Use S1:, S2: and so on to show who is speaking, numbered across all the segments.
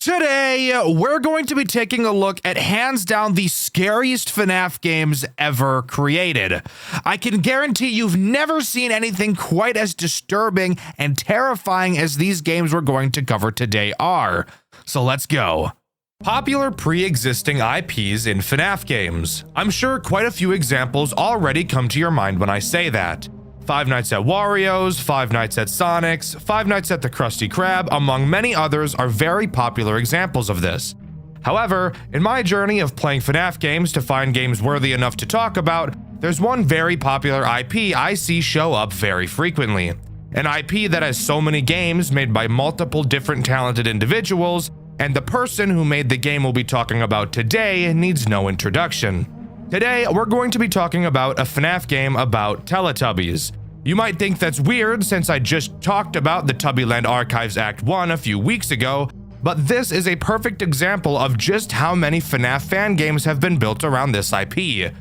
S1: Today, we're going to be taking a look at hands down the scariest FNAF games ever created. I can guarantee you've never seen anything quite as disturbing and terrifying as these games we're going to cover today are. So let's go. Popular pre-existing IPs in FNAF games. I'm sure quite a few examples already come to your mind when I say that. Five Nights at Wario's, Five Nights at Sonic's, Five Nights at the Krusty Krab, among many others, are very popular examples of this. However, in my journey of playing FNAF games to find games worthy enough to talk about, there's one very popular IP I see show up very frequently. An IP that has so many games made by multiple different talented individuals, and the person who made the game we'll be talking about today needs no introduction. Today, we're going to be talking about a FNAF game about Teletubbies. You might think that's weird since I just talked about the Tubbyland Archives Act 1 a few weeks ago, but this is a perfect example of just how many FNAF fan games have been built around this IP.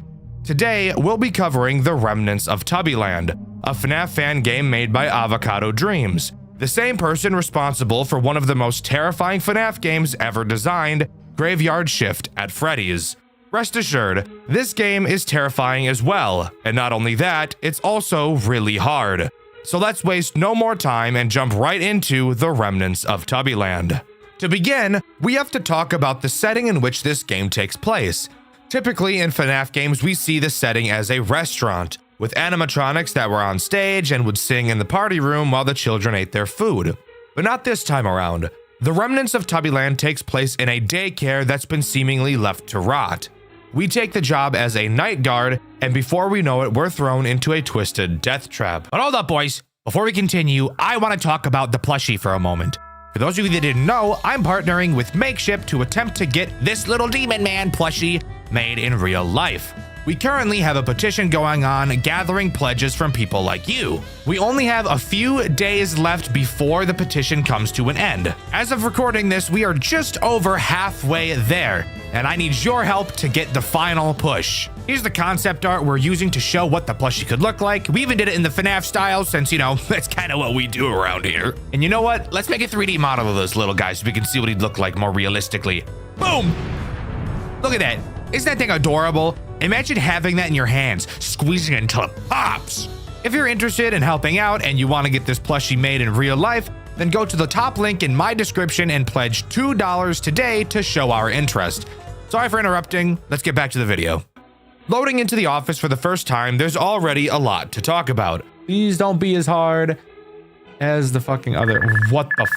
S1: Today, we'll be covering The Remnants of Tubbyland, a FNAF fan game made by Avocado Dreams, the same person responsible for one of the most terrifying FNAF games ever designed, Graveyard Shift at Freddy's. Rest assured, this game is terrifying as well, and not only that, it's also really hard. So let's waste no more time and jump right into The Remnants of Tubbyland. To begin, we have to talk about the setting in which this game takes place. Typically in FNAF games, we see the setting as a restaurant, with animatronics that were on stage and would sing in the party room while the children ate their food. But not this time around. The Remnants of Tubbyland takes place in a daycare that's been seemingly left to rot. We take the job as a night guard, and before we know it, we're thrown into a twisted death trap. But hold up, boys. Before we continue, I want to talk about the plushie for a moment. For those of you that didn't know, I'm partnering with Makeshift to attempt to get this little demon man plushie made in real life. We currently have a petition going on gathering pledges from people like you. We only have a few days left before the petition comes to an end. As of recording this, we are just over halfway there, and I need your help to get the final push. Here's the concept art we're using to show what the plushie could look like. We even did it in the FNAF style since, you know, that's kind of what we do around here. And you know what? Let's make a 3D model of this little guy so we can see what he'd look like more realistically. Boom! Look at that. Isn't that thing adorable? Imagine having that in your hands, squeezing it until it pops. If you're interested in helping out and you want to get this plushie made in real life, then go to the top link in my description and pledge $2 today to show our interest. Sorry for interrupting, let's get back to the video. Loading into the office for the first time, there's already a lot to talk about. Please don't be as hard as the fucking other. What the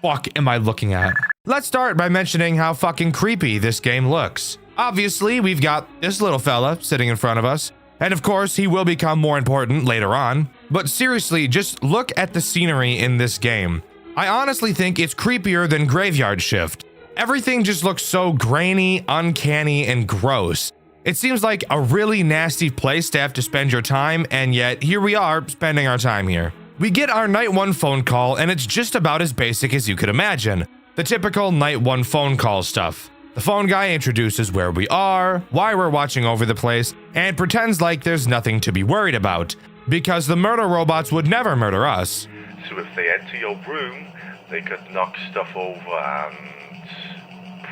S1: fuck am I looking at? Let's start by mentioning how fucking creepy this game looks. Obviously, we've got this little fella sitting in front of us, and of course, he will become more important later on. But seriously, just look at the scenery in this game. I honestly think it's creepier than Graveyard Shift. Everything just looks so grainy, uncanny, and gross. It seems like a really nasty place to have to spend your time, and yet here we are spending our time here. We get our night one phone call, and it's just about as basic as you could imagine. The typical night one phone call stuff. The phone guy introduces where we are, why we're watching over the place, and pretends like there's nothing to be worried about, because the murder robots would never murder us.
S2: So if they enter your room, they could knock stuff over and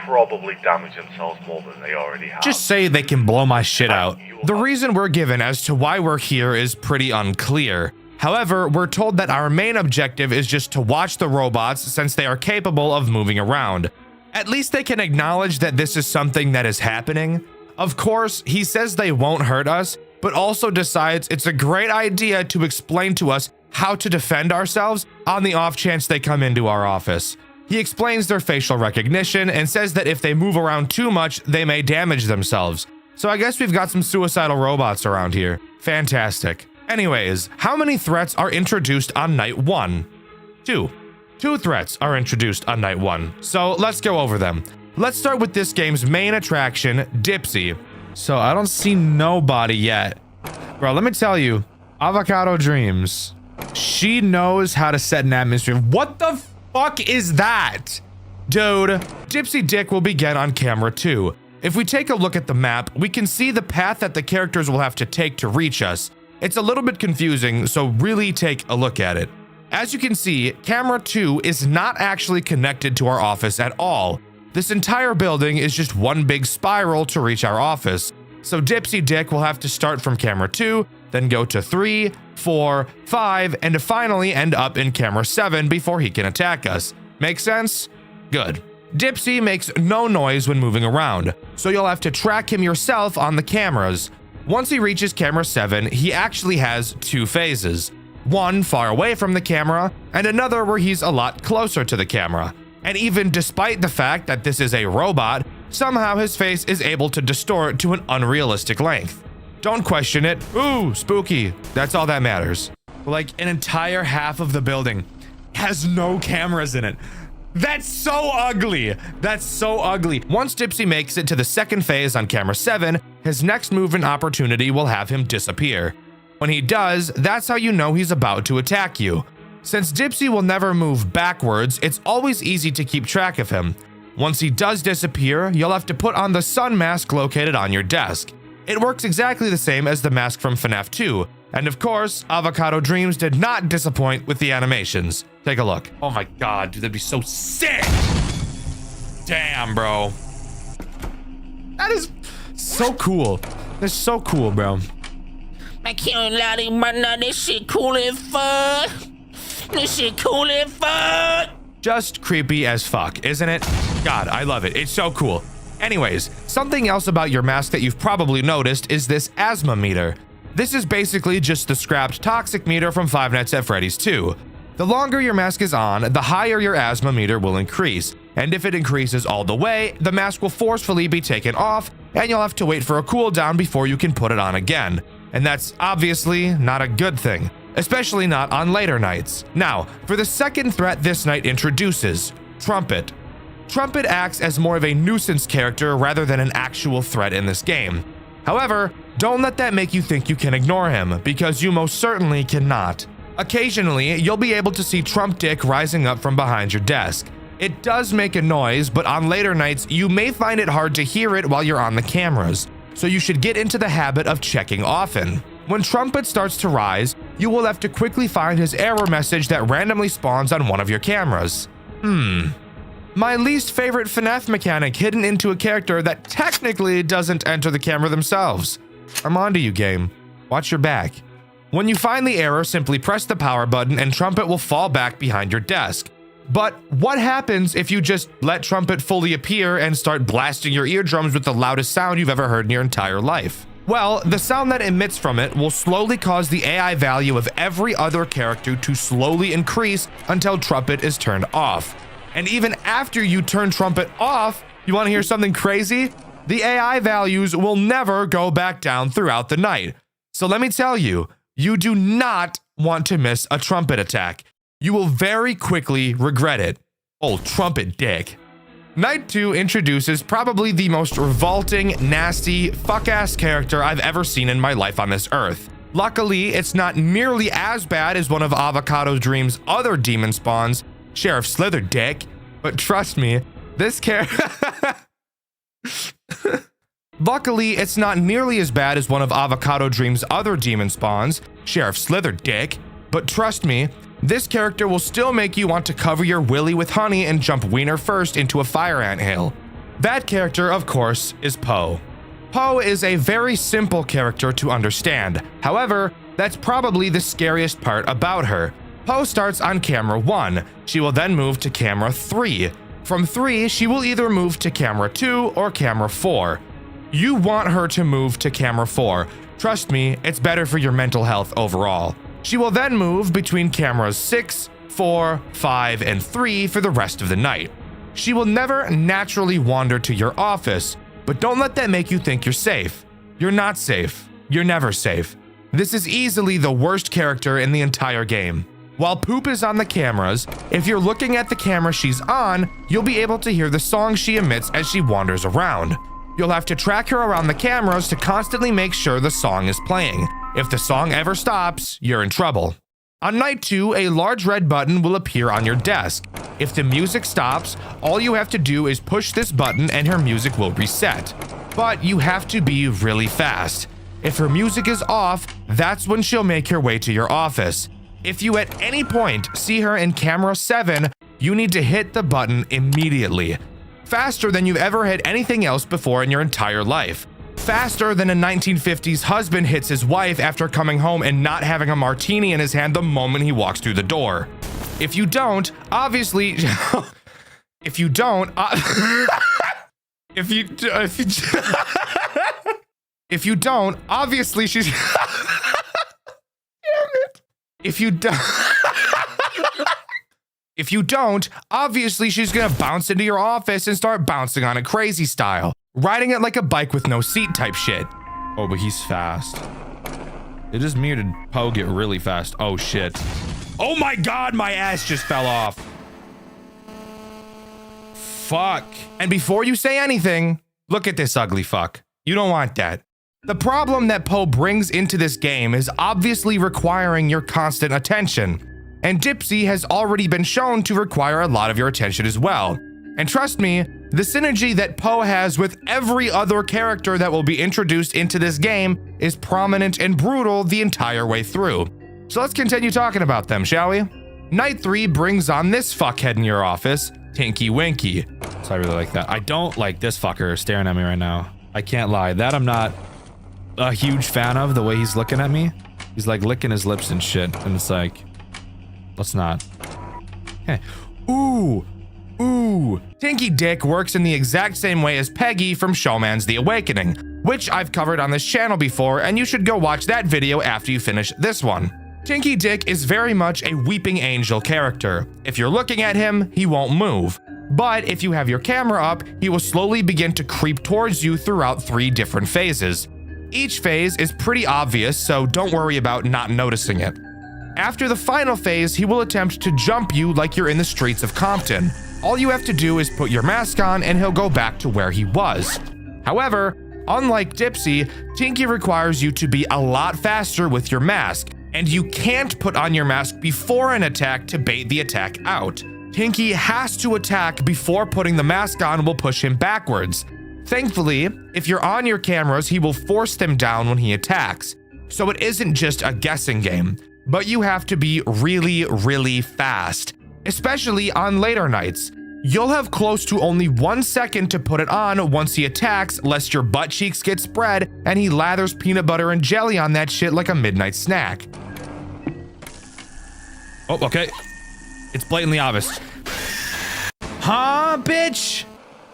S2: probably damage themselves more than they already have.
S1: Just say they can blow my shit out. The reason we're given as to why we're here is pretty unclear. However, we're told that our main objective is just to watch the robots since they are capable of moving around. At least they can acknowledge that this is something that is happening. Of course, he says they won't hurt us, but also decides it's a great idea to explain to us how to defend ourselves on the off chance they come into our office. He explains their facial recognition and says that if they move around too much, they may damage themselves. So I guess we've got some suicidal robots around here. Fantastic. Anyways, how many threats are introduced on night one? 2. 2 threats are introduced on night 1, so let's go over them. Let's start with this game's main attraction, Dipsy. So I don't see nobody yet. Bro, let me tell you, Avocado Dreams, she knows how to set an atmosphere. What the fuck is that? Dude, Dipsy Dick will begin on camera too. If we take a look at the map, we can see the path that the characters will have to take to reach us. It's a little bit confusing, so really take a look at it. As you can see, camera 2 is not actually connected to our office at all. This entire building is just one big spiral to reach our office. So Dipsy Dick will have to start from camera 2, then go to 3, 4, 5, and to finally end up in camera 7 before he can attack us. Make sense? Good. Dipsy makes no noise when moving around, so you'll have to track him yourself on the cameras. Once he reaches camera 7, he actually has 2 phases. One far away from the camera, and another where he's a lot closer to the camera. And even despite the fact that this is a robot, somehow his face is able to distort to an unrealistic length. Don't question it. Ooh, spooky. That's all that matters. Like, an entire half of the building has no cameras in it. That's so ugly. That's so ugly. Once Dipsy makes it to the second phase on camera 7, his next movement opportunity will have him disappear. When he does, that's how you know he's about to attack you. Since Dipsy will never move backwards, it's always easy to keep track of him. Once he does disappear, you'll have to put on the sun mask located on your desk. It works exactly the same as the mask from FNAF 2, and of course, Avocado Dreams did not disappoint with the animations. Take a look. Oh my god, dude, that'd be so sick! Damn, bro. That is so cool. That's so cool, bro.
S3: I can't lie to you, man. This shit cool as fuck. This shit cool as fuck.
S1: Just creepy as fuck, isn't it? God, I love it. It's so cool. Anyways, something else about your mask that you've probably noticed is this asthma meter. This is basically just the scrapped toxic meter from Five Nights at Freddy's 2. The longer your mask is on, the higher your asthma meter will increase. And if it increases all the way, the mask will forcefully be taken off, and you'll have to wait for a cooldown before you can put it on again. And that's obviously not a good thing, especially not on later nights. Now, for the second threat this night introduces, Trumpet. Trumpet acts as more of a nuisance character rather than an actual threat in this game. However, don't let that make you think you can ignore him, because you most certainly cannot. Occasionally, you'll be able to see Trump Dick rising up from behind your desk. It does make a noise, but on later nights, you may find it hard to hear it while you're on the cameras, so you should get into the habit of checking often. When Trumpet starts to rise, you will have to quickly find his error message that randomly spawns on one of your cameras. My least favorite FNAF mechanic hidden into a character that technically doesn't enter the camera themselves. I'm onto you, game. Watch your back. When you find the error, simply press the power button and Trumpet will fall back behind your desk. But what happens if you just let Trumpet fully appear and start blasting your eardrums with the loudest sound you've ever heard in your entire life? Well, the sound that emits from it will slowly cause the AI value of every other character to slowly increase until Trumpet is turned off. And even after you turn Trumpet off, you want to hear something crazy? The AI values will never go back down throughout the night. So let me tell you, you do not want to miss a Trumpet attack. You will very quickly regret it. Old Trumpet Dick. Night 2 introduces probably the most revolting, nasty, fuck-ass character I've ever seen in my life on this earth. Luckily, it's not nearly as bad as one of Avocado Dream's other demon spawns, Sheriff Slither Dick, but trust me, this character... Luckily, it's not nearly as bad as one of Avocado Dream's other demon spawns, Sheriff Slither Dick, but trust me, this character will still make you want to cover your willy with honey and jump wiener first into a fire anthill. That character, of course, is Poe. Poe is a very simple character to understand. However, that's probably the scariest part about her. Poe starts on camera 1. She will then move to camera 3. From 3, she will either move to camera 2 or camera 4. You want her to move to camera 4. Trust me, it's better for your mental health overall. She will then move between cameras 6, 4, 5, and 3 for the rest of the night. She will never naturally wander to your office, but don't let that make you think you're safe. You're not safe. You're never safe. This is easily the worst character in the entire game. While Poop is on the cameras, if you're looking at the camera she's on, you'll be able to hear the song she emits as she wanders around. You'll have to track her around the cameras to constantly make sure the song is playing. If the song ever stops, you're in trouble. On night 2, a large red button will appear on your desk. If the music stops, all you have to do is push this button and her music will reset. But you have to be really fast. If her music is off, that's when she'll make her way to your office. If you at any point see her in camera 7, you need to hit the button immediately. Faster than you've ever hit anything else before in your entire life. Faster than a 1950s husband hits his wife after coming home and not having a martini in his hand the moment he walks through the door. If you don't, obviously, if you don't, if you don't, obviously she's, damn it. If you don't, obviously she's gonna bounce into your office and start bouncing on it crazy style. Riding it like a bike with no seat type shit. Oh, but he's fast. It is me or did Poe get really fast? Oh shit. Oh my God, my ass just fell off. Fuck. And before you say anything, look at this ugly fuck. You don't want that. The problem that Poe brings into this game is obviously requiring your constant attention. And Dipsy has already been shown to require a lot of your attention as well. And trust me, the synergy that Poe has with every other character that will be introduced into this game is prominent and brutal the entire way through. So let's continue talking about them, shall we? Night 3 brings on this fuckhead in your office, Tinky Winky. So I really like that. I don't like this fucker staring at me right now. I can't lie. That I'm not a huge fan of, the way he's looking at me. He's like licking his lips and shit. And it's like, let's not. Okay. Ooh. Ooh. Tinky Dick works in the exact same way as Peggy from Showman's The Awakening, which I've covered on this channel before, and you should go watch that video after you finish this one. Tinky Dick is very much a weeping angel character. If you're looking at him, he won't move. But if you have your camera up, he will slowly begin to creep towards you throughout 3 different phases. Each phase is pretty obvious, so don't worry about not noticing it. After the final phase, he will attempt to jump you like you're in the streets of Compton. All you have to do is put your mask on and he'll go back to where he was. However, unlike Dipsy, Tinky requires you to be a lot faster with your mask, and you can't put on your mask before an attack to bait the attack out. Tinky has to attack before putting the mask on will push him backwards. Thankfully, if you're on your cameras, he will force them down when he attacks. So it isn't just a guessing game, but you have to be really, really fast, especially on later nights. You'll have close to only 1 second to put it on once he attacks, lest your butt cheeks get spread and he lathers peanut butter and jelly on that shit like a midnight snack. Oh, okay. It's blatantly obvious. Huh, bitch?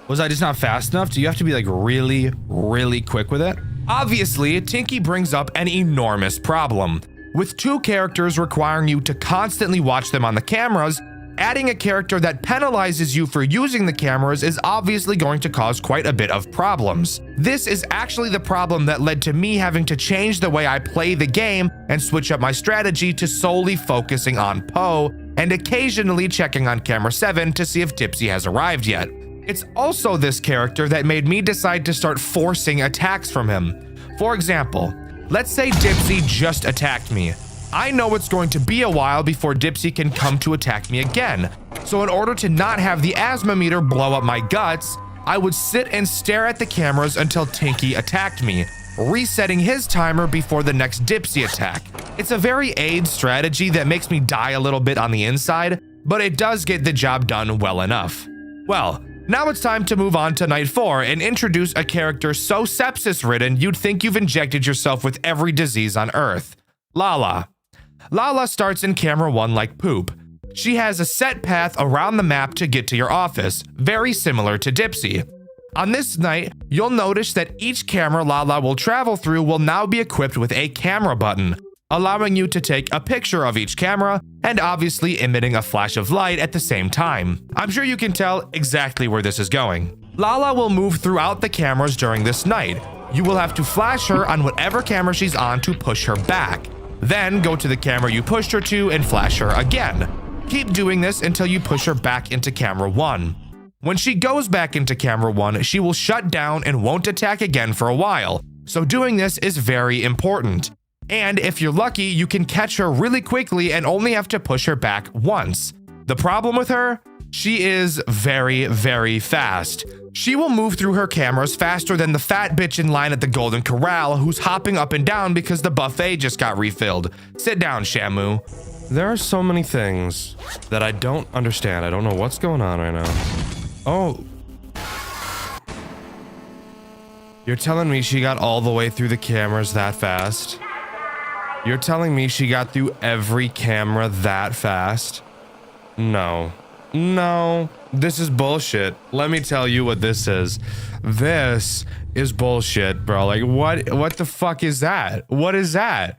S1: Was I just not fast enough? Do you have to be like really, really quick with it? Obviously, Tinky brings up an enormous problem. With 2 characters requiring you to constantly watch them on the cameras, adding a character that penalizes you for using the cameras is obviously going to cause quite a bit of problems. This is actually the problem that led to me having to change the way I play the game and switch up my strategy to solely focusing on Poe and occasionally checking on camera 7 to see if Dipsy has arrived yet. It's also this character that made me decide to start forcing attacks from him. For example, let's say Dipsy just attacked me. I know it's going to be a while before Dipsy can come to attack me again. So in order to not have the asthma meter blow up my guts, I would sit and stare at the cameras until Tinky attacked me, resetting his timer before the next Dipsy attack. It's a very AIDS strategy that makes me die a little bit on the inside, but it does get the job done well enough. Well, now it's time to move on to night 4 and introduce a character so sepsis-ridden you'd think you've injected yourself with every disease on Earth. Lala. Lala starts in camera 1 like poop. She has a set path around the map to get to your office, very similar to Dipsy. On this night, you'll notice that each camera Lala will travel through will now be equipped with a camera button, allowing you to take a picture of each camera and obviously emitting a flash of light at the same time. I'm sure you can tell exactly where this is going. Lala will move throughout the cameras during this night. You will have to flash her on whatever camera she's on to push her back. Then go to the camera you pushed her to and flash her again. Keep doing this until you push her back into camera 1. When she goes back into camera 1, she will shut down and won't attack again for a while. So doing this is very important. And if you're lucky, you can catch her really quickly and only have to push her back once. The problem with her? She is very, very fast. She will move through her cameras faster than the fat bitch in line at the Golden Corral who's hopping up and down because the buffet just got refilled. Sit down, Shamu.
S4: There are so many things that I don't understand. I don't know what's going on right now. Oh. You're telling me she got all the way through the cameras that fast? You're telling me she got through every camera that fast? No. No. This is bullshit. Let me tell you what this is. This is bullshit, bro. Like, what the fuck is that? What is that?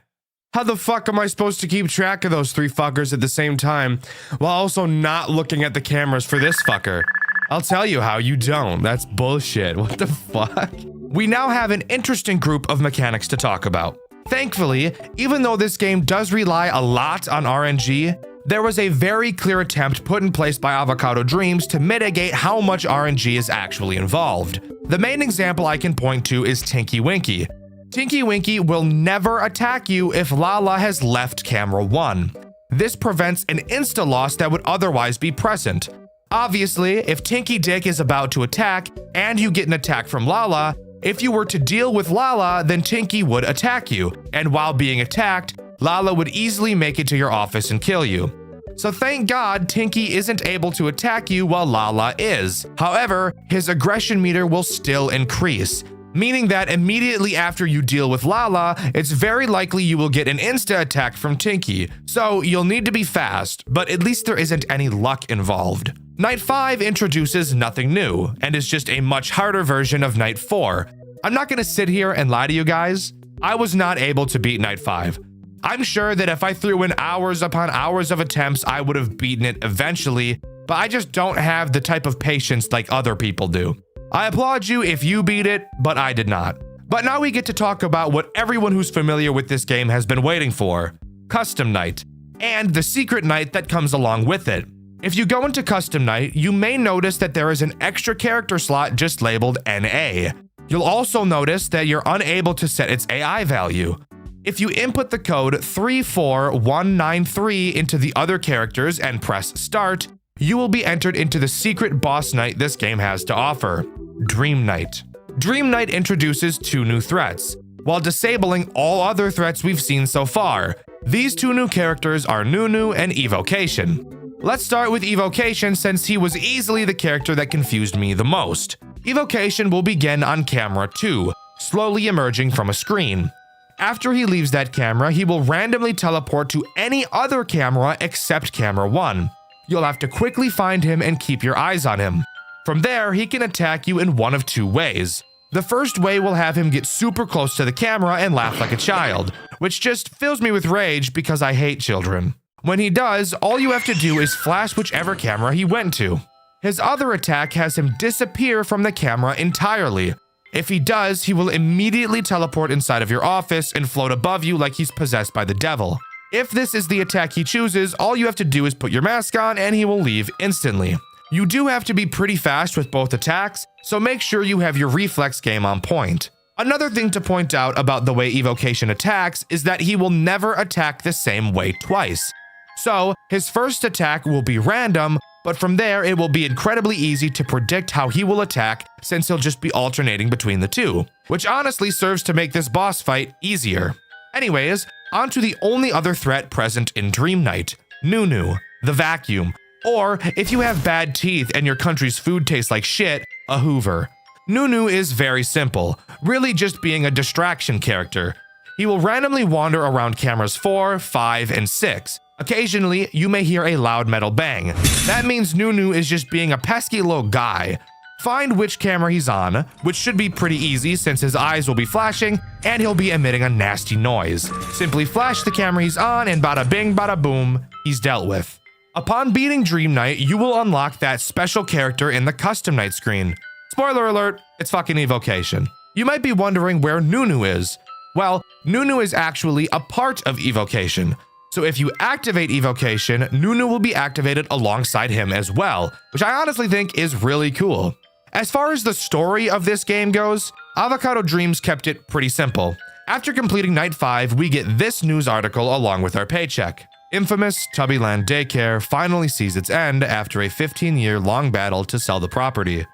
S4: How the fuck am I supposed to keep track of those three fuckers at the same time while also not looking at the cameras for this fucker? I'll tell you how, you don't. That's bullshit. What the fuck? We now have an interesting group of mechanics to talk about. Thankfully, even though this game does rely a lot on RNG, there was a very clear attempt put in place by Avocado Dreams to mitigate how much RNG is actually involved. The main example I can point to is Tinky Winky. Tinky Winky will never attack you if Lala has left camera 1. This prevents an insta-loss that would otherwise be present. Obviously, if Tinky Dick is about to attack and you get an attack from Lala, if you were to deal with Lala, then Tinky would attack you, and while being attacked, Lala would easily make it to your office and kill you. So thank God Tinky isn't able to attack you while Lala is. However, his aggression meter will still increase, meaning that immediately after you deal with Lala, it's very likely you will get an insta attack from Tinky. So you'll need to be fast, but at least there isn't any luck involved. Night 5 introduces nothing new, and is just a much harder version of Night 4. I'm not gonna sit here and lie to you guys. I was not able to beat Night 5. I'm sure that if I threw in hours upon hours of attempts, I would have beaten it eventually, but I just don't have the type of patience like other people do. I applaud you if you beat it, but I did not. But now we get to talk about what everyone who's familiar with this game has been waiting for: Custom Night, and the secret night that comes along with it. If you go into Custom Night, you may notice that there is an extra character slot just labeled NA. You'll also notice that you're unable to set its AI value. If you input the code 34193 into the other characters and press start, you will be entered into the secret boss night this game has to offer: Dream Night. Dream Night introduces 2 new threats, while disabling all other threats we've seen so far. These 2 new characters are Nunu and Evocation. Let's start with Evocation, since he was easily the character that confused me the most. Evocation will begin on camera 2, slowly emerging from a screen. After he leaves that camera, he will randomly teleport to any other camera except camera 1. You'll have to quickly find him and keep your eyes on him. From there, he can attack you in one of 2 ways. The first way will have him get super close to the camera and laugh like a child, which just fills me with rage because I hate children. When he does, all you have to do is flash whichever camera he went to. His other attack has him disappear from the camera entirely. If he does, he will immediately teleport inside of your office and float above you like he's possessed by the devil. If this is the attack he chooses, all you have to do is put your mask on and he will leave instantly. You do have to be pretty fast with both attacks, so make sure you have your reflex game on point. Another thing to point out about the way Evocation attacks is that he will never attack the same way twice. So, his first attack will be random, but from there it will be incredibly easy to predict how he will attack, since he'll just be alternating between the 2, which honestly serves to make this boss fight easier. Anyways, on to the only other threat present in Dream Night: Nunu, the vacuum, or if you have bad teeth and your country's food tastes like shit, a Hoover. Nunu is very simple, really just being a distraction character. He will randomly wander around cameras 4, 5, and 6. Occasionally, you may hear a loud metal bang. That means Nunu is just being a pesky little guy. Find which camera he's on, which should be pretty easy since his eyes will be flashing and he'll be emitting a nasty noise. Simply flash the camera he's on and bada bing bada boom, he's dealt with. Upon beating Dream Night, you will unlock that special character in the Custom Night screen. Spoiler alert, it's fucking Evocation. You might be wondering where Nunu is. Well, Nunu is actually a part of Evocation. So if you activate Evocation, Nunu will be activated alongside him as well, which I honestly think is really cool. As far as the story of this game goes, Avocado Dreams kept it pretty simple. After completing Night 5, we get this news article along with our paycheck. Infamous Tubbyland Daycare finally sees its end after a 15-year-long battle to sell the property.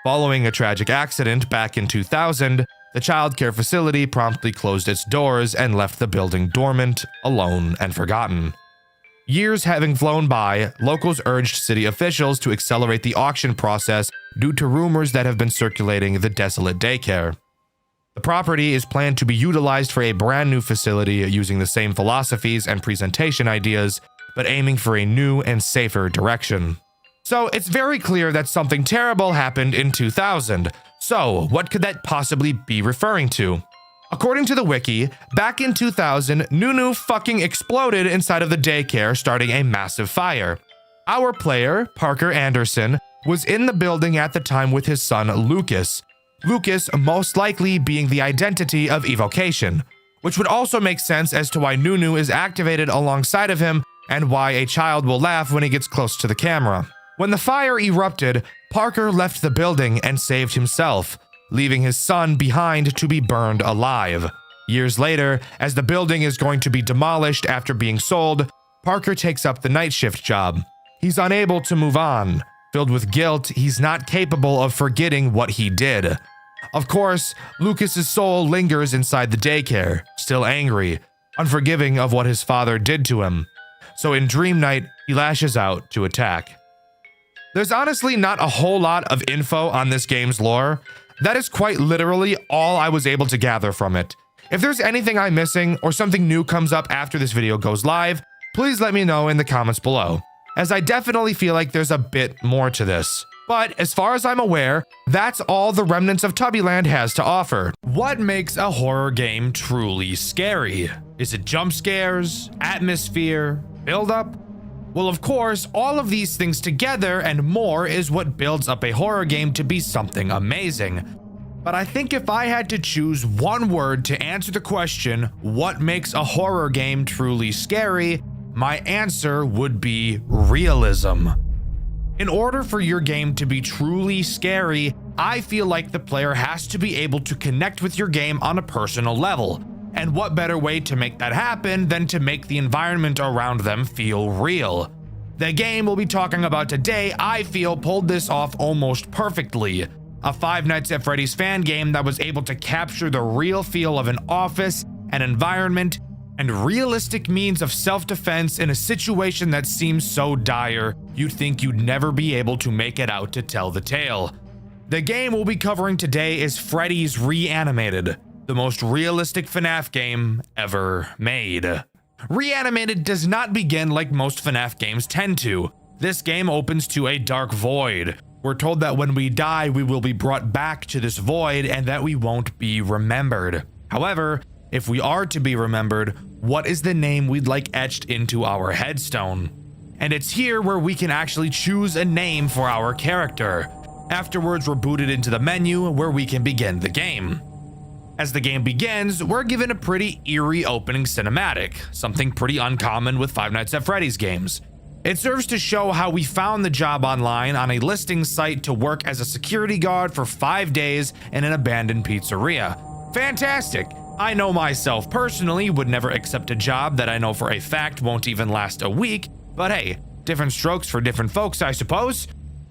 S4: Following a tragic accident back in 2000, the childcare facility promptly closed its doors and left the building dormant, alone, and forgotten. Years having flown by, locals urged city officials to accelerate the auction process due to rumors that have been circulating the desolate daycare. The property is planned to be utilized for a brand new facility using the same philosophies and presentation ideas, but aiming for a new and safer direction. So it's very clear that something terrible happened in 2000. So what could that possibly be referring to? According to the wiki, back in 2000, Nunu fucking exploded inside of the daycare, starting a massive fire. Our player, Parker Anderson, was in the building at the time with his son, Lucas. Lucas most likely being the identity of evocation, which would also make sense as to why Nunu is activated alongside of him and why a child will laugh when he gets close to the camera. When the fire erupted, Parker left the building and saved himself, leaving his son behind to be burned alive. Years later, as the building is going to be demolished after being sold, Parker takes up the night shift job. He's unable to move on. Filled with guilt, he's not capable of forgetting what he did. Of course, Lucas's soul lingers inside the daycare, still angry, unforgiving of what his father did to him. So in Dream Night, he lashes out to attack. There's honestly not a whole lot of info on this game's lore. That is quite literally all I was able to gather from it. If there's anything I'm missing or something new comes up after this video goes live, please let me know in the comments below, as I definitely feel like there's a bit more to this. But as far as I'm aware, that's all the remnants of Tubbyland has to offer. What makes a horror game truly scary? Is it jump scares, atmosphere, build-up? Well, of course, all of these things together and more is what builds up a horror game to be something amazing. But I think if I had to choose one word to answer the question, what makes a horror game truly scary, my answer would be realism. In order for your game to be truly scary, I feel like the player has to be able to connect with your game on a personal level. And what better way to make that happen than to make the environment around them feel real? The game we'll be talking about today, I feel, pulled this off almost perfectly. A Five Nights at Freddy's fan game that was able to capture the real feel of an office, an environment, and realistic means of self-defense in a situation that seems so dire, you'd think you'd never be able to make it out to tell the tale. The game we'll be covering today is Freddy's Reanimated, the most realistic FNAF game ever made. Reanimated does not begin like most FNAF games tend to. This game opens to a dark void. We're told that when we die, we will be brought back to this void and that we won't be remembered. However, if we are to be remembered, what is the name we'd like etched into our headstone? And it's here where we can actually choose a name for our character. Afterwards, we're booted into the menu where we can begin the game. As the game begins, we're given a pretty eerie opening cinematic, something pretty uncommon with Five Nights at Freddy's games. It serves to show how we found the job online on a listing site to work as a security guard for 5 days in an abandoned pizzeria. Fantastic! I know myself personally would never accept a job that I know for a fact won't even last a week, but hey, different strokes for different folks, I suppose.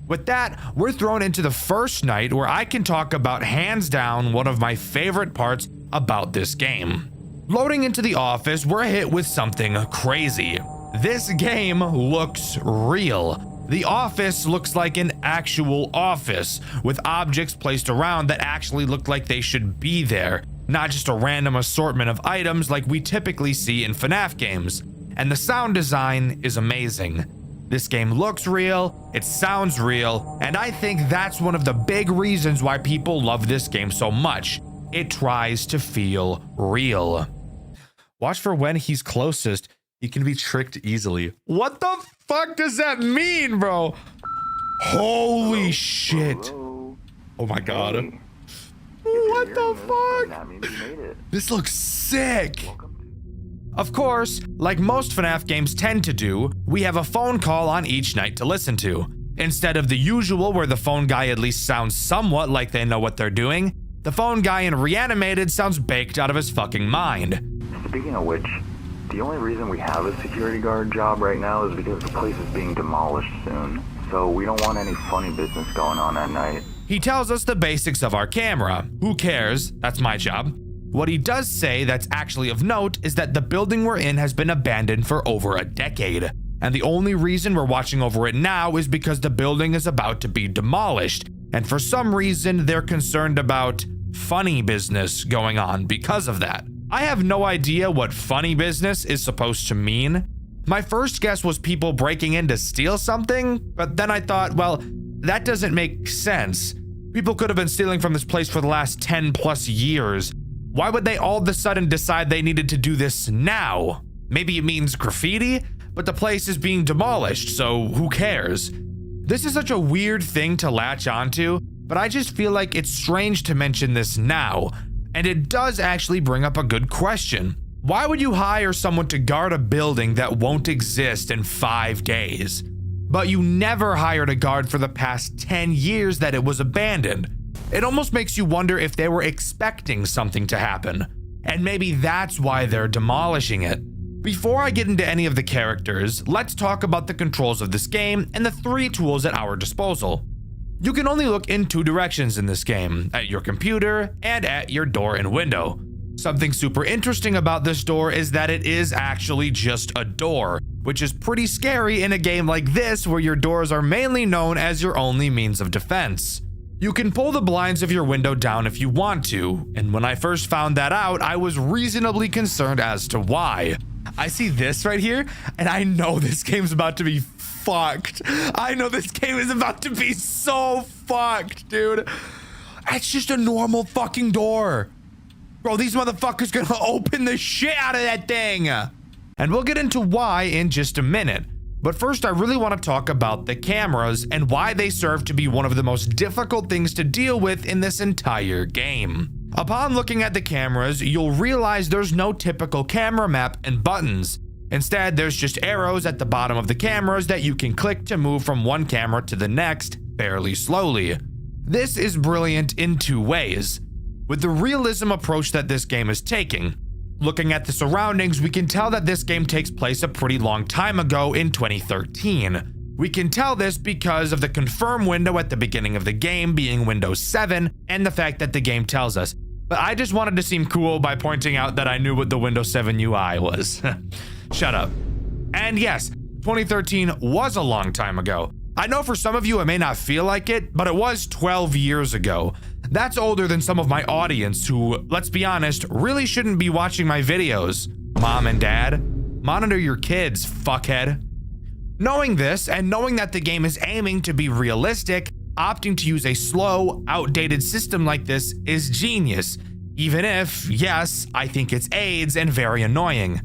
S4: With that, we're thrown into the first night where I can talk about hands down one of my favorite parts about this game. Loading into the office, we're hit with something crazy. This game looks real. The office looks like an actual office, with objects placed around that actually look like they should be there, not just a random assortment of items like we typically see in FNAF games. And the sound design is amazing. This game looks real, it sounds real, and I think that's one of the big reasons why people love this game so much. It tries to feel real. Watch for when he's closest, he can be tricked easily. What the fuck does that mean, bro? Holy shit. Oh my god. What the fuck? This looks sick. Of course, like most FNAF games tend to do, we have a phone call on each night to listen to. Instead of the usual where the phone guy at least sounds somewhat like they know what they're doing, the phone guy in Reanimated sounds baked out of his fucking mind.
S5: Speaking of which, the only reason we have a security guard job right now is because the place is being demolished soon. So we don't want any funny business going on at night.
S4: He tells us the basics of our camera. Who cares? That's my job. What he does say that's actually of note is that the building we're in has been abandoned for over a decade. and the only reason we're watching over it now is because the building is about to be demolished, and for some reason they're concerned about funny business going on because of that. I have no idea what funny business is supposed to mean. My first guess was people breaking in to steal something, but then I thought, well, that doesn't make sense. People could have been stealing from this place for the last 10 plus years. Why would they all of a sudden decide they needed to do this now? Maybe it means graffiti, but the place is being demolished, so who cares? This is such a weird thing to latch onto, but I just feel like it's strange to mention this now. And it does actually bring up a good question. Why would you hire someone to guard a building that won't exist in 5 days? But you never hired a guard for the past 10 years that it was abandoned. It almost makes you wonder if they were expecting something to happen. And maybe that's why they're demolishing it. Before I get into any of the characters, let's talk about the controls of this game and the 3 tools at our disposal. You can only look in 2 directions in this game, at your computer and at your door and window. Something super interesting about this door is that it is actually just a door, which is pretty scary in a game like this where your doors are mainly known as your only means of defense. You can pull the blinds of your window down if you want to, and when I first found that out, I was reasonably concerned as to why. I see this right here, and I know this game's about to be fucked. I know this game is about to be so fucked, dude. It's just a normal fucking door. Bro, these motherfuckers gonna open the shit out of that thing. And we'll get into why in just a minute. But first, I really want to talk about the cameras and why they serve to be one of the most difficult things to deal with in this entire game. Upon looking at the cameras, you'll realize there's no typical camera map and buttons. Instead, there's just arrows at the bottom of the cameras that you can click to move from one camera to the next, fairly slowly. This is brilliant in 2 ways. With the realism approach that this game is taking. Looking at the surroundings, we can tell that this game takes place a pretty long time ago in 2013. We can tell this because of the confirm window at the beginning of the game being Windows 7 and the fact that the game tells us. But I just wanted to seem cool by pointing out that I knew what the Windows 7 UI was. Shut up. And yes, 2013 was a long time ago. I know for some of you it may not feel like it, but it was 12 years ago. That's older than some of my audience who, let's be honest, really shouldn't be watching my videos. Mom and dad, monitor your kids, fuckhead. Knowing this and knowing that the game is aiming to be realistic, opting to use a slow, outdated system like this is genius. Even if, yes, I think it's AIDS and very annoying.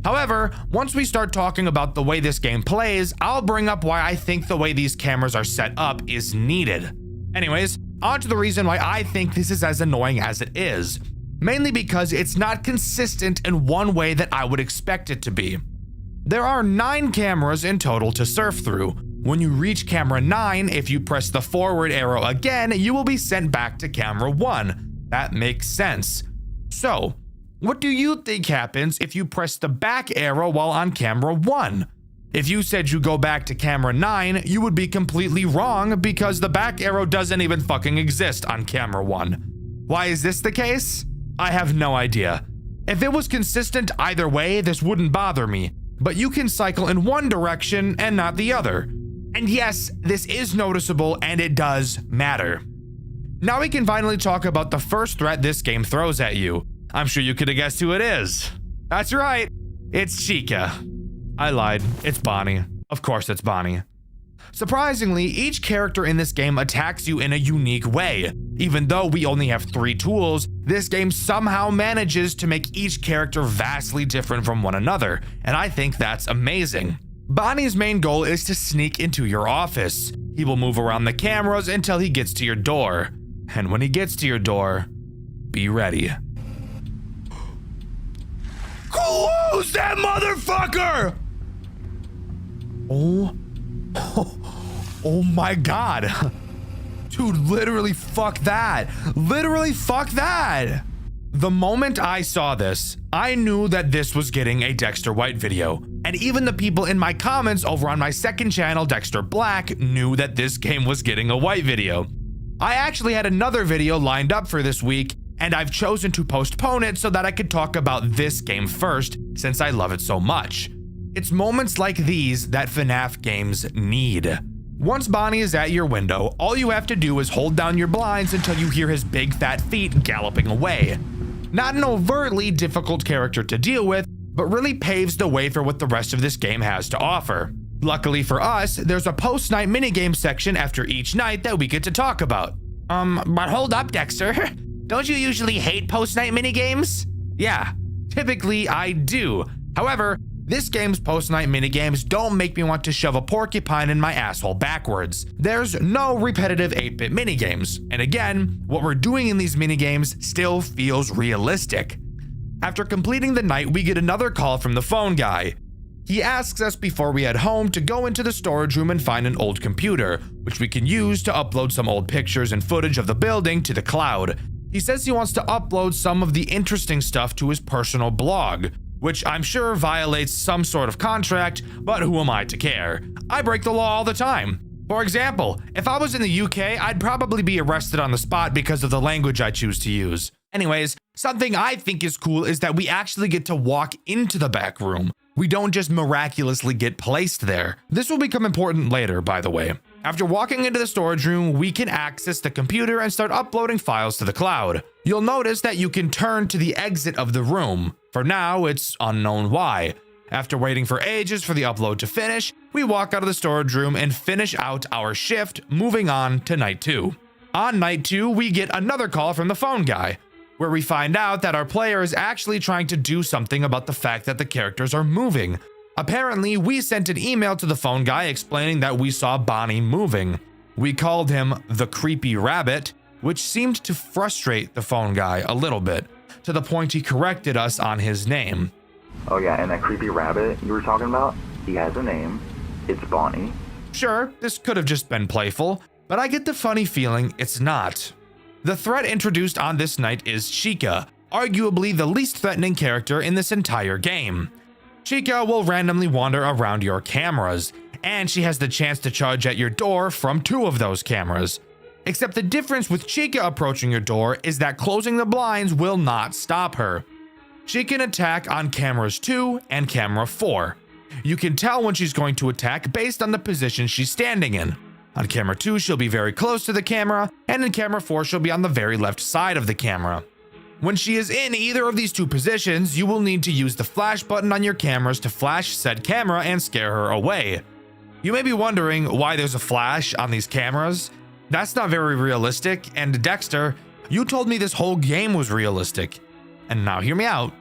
S4: However, once we start talking about the way this game plays, I'll bring up why I think the way these cameras are set up is needed. Anyways, on to the reason why I think this is as annoying as it is. Mainly because it's not consistent in one way that I would expect it to be. There are 9 cameras in total to surf through. When you reach camera 9, if you press the forward arrow again, you will be sent back to camera 1. That makes sense. So, what do you think happens if you press the back arrow while on camera 1? If you said you go back to camera 9, you would be completely wrong because the back arrow doesn't even fucking exist on camera 1. Why is this the case? I have no idea. If it was consistent either way, this wouldn't bother me, but you can cycle in one direction and not the other. And yes, this is noticeable and it does matter. Now we can finally talk about the first threat this game throws at you. I'm sure you could have guessed who it is. That's right, it's Chica. I lied, it's Bonnie. Of course it's Bonnie. Surprisingly, each character in this game attacks you in a unique way. Even though we only have 3 tools, this game somehow manages to make each character vastly different from one another, and I think that's amazing. Bonnie's main goal is to sneak into your office. He will move around the cameras until he gets to your door. And when he gets to your door, be ready. Close that motherfucker! Oh my god. Dude, literally fuck that. Literally fuck that. The moment I saw this, I knew that this was getting a Dxtr White video. And even the people in my comments over on my second channel, Dxtr Black, knew that this game was getting a white video. I actually had another video lined up for this week, and I've chosen to postpone it so that I could talk about this game first, since I love it so much. It's moments like these that FNAF games need. Once Bonnie is at your window, all you have to do is hold down your blinds until you hear his big fat feet galloping away. Not an overtly difficult character to deal with, but really paves the way for what the rest of this game has to offer. Luckily for us, there's a post-night minigame section after each night that we get to talk about.
S3: But hold up, Dxtr. Don't you usually hate post-night minigames?
S4: Yeah, typically I do. However, this game's post-night minigames don't make me want to shove a porcupine in my asshole backwards. There's no repetitive 8-bit minigames, and again, what we're doing in these minigames still feels realistic. After completing the night, we get another call from the phone guy. He asks us before we head home to go into the storage room and find an old computer, which we can use to upload some old pictures and footage of the building to the cloud. He says he wants to upload some of the interesting stuff to his personal blog, which I'm sure violates some sort of contract, but who am I to care? I break the law all the time. For example, if I was in the UK, I'd probably be arrested on the spot because of the language I choose to use. Anyways, something I think is cool is that we actually get to walk into the back room. We don't just miraculously get placed there. This will become important later, by the way. After walking into the storage room, we can access the computer and start uploading files to the cloud. You'll notice that you can turn to the exit of the room. For now, it's unknown why. After waiting for ages for the upload to finish, we walk out of the storage room and finish out our shift, moving on to night 2. On night 2, we get another call from the phone guy, where we find out that our player is actually trying to do something about the fact that the characters are moving. Apparently, we sent an email to the phone guy explaining that we saw Bonnie moving. We called him the creepy rabbit, which seemed to frustrate the phone guy a little bit, to the point he corrected us on his name.
S5: Oh yeah, and that creepy rabbit you were talking about, he has a name. It's Bonnie.
S4: Sure, this could have just been playful, but I get the funny feeling it's not. The threat introduced on this night is Chica, arguably the least threatening character in this entire game. Chica will randomly wander around your cameras, and she has the chance to charge at your door from 2 of those cameras. Except the difference with Chica approaching your door is that closing the blinds will not stop her. She can attack on cameras 2 and camera 4. You can tell when she's going to attack based on the position she's standing in. On camera 2, she'll be very close to the camera, and in camera 4, she'll be on the very left side of the camera. When she is in either of these 2 positions, you will need to use the flash button on your cameras to flash said camera and scare her away. You may be wondering why there's a flash on these cameras. That's not very realistic, and Dxtr, you told me this whole game was realistic. And now hear me out.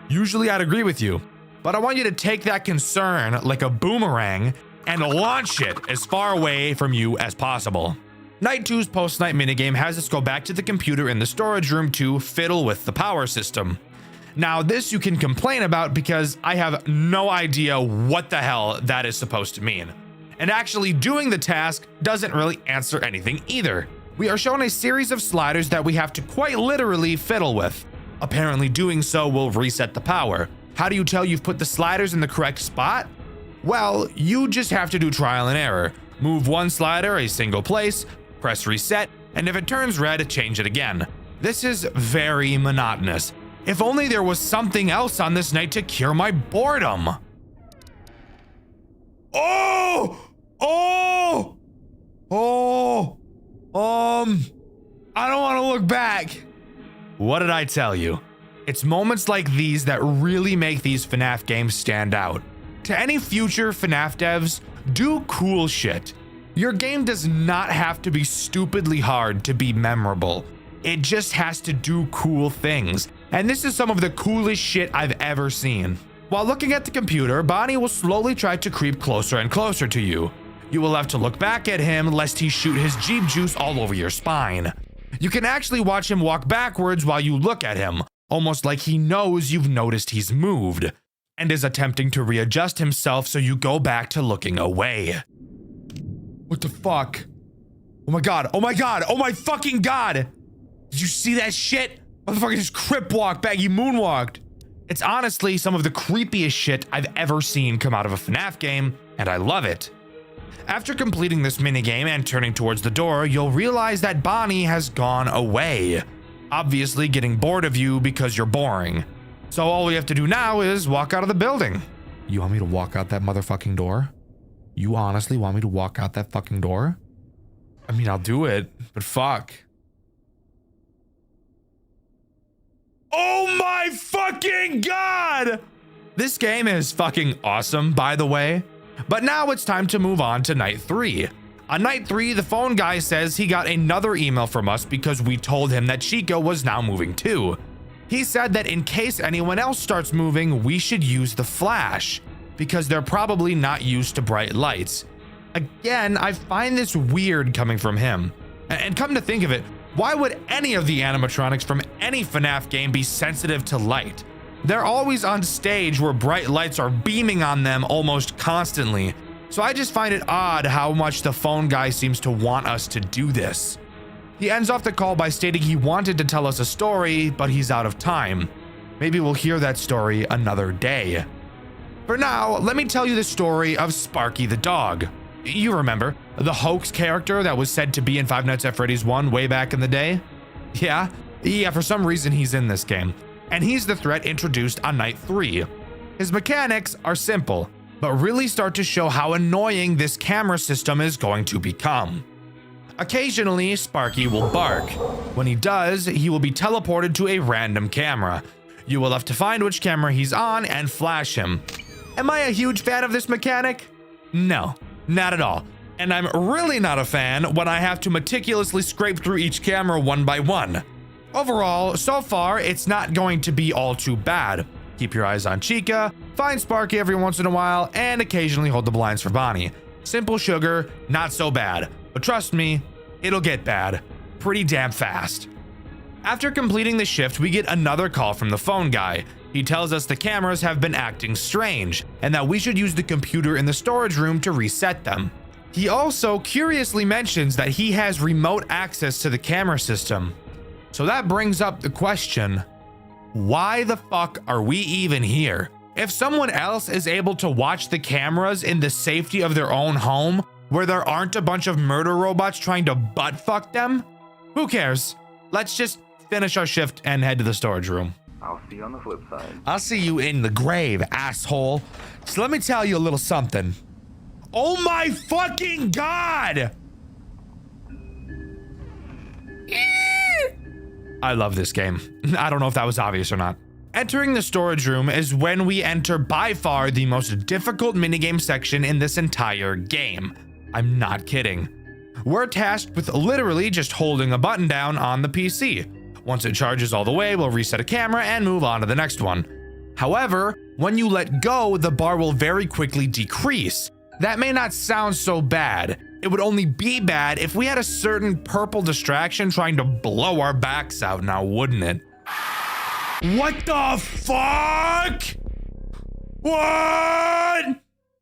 S4: Usually I'd agree with you, but I want you to take that concern like a boomerang and launch it as far away from you as possible. Night 2's post-night minigame has us go back to the computer in the storage room to fiddle with the power system. Now this you can complain about because I have no idea what the hell that is supposed to mean. And actually doing the task doesn't really answer anything either. We are shown a series of sliders that we have to quite literally fiddle with. Apparently doing so will reset the power. How do you tell you've put the sliders in the correct spot? Well, you just have to do trial and error. Move one slider a single place, press reset, and if it turns red, change it again. This is very monotonous. If only there was something else on this night to cure my boredom. I don't want to look back. What did I tell you? It's moments like these that really make these FNAF games stand out. To any future FNAF devs, do cool shit. Your game does not have to be stupidly hard to be memorable. It just has to do cool things. And this is some of the coolest shit I've ever seen. While looking at the computer, Bonnie will slowly try to creep closer and closer to you. You will have to look back at him lest he shoot his Jeep juice all over your spine. You can actually watch him walk backwards while you look at him, almost like he knows you've noticed he's moved, and is attempting to readjust himself so you go back to looking away. What the fuck? Oh my god, oh my god, oh my fucking god! Did you see that shit? Motherfucker just crip walked back, he moonwalked. It's honestly some of the creepiest shit I've ever seen come out of a FNAF game, and I love it. After completing this minigame and turning towards the door, you'll realize that Bonnie has gone away, obviously getting bored of you because you're boring. So all we have to do now is walk out of the building. You want me to walk out that motherfucking door? You honestly want me to walk out that fucking door? I mean, I'll do it, but fuck. Oh my fucking god! This game is fucking awesome, by the way. But now it's time to move on to night 3. On night 3, the phone guy says he got another email from us because we told him that Chica was now moving too. He said that in case anyone else starts moving, we should use the flash because they're probably not used to bright lights. Again, I find this weird coming from him. And come to think of it, why would any of the animatronics from any FNAF game be sensitive to light? They're always on stage where bright lights are beaming on them almost constantly. So I just find it odd how much the phone guy seems to want us to do this. He ends off the call by stating he wanted to tell us a story, but he's out of time. Maybe we'll hear that story another day. For now, let me tell you the story of Sparky the dog. You remember, the hoax character that was said to be in Five Nights at Freddy's 1 way back in the day? Yeah, for some reason he's in this game. And he's the threat introduced on night 3. His mechanics are simple, but really start to show how annoying this camera system is going to become. Occasionally, Sparky will bark. When he does, he will be teleported to a random camera. You will have to find which camera he's on and flash him. Am I a huge fan of this mechanic? No, not at all. And I'm really not a fan when I have to meticulously scrape through each camera one by one. Overall, so far, it's not going to be all too bad. Keep your eyes on Chica, find Sparky every once in a while, and occasionally hold the blinds for Bonnie. Simple sugar, not so bad. But trust me, it'll get bad pretty damn fast. After completing the shift, we get another call from the phone guy. He tells us the cameras have been acting strange and that we should use the computer in the storage room to reset them. He also curiously mentions that he has remote access to the camera system. So that brings up the question, why the fuck are we even here? If someone else is able to watch the cameras in the safety of their own home, where there aren't a bunch of murder robots trying to butt fuck them, who cares? Let's just finish our shift and head to the storage room.
S5: I'll see you on the flip side.
S4: I'll see you in the grave, asshole. So let me tell you a little something. Oh my fucking god! I love this game. I don't know if that was obvious or not. Entering the storage room is when we enter by far the most difficult minigame section in this entire game. I'm not kidding. We're tasked with literally just holding a button down on the PC. Once it charges all the way, we'll reset a camera and move on to the next one. However, when you let go, the bar will very quickly decrease. That may not sound so bad. It would only be bad if we had a certain purple distraction trying to blow our backs out now, wouldn't it? What the fuck? What?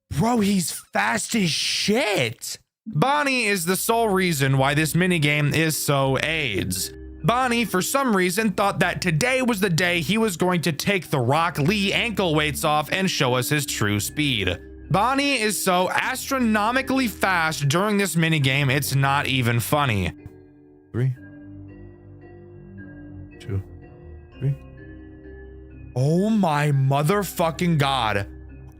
S4: Bro, he's fast as shit. Bonnie is the sole reason why this minigame is so AIDS. Bonnie, for some reason, thought that today was the day he was going to take the Rock Lee ankle weights off and show us his true speed. Bonnie is so astronomically fast during this minigame, it's not even funny. 3, 2, 3. Oh my motherfucking god.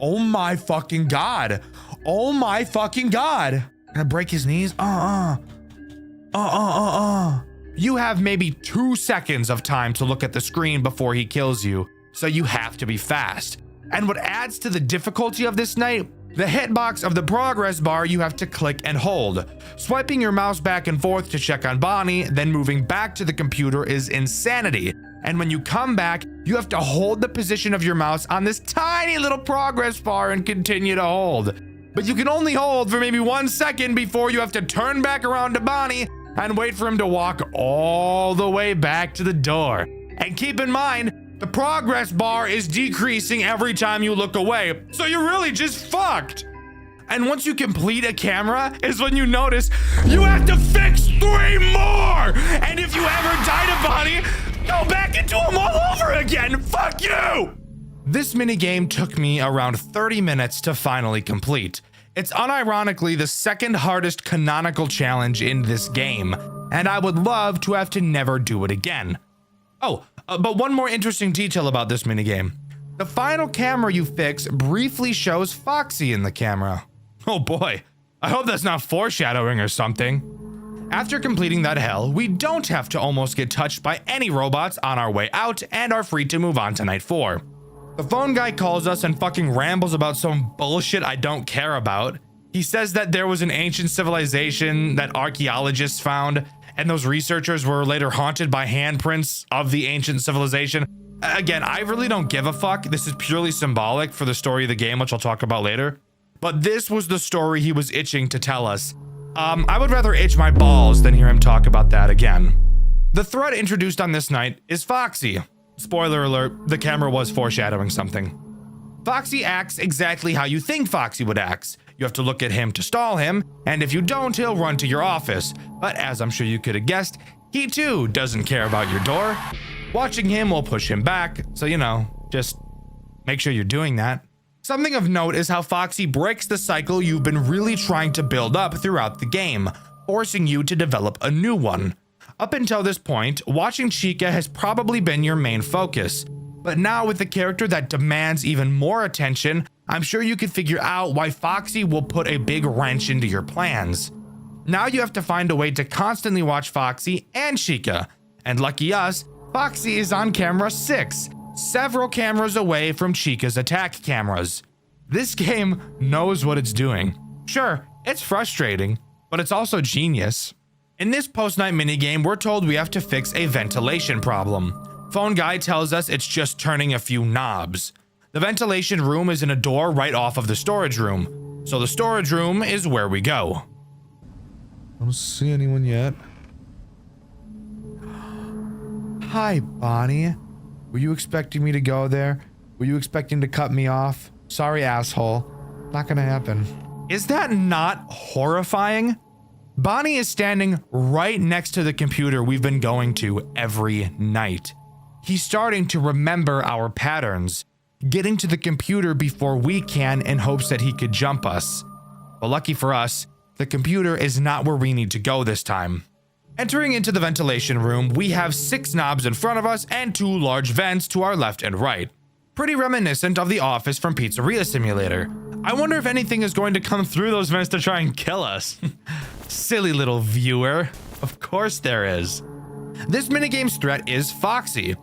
S4: Oh my fucking god. Oh my fucking god. Can I break his knees? You have maybe 2 seconds of time to look at the screen before he kills you, so you have to be fast. And what adds to the difficulty of this night, the hitbox of the progress bar you have to click and hold. Swiping your mouse back and forth to check on Bonnie, then moving back to the computer is insanity. And when you come back, you have to hold the position of your mouse on this tiny little progress bar and continue to hold. But you can only hold for maybe 1 second before you have to turn back around to Bonnie and wait for him to walk all the way back to the door. And keep in mind, the progress bar is decreasing every time you look away, so you're really just fucked. And once you complete a camera is when you notice you have to fix 3 more. And if you ever die to Bonnie, go back into them all over again. Fuck you. This minigame took me around 30 minutes to finally complete. It's unironically the second hardest canonical challenge in this game, and I would love to have to never do it again. Oh, but one more interesting detail about this minigame.
S1: The final camera you fix briefly shows Foxy in the camera. Oh boy, I hope that's not foreshadowing or something. After completing that hell, we don't have to almost get touched by any robots on our way out and are free to move on to night 4. The phone guy calls us and fucking rambles about some bullshit I don't care about. He says that there was an ancient civilization that archaeologists found, and those researchers were later haunted by handprints of the ancient civilization. Again, I really don't give a fuck. This is purely symbolic for the story of the game, which I'll talk about later. But this was the story he was itching to tell us. I would rather itch my balls than hear him talk about that again. The threat introduced on this night is Foxy. Spoiler alert, the camera was foreshadowing something. Foxy acts exactly how you think Foxy would act. You have to look at him to stall him, and if you don't, he'll run to your office. But as I'm sure you could have guessed, he too doesn't care about your door. Watching him will push him back, so just make sure you're doing that. Something of note is how Foxy breaks the cycle you've been really trying to build up throughout the game, forcing you to develop a new one. Up until this point, watching Chica has probably been your main focus, but now with the character that demands even more attention, I'm sure you could figure out why Foxy will put a big wrench into your plans. Now you have to find a way to constantly watch Foxy and Chica, and lucky us, Foxy is on camera 6, several cameras away from Chica's attack cameras. This game knows what it's doing. Sure, it's frustrating, but it's also genius. In this post-night minigame, we're told we have to fix a ventilation problem. Phone guy tells us it's just turning a few knobs. The ventilation room is in a door right off of the storage room, so the storage room is where we go.
S4: I don't see anyone yet.
S1: Hi, Bonnie. Were you expecting me to go there? Were you expecting to cut me off? Sorry, asshole. Not gonna happen. Is that not horrifying? Bonnie is standing right next to the computer we've been going to every night. He's starting to remember our patterns, getting to the computer before we can in hopes that he could jump us. But lucky for us, the computer is not where we need to go this time. Entering into the ventilation room, we have 6 knobs in front of us and 2 large vents to our left and right. Pretty reminiscent of the office from Pizzeria Simulator. I wonder if anything is going to come through those vents to try and kill us. Silly little viewer. Of course there is. This minigame's threat is Foxy.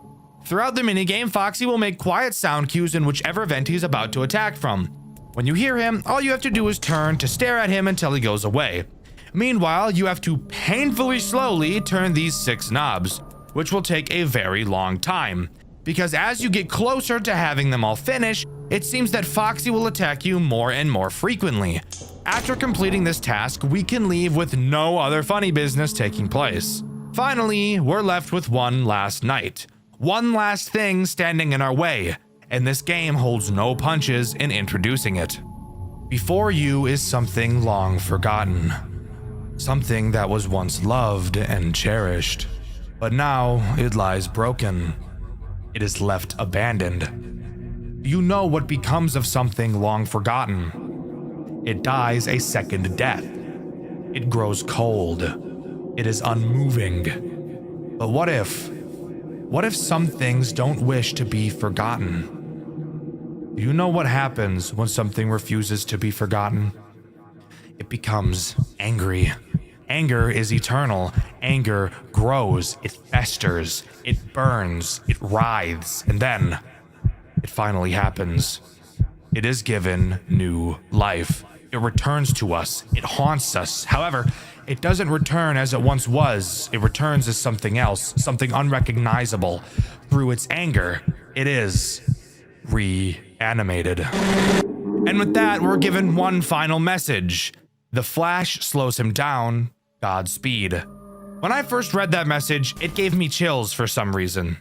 S1: Throughout the minigame, Foxy will make quiet sound cues in whichever vent he's about to attack from. When you hear him, all you have to do is turn to stare at him until he goes away. Meanwhile, you have to painfully slowly turn these 6 knobs, which will take a very long time. Because as you get closer to having them all finish, it seems that Foxy will attack you more and more frequently. After completing this task, we can leave with no other funny business taking place. Finally, we're left with one last night. One last thing standing in our way, and this game holds no punches in introducing it. Before you is something long forgotten. Something that was once loved and cherished, but now it lies broken. It is left abandoned. You know what becomes of something long forgotten. It dies a second death. It grows cold. It is unmoving. But what if some things don't wish to be forgotten? Do you know what happens when something refuses to be forgotten? It becomes angry. Anger is eternal. Anger grows, it festers, it burns, it writhes, and then it finally happens. It is given new life. It returns to us. It haunts us. However, it doesn't return as it once was. It returns as something else, something unrecognizable. Through its anger, it is reanimated. And with that, we're given one final message. The flash slows him down. Godspeed. When I first read that message, it gave me chills for some reason.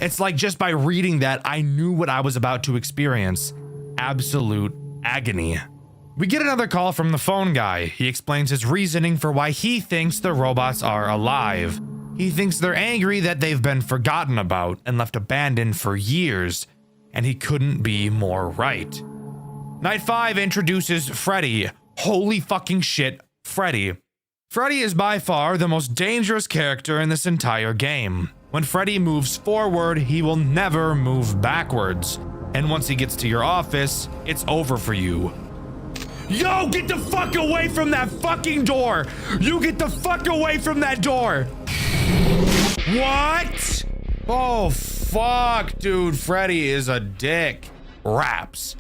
S1: It's like just by reading that, I knew what I was about to experience. Absolute agony. We get another call from the phone guy. He explains his reasoning for why he thinks the robots are alive. He thinks they're angry that they've been forgotten about and left abandoned for years, and he couldn't be more right. Night 5 introduces Freddy. Holy fucking shit, Freddy. Freddy is by far the most dangerous character in this entire game. When Freddy moves forward, he will never move backwards. And
S4: And once he gets to your office, it's over for you. Yo, get the fuck away from that fucking door! You get the fuck away from that door! What? Oh, fuck, dude. Freddy is a dick. Raps.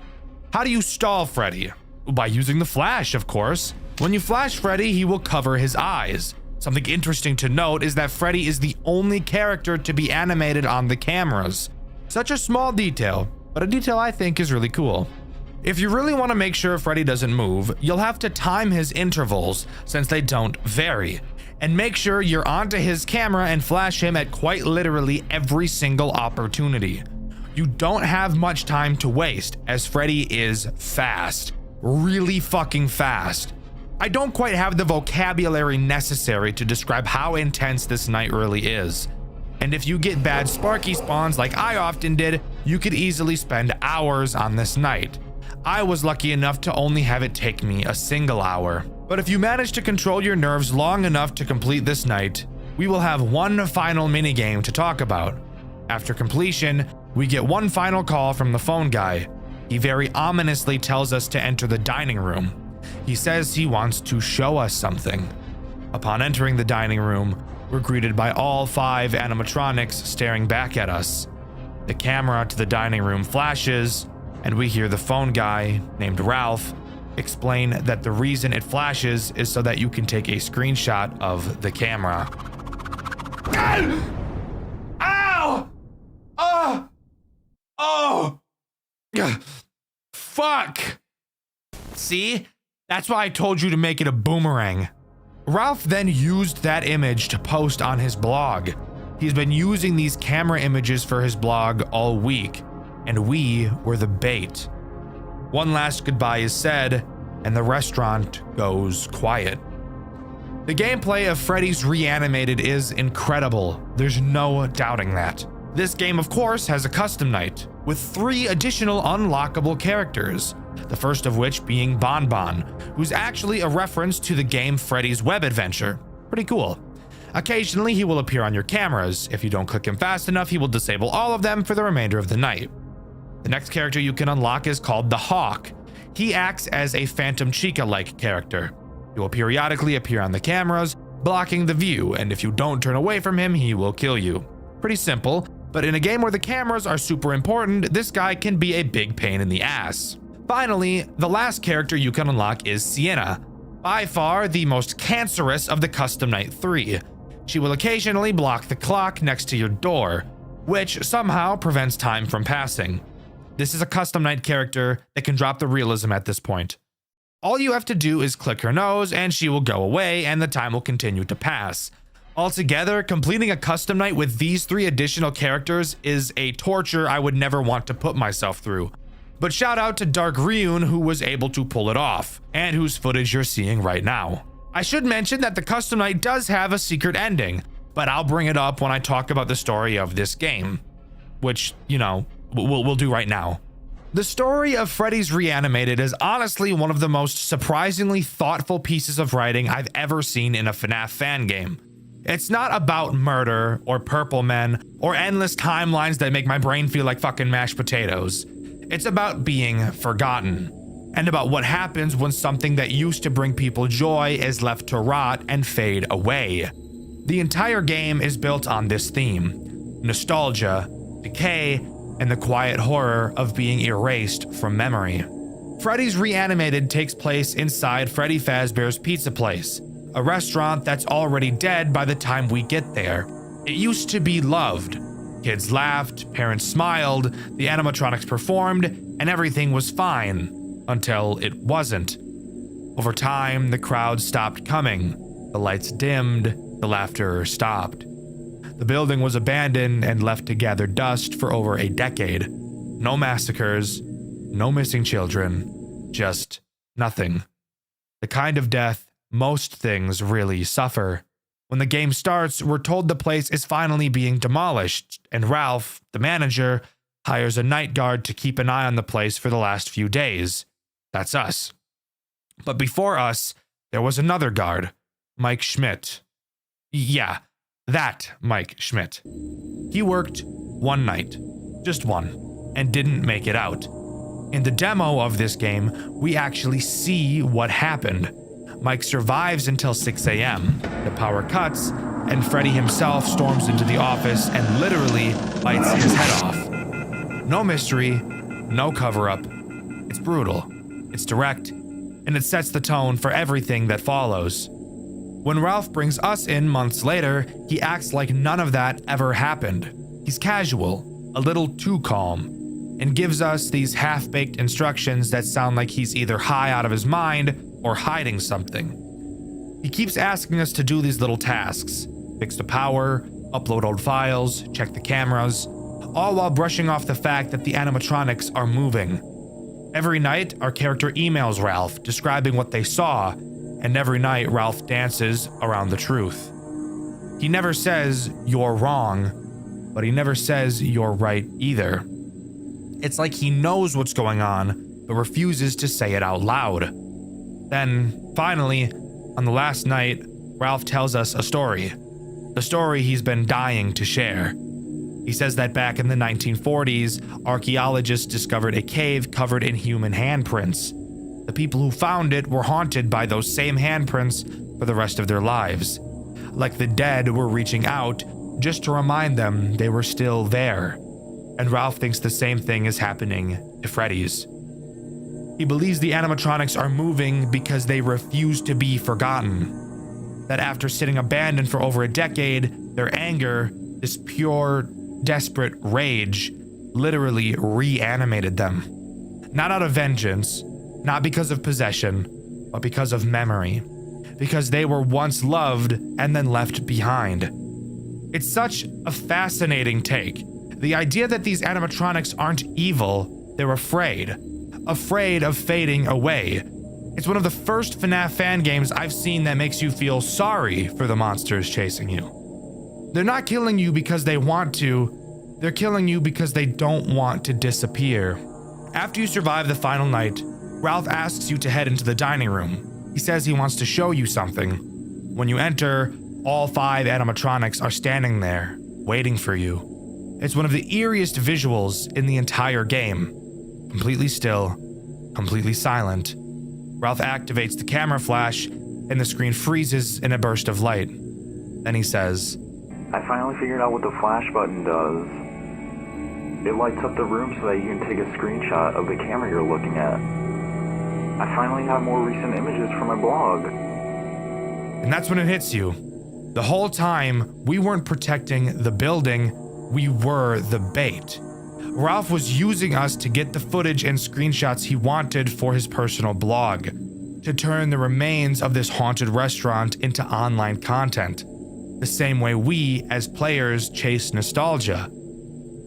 S4: How do you stall Freddy? By using the flash, of course. When you flash Freddy, he will cover his eyes. Something interesting to note is that Freddy is the only character to be animated on the cameras. Such a small detail, but a detail I think is really cool. If you really want to make sure Freddy doesn't move, you'll have to time his intervals, since they don't vary. And make sure you're onto his camera and flash him at quite literally every single opportunity. You don't have much time to waste, as Freddy is fast. Really fucking fast. I don't quite have the vocabulary necessary to describe how intense this night really is. And if you get bad Sparky spawns like I often did, you could easily spend hours on this night. I was lucky enough to only have it take me a single hour. But if you manage to control your nerves long enough to complete this night, we will have one final minigame to talk about. After completion, we get one final call from the phone guy. He very ominously tells us to enter the dining room. He says he wants to show us something. Upon entering the dining room, we're greeted by all 5 animatronics staring back at us. The camera to the dining room flashes, and we hear the phone guy, named Ralph, explain that the reason it flashes is so that you can take a screenshot of the camera. Ow! Oh! Fuck! See? That's why I told you to make it a boomerang. Ralph then used that image to post on his blog. He's been using these camera images for his blog all week, and we were the bait. One last goodbye is said, and the restaurant goes quiet. The gameplay of Freddy's Reanimated is incredible. There's no doubting that. This game, of course, has a custom night with 3 additional unlockable characters. The first of which being Bon Bon, who's actually a reference to the game Freddy's Web Adventure. Pretty cool. Occasionally, he will appear on your cameras. If you don't click him fast enough, he will disable all of them for the remainder of the night. The next character you can unlock is called the Hawk. He acts as a Phantom Chica-like character. He will periodically appear on the cameras, blocking the view, and if you don't turn away from him, he will kill you. Pretty simple, but in a game where the cameras are super important, this guy can be a big pain in the ass. Finally, the last character you can unlock is Sienna, by far the most cancerous of the Custom Night 3. She will occasionally block the clock next to your door, which somehow prevents time from passing. This is a Custom Night character that can drop the realism at this point. All you have to do is click her nose and she will go away and the time will continue to pass. Altogether, completing a Custom Night with these 3 additional characters is a torture I would never want to put myself through. But shout out to Dark Ryun who was able to pull it off, and whose footage you're seeing right now. I should mention that the Custom Night does have a secret ending, but I'll bring it up when I talk about the story of this game. Which, you know, we'll do right now. The story of Freddy's Reanimated is honestly one of the most surprisingly thoughtful pieces of writing I've ever seen in a FNAF fan game. It's not about murder, or purple men, or endless timelines that make my brain feel like fucking mashed potatoes. It's about being forgotten, and about what happens when something that used to bring people joy is left to rot and fade away. The entire game is built on this theme: nostalgia, decay, and the quiet horror of being erased from memory. Freddy's Reanimated takes place inside Freddy Fazbear's Pizza Place, a restaurant that's already dead by the time we get there. It used to be loved. Kids laughed, parents smiled, the animatronics performed, and everything was fine, until it wasn't. Over time, the crowd stopped coming, the lights dimmed, the laughter stopped. The building was abandoned and left to gather dust for over a decade. No massacres, no missing children, just nothing. The kind of death most things really suffer. When the game starts, we're told the place is finally being demolished, and Ralph, the manager, hires a night guard to keep an eye on the place for the last few days. That's us. But before us, there was another guard, Mike Schmidt. Yeah, that Mike Schmidt. He worked one night. Just one. and didn't make it out. In the demo of this game, we actually see what happened. Mike survives until 6 a.m. The power cuts, and Freddy himself storms into the office and literally bites his head off. No mystery, no cover-up. It's brutal, it's direct, and it sets the tone for everything that follows. When Ralph brings us in months later, he acts like none of that ever happened. He's casual, a little too calm, and gives us these half-baked instructions that sound like he's either high out of his mind or hiding something. He keeps asking us to do these little tasks: fix the power, upload old files, check the cameras, all while brushing off the fact that the animatronics are moving. Every night, our character emails Ralph describing what they saw, and every night Ralph dances around the truth. He never says, "You're wrong," but he never says, "You're right" either. It's like he knows what's going on, but refuses to say it out loud. Then, finally, on the last night, Ralph tells us a story. The story he's been dying to share. He says that back in the 1940s, archaeologists discovered a cave covered in human handprints. The people who found it were haunted by those same handprints for the rest of their lives. Like the dead were reaching out just to remind them they were still there. And Ralph thinks the same thing is happening to Freddy's. He believes the animatronics are moving because they refuse to be forgotten. That after sitting abandoned for over a decade, their anger, this pure, desperate rage, literally reanimated them. Not out of vengeance, not because of possession, but because of memory. Because they were once loved and then left behind. It's such a fascinating take. The idea that these animatronics aren't evil, they're afraid. Afraid of fading away. It's one of the first FNAF fan games I've seen that makes you feel sorry for the monsters chasing you. They're not killing you because they want to, they're killing you because they don't want to disappear. After you survive the final night, Ralph asks you to head into the dining room. He says he wants to show you something. When you enter, all 5 animatronics are standing there, waiting for you. It's one of the eeriest visuals in the entire game. Completely still, completely silent. Ralph activates the camera flash, and the screen freezes in a burst of light. Then he says,
S5: I finally figured out what the flash button does. It lights up the room so that you can take a screenshot of the camera you're looking at. I finally have more recent images for my blog.
S4: And that's when it hits you. The whole time, we weren't protecting the building, we were the bait. Ralph was using us to get the footage and screenshots he wanted for his personal blog, to turn the remains of this haunted restaurant into online content, the same way we, as players, chase nostalgia.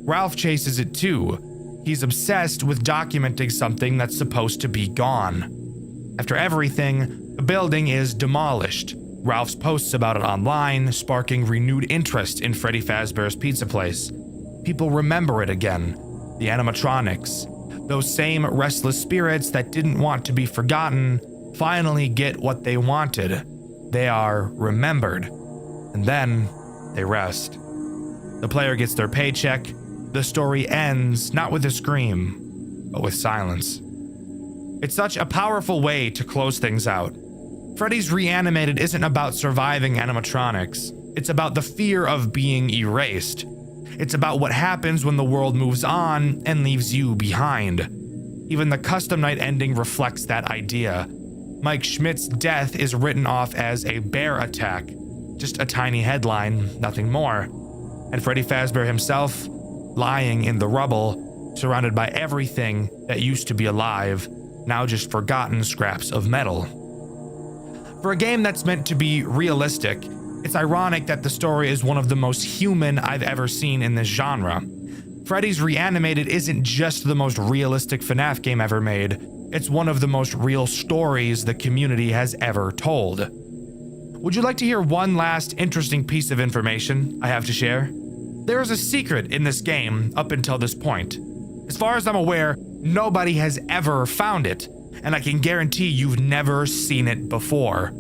S4: Ralph chases it too. He's obsessed with documenting something that's supposed to be gone. After everything, the building is demolished. Ralph's posts about it online, sparking renewed interest in Freddy Fazbear's Pizza Place. People remember it again. The animatronics, those same restless spirits that didn't want to be forgotten, finally get what they wanted. They are remembered. And then they rest. The player gets their paycheck. The story ends not with a scream, but with silence. It's such a powerful way to close things out. Freddy's Reanimated isn't about surviving animatronics. It's about the fear of being erased. It's about what happens when the world moves on and leaves you behind. Even the custom night ending reflects that idea. Mike Schmidt's death is written off as a bear attack. Just a tiny headline, nothing more. And Freddy Fazbear himself, lying in the rubble, surrounded by everything that used to be alive, now just forgotten scraps of metal. For a game that's meant to be realistic, it's ironic that the story is one of the most human I've ever seen in this genre. Freddy's Reanimated isn't just the most realistic FNAF game ever made, it's one of the most real stories the community has ever told. Would you like to hear one last interesting piece of information I have to share? There is a secret in this game up until this point. As far as I'm aware, nobody has ever found it, and I can guarantee you've never seen it before.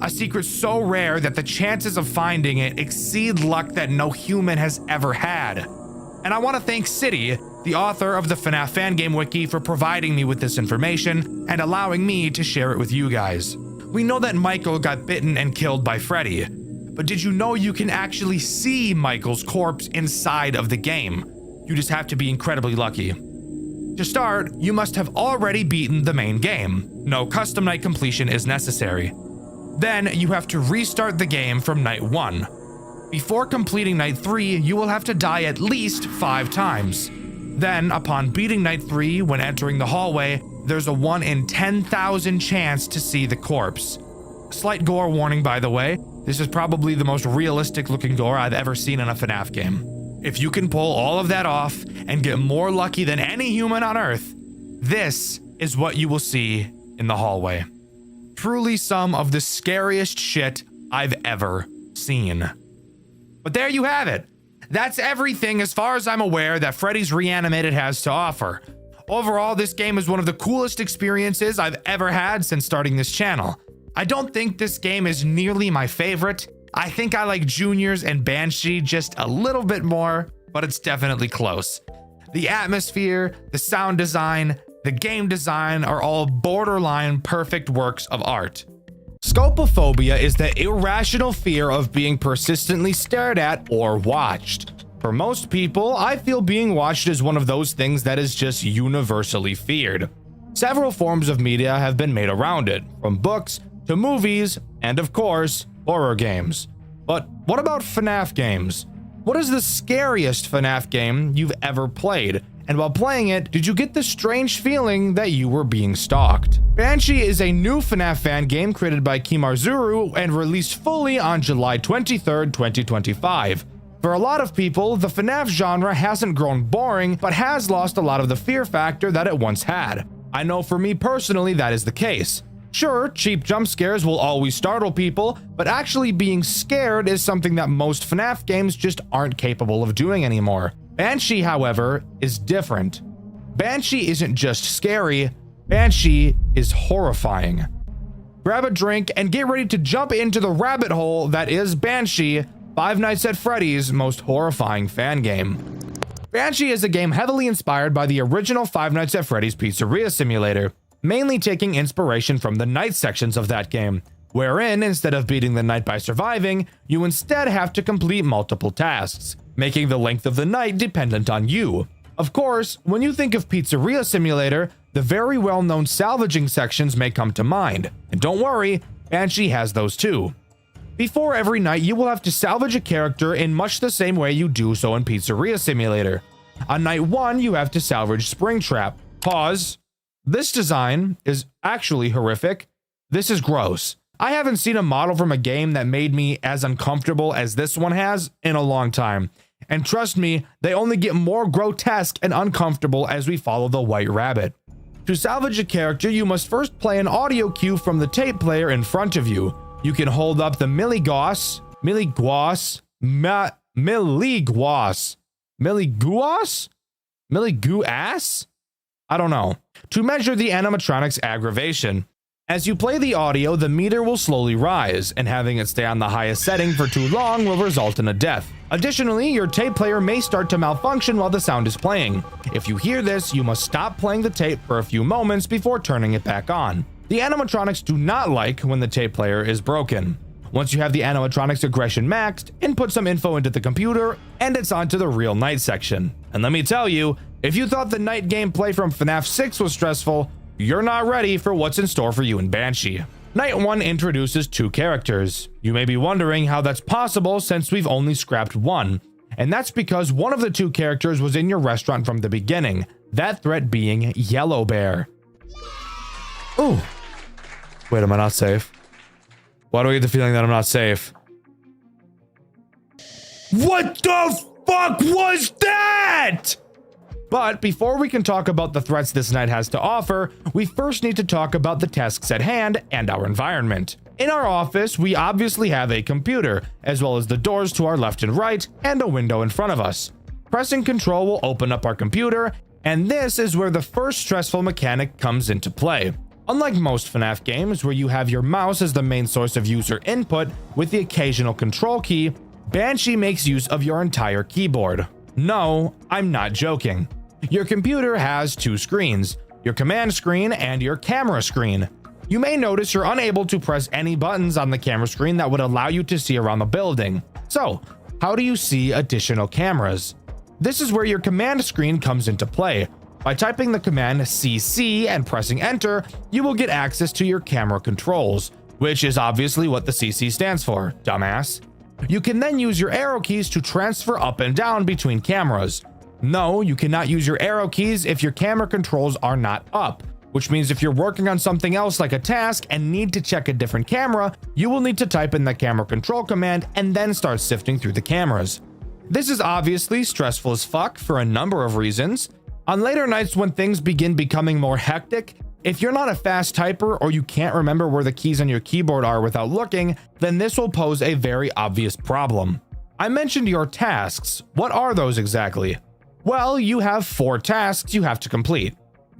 S4: A secret so rare that the chances of finding it exceed luck that no human has ever had. And I want to thank City the author of the FNAF fan game wiki, for providing me with this information and allowing me to share it with you guys. We know that Michael got bitten and killed by Freddy, but did you know you can actually see Michael's corpse inside of the game? You just have to be incredibly lucky. To start, you must have already beaten the main game. No custom night completion is necessary. Then you have to restart the game from night 1. Before completing night 3, you will have to die at least 5 times. Then, upon beating night 3, when entering the hallway, there's a 1 in 10,000 chance to see the corpse. Slight gore warning, by the way. This is probably the most realistic looking gore I've ever seen in a FNAF game. If you can pull all of that off and get more lucky than any human on Earth, this is what you will see in the hallway. Truly some of the scariest shit I've ever seen. But there you have it. That's everything as far as I'm aware that Freddy's Reanimated has to offer. Overall, this game is one of the coolest experiences I've ever had since starting this channel. I don't think this game is nearly my favorite. I think I like Juniors and Banshee just a little bit more, but it's definitely close. The atmosphere, the sound design, the game design are all borderline perfect works of art. Scopophobia is the irrational fear of being persistently stared at or watched. For most people, I feel being watched is one of those things that is just universally feared. Several forms of media have been made around it, from books to movies, and of course, horror games. But what about FNAF games? What is the scariest FNAF game you've ever played? And while playing it, did you get the strange feeling that you were being stalked? Banshee is a new FNAF fan game created by Kimarzuru and released fully on July 23rd, 2025. For a lot of people, the FNAF genre hasn't grown boring, but has lost a lot of the fear factor that it once had. I know for me personally that is the case. Sure, cheap jump scares will always startle people, but actually being scared is something that most FNAF games just aren't capable of doing anymore. Banshee, however, is different. Banshee isn't just scary, Banshee is horrifying. Grab a drink and get ready to jump into the rabbit hole that is Banshee, Five Nights at Freddy's most horrifying fan game. Banshee is a game heavily inspired by the original Five Nights at Freddy's Pizzeria Simulator, mainly taking inspiration from the night sections of that game, wherein instead of beating the night by surviving, you instead have to complete multiple tasks, making the length of the night dependent on you. Of course, when you think of Pizzeria Simulator, the very well-known salvaging sections may come to mind, and don't worry, Banshee has those too. Before every night, you will have to salvage a character in much the same way you do so in Pizzeria Simulator. On night 1, you have to salvage Springtrap. Pause. This design is actually horrific. This is gross. I haven't seen a model from a game that made me as uncomfortable as this one has in a long time. And trust me, they only get more grotesque and uncomfortable as we follow the White Rabbit. To salvage a character, you must first play an audio cue from the tape player in front of you. You can hold up the Miliguas, I don't know, to measure the animatronic's aggravation. As you play the audio, the meter will slowly rise, and having it stay on the highest setting for too long will result in a death. Additionally, your tape player may start to malfunction while the sound is playing. If you hear this, you must stop playing the tape for a few moments before turning it back on. The animatronics do not like when the tape player is broken. Once you have the animatronics aggression maxed, input some info into the computer, and it's on to the real night section. And let me tell you, if you thought the night gameplay from FNAF 6 was stressful, you're not ready for what's in store for you in Banshee. Night 1 introduces 2 characters. You may be wondering how that's possible since we've only scrapped 1. And that's because one of the 2 characters was in your restaurant from the beginning, that threat being Yellow Bear. Ooh. Wait, am I not safe? Why do I get the feeling that I'm not safe? What the fuck was that? But before we can talk about the threats this night has to offer, we first need to talk about the tasks at hand and our environment. In our office, we obviously have a computer, as well as the doors to our left and right, and a window in front of us. Pressing Control will open up our computer, and this is where the first stressful mechanic comes into play. Unlike most FNAF games, where you have your mouse as the main source of user input with the occasional control key, Banshee makes use of your entire keyboard. No, I'm not joking.
S1: Your computer has two screens, your command screen and your camera screen. You may notice you're unable to press any buttons on the camera screen that would allow you to see around the building. So, how do you see additional cameras? This is where your command screen comes into play. By typing the command CC and pressing enter, you will get access to your camera controls, which is obviously what the CC stands for, dumbass. You can then use your arrow keys to transfer up and down between cameras. No, you cannot use your arrow keys if your camera controls are not up, which means if you're working on something else like a task and need to check a different camera, you will need to type in the camera control command and then start sifting through the cameras. This is obviously stressful as fuck for a number of reasons. On later nights when things begin becoming more hectic, if you're not a fast typer or you can't remember where the keys on your keyboard are without looking, then this will pose a very obvious problem. I mentioned your tasks. What are those exactly? Well, you have 4 tasks you have to complete.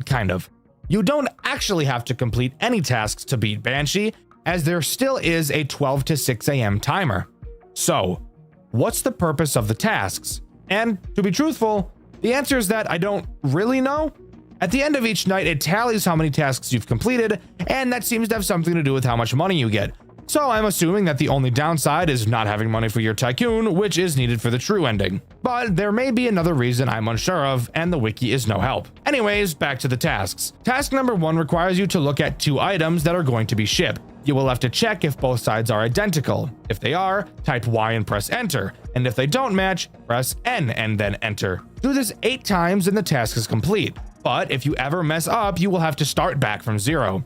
S1: Kind of. You don't actually have to complete any tasks to beat Banshee, as there still is a 12 to 6 a.m. timer. So, what's the purpose of the tasks? And to be truthful, the answer is that I don't really know. At the end of each night, it tallies how many tasks you've completed, and that seems to have something to do with how much money you get. So I'm assuming that the only downside is not having money for your tycoon, which is needed for the true ending. But there may be another reason I'm unsure of, and the wiki is no help. Anyways, back to the tasks. Task number 1 requires you to look at 2 items that are going to be shipped. You will have to check if both sides are identical. If they are, type Y and press enter. And if they don't match, press N and then enter. Do this 8 times and the task is complete. But if you ever mess up, you will have to start back from 0.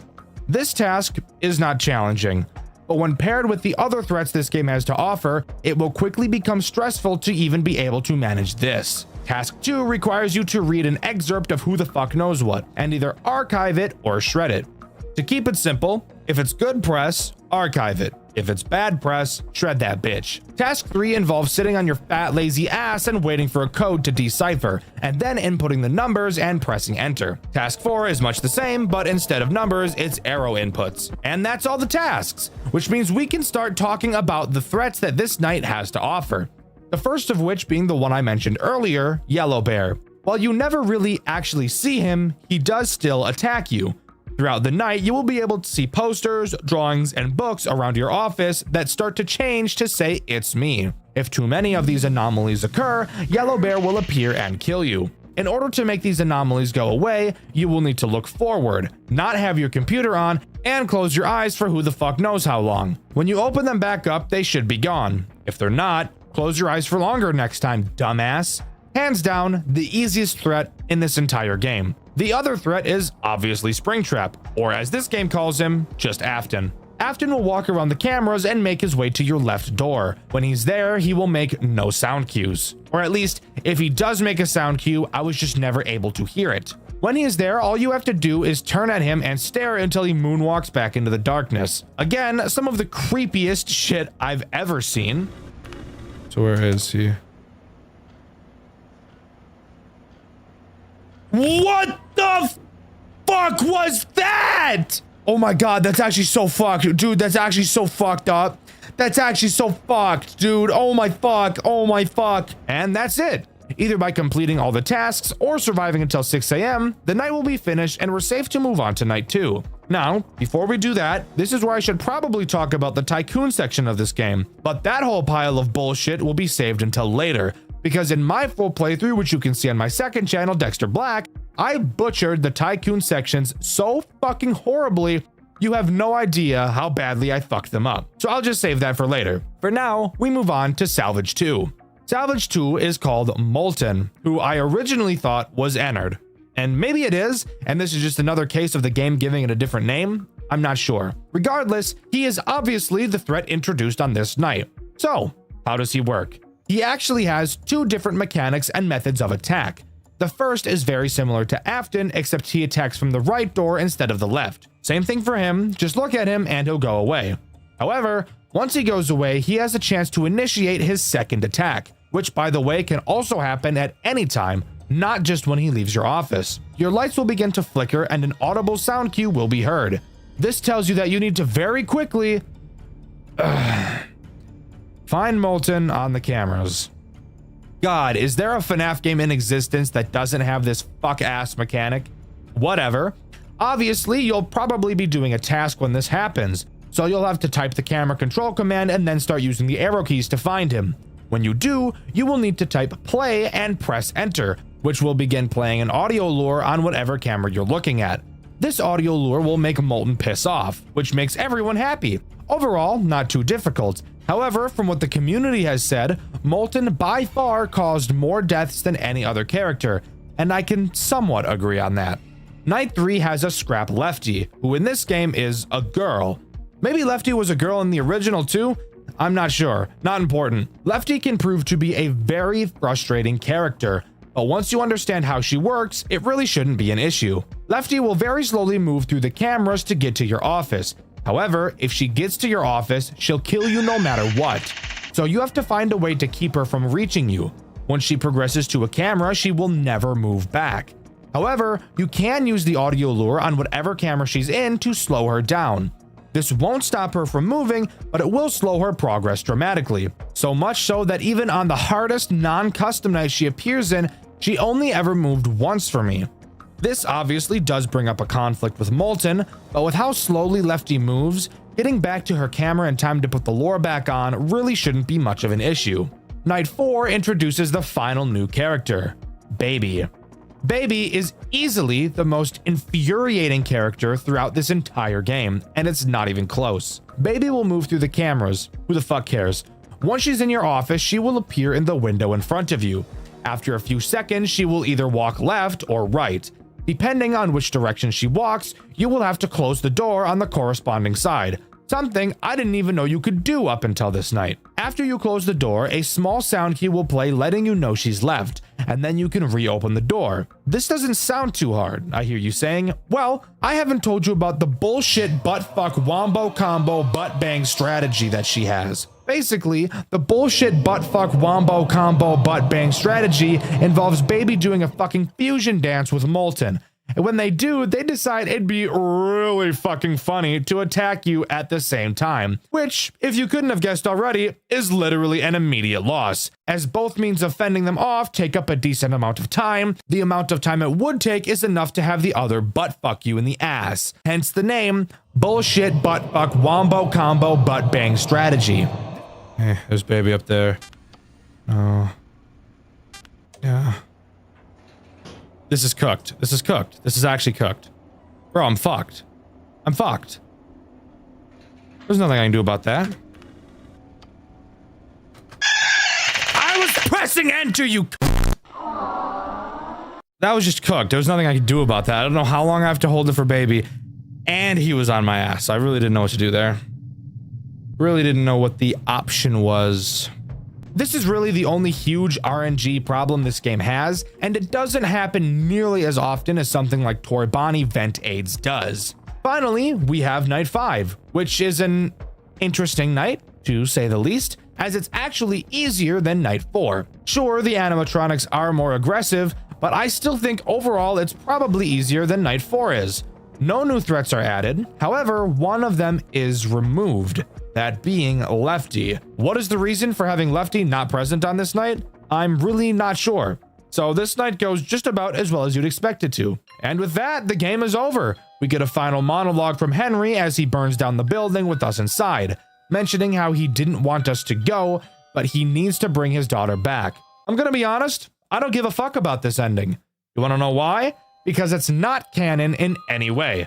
S1: This task is not challenging, but when paired with the other threats this game has to offer, it will quickly become stressful to even be able to manage this. Task 2 requires you to read an excerpt of who the fuck knows what, and either archive it or shred it. To keep it simple, if it's good press, archive it. If it's bad press, shred that bitch. Task 3 involves sitting on your fat lazy ass and waiting for a code to decipher, and then inputting the numbers and pressing enter. Task 4 is much the same, but instead of numbers, it's arrow inputs. And that's all the tasks, which means we can start talking about the threats that this night has to offer. The first of which being the one I mentioned earlier, Yellow Bear. While you never really actually see him, he does still attack you. Throughout the night, you will be able to see posters, drawings, and books around your office that start to change to say, "It's me." If too many of these anomalies occur, Yellow Bear will appear and kill you. In order to make these anomalies go away, you will need to look forward, not have your computer on, and close your eyes for who the fuck knows how long. When you open them back up, they should be gone. If they're not, close your eyes for longer next time, dumbass. Hands down, the easiest threat in this entire game. The other threat is obviously Springtrap, or as this game calls him, just Afton. Afton will walk around the cameras and make his way to your left door. When he's there, he will make no sound cues. Or at least, if he does make a sound cue, I was just never able to hear it. When he is there, all you have to do is turn at him and stare until he moonwalks back into the darkness. Again, some of the creepiest shit I've ever seen.
S4: So where is he?
S1: What the fuck was that? Oh my god, that's actually so fucked. Dude, that's actually so fucked up. That's actually so fucked, dude. Oh my fuck. Oh my fuck. And that's it. Either by completing all the tasks or surviving until 6 a.m., the night will be finished and we're safe to move on to night 2. Now, before we do that, this is where I should probably talk about the tycoon section of this game, but that whole pile of bullshit will be saved until later, because in my full playthrough, which you can see on my second channel, Dxtr Black, I butchered the tycoon sections so fucking horribly, you have no idea how badly I fucked them up. So I'll just save that for later. For now, we move on to Salvage 2. Salvage 2 is called Molten, who I originally thought was Ennard. And maybe it is, and this is just another case of the game giving it a different name. I'm not sure. Regardless, he is obviously the threat introduced on this night. So, how does he work? He actually has 2 different mechanics and methods of attack. The first is very similar to Afton, except he attacks from the right door instead of the left. Same thing for him, just look at him and he'll go away. However, once he goes away, he has a chance to initiate his second attack, which by the way can also happen at any time, not just when he leaves your office. Your lights will begin to flicker and an audible sound cue will be heard. This tells you that you need to very quickly find Molten on the cameras. God, is there a FNAF game in existence that doesn't have this fuck-ass mechanic? Whatever. Obviously, you'll probably be doing a task when this happens, so you'll have to type the camera control command and then start using the arrow keys to find him. When you do, you will need to type play and press enter, which will begin playing an audio lure on whatever camera you're looking at. This audio lure will make Molten piss off, which makes everyone happy. Overall, not too difficult. However, from what the community has said, Molten by far caused more deaths than any other character, and I can somewhat agree on that. Night 3 has a scrap Lefty, who in this game is a girl. Maybe Lefty was a girl in the original too? I'm not sure, not important. Lefty can prove to be a very frustrating character, but once you understand how she works, it really shouldn't be an issue. Lefty will very slowly move through the cameras to get to your office. However, if she gets to your office, she'll kill you no matter what. So you have to find a way to keep her from reaching you. Once she progresses to a camera, she will never move back. However, you can use the audio lure on whatever camera she's in to slow her down. This won't stop her from moving, but it will slow her progress dramatically. So much so that even on the hardest non-custom night she appears in, she only ever moved once for me. This obviously does bring up a conflict with Molten, but with how slowly Lefty moves, getting back to her camera in time to put the lure back on really shouldn't be much of an issue. Night 4 introduces the final new character, Baby. Baby is easily the most infuriating character throughout this entire game, and it's not even close. Baby will move through the cameras. Who the fuck cares? Once she's in your office, she will appear in the window in front of you. After a few seconds, she will either walk left or right. Depending on which direction she walks, you will have to close the door on the corresponding side. Something I didn't even know you could do up until this night. After you close the door, a small sound key will play letting you know she's left, and then you can reopen the door. This doesn't sound too hard, I hear you saying. Well, I haven't told you about the bullshit butt-fuck wombo combo butt bang strategy that she has. Basically, the bullshit butt-fuck wombo combo butt bang strategy involves Baby doing a fucking fusion dance with Molten. And when they do, they decide it'd be really fucking funny to attack you at the same time, which, if you couldn't have guessed already, is literally an immediate loss, as both means of fending them off take up a decent amount of time. The amount of time it would take is enough to have the other butt fuck you in the ass, hence the name, bullshit butt fuck wombo combo butt bang strategy. There's Baby up there. Oh. Yeah. This is cooked. This is cooked. This is actually cooked. Bro, I'm fucked. I'm fucked. There's nothing I can do about that. I was pressing enter, you. That was just cooked. There was nothing I could do about that. I don't know how long I have to hold it for Baby. And he was on my ass. I really didn't know what to do there. Really didn't know what the option was. This is really the only huge RNG problem this game has, and it doesn't happen nearly as often as something like Toy Bonnie Vent AIDS does. Finally, we have Night 5, which is an interesting night, to say the least, as it's actually easier than Night 4. Sure, the animatronics are more aggressive, but I still think overall it's probably easier than Night 4 is. No new threats are added, however, one of them is removed. That being Lefty. What is the reason for having Lefty not present on this night? I'm really not sure. So this night goes just about as well as you'd expect it to. And with that, the game is over. We get a final monologue from Henry as he burns down the building with us inside, mentioning how he didn't want us to go, but he needs to bring his daughter back. I'm gonna be honest, I don't give a fuck about this ending. You wanna know why? Because it's not canon in any way.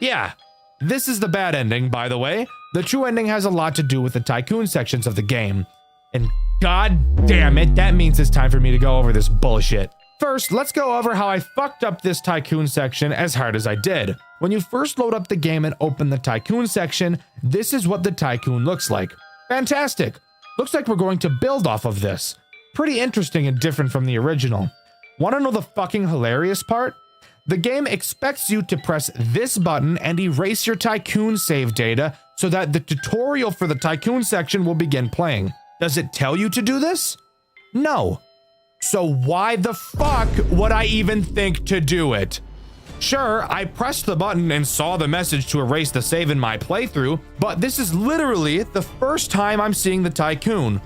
S1: Yeah, this is the bad ending, by the way. The true ending has a lot to do with the tycoon sections of the game. And god damn it, that means it's time for me to go over this bullshit. First, let's go over how I fucked up this tycoon section as hard as I did. When you first load up the game and open the tycoon section, this is what the tycoon looks like. Fantastic. Looks like we're going to build off of this. Pretty interesting and different from the original. Wanna know the fucking hilarious part? The game expects you to press this button and erase your tycoon save data so that the tutorial for the tycoon section will begin playing. Does it tell you to do this? No. So why the fuck would I even think to do it? Sure, I pressed the button and saw the message to erase the save in my playthrough, but this is literally the first time I'm seeing the tycoon.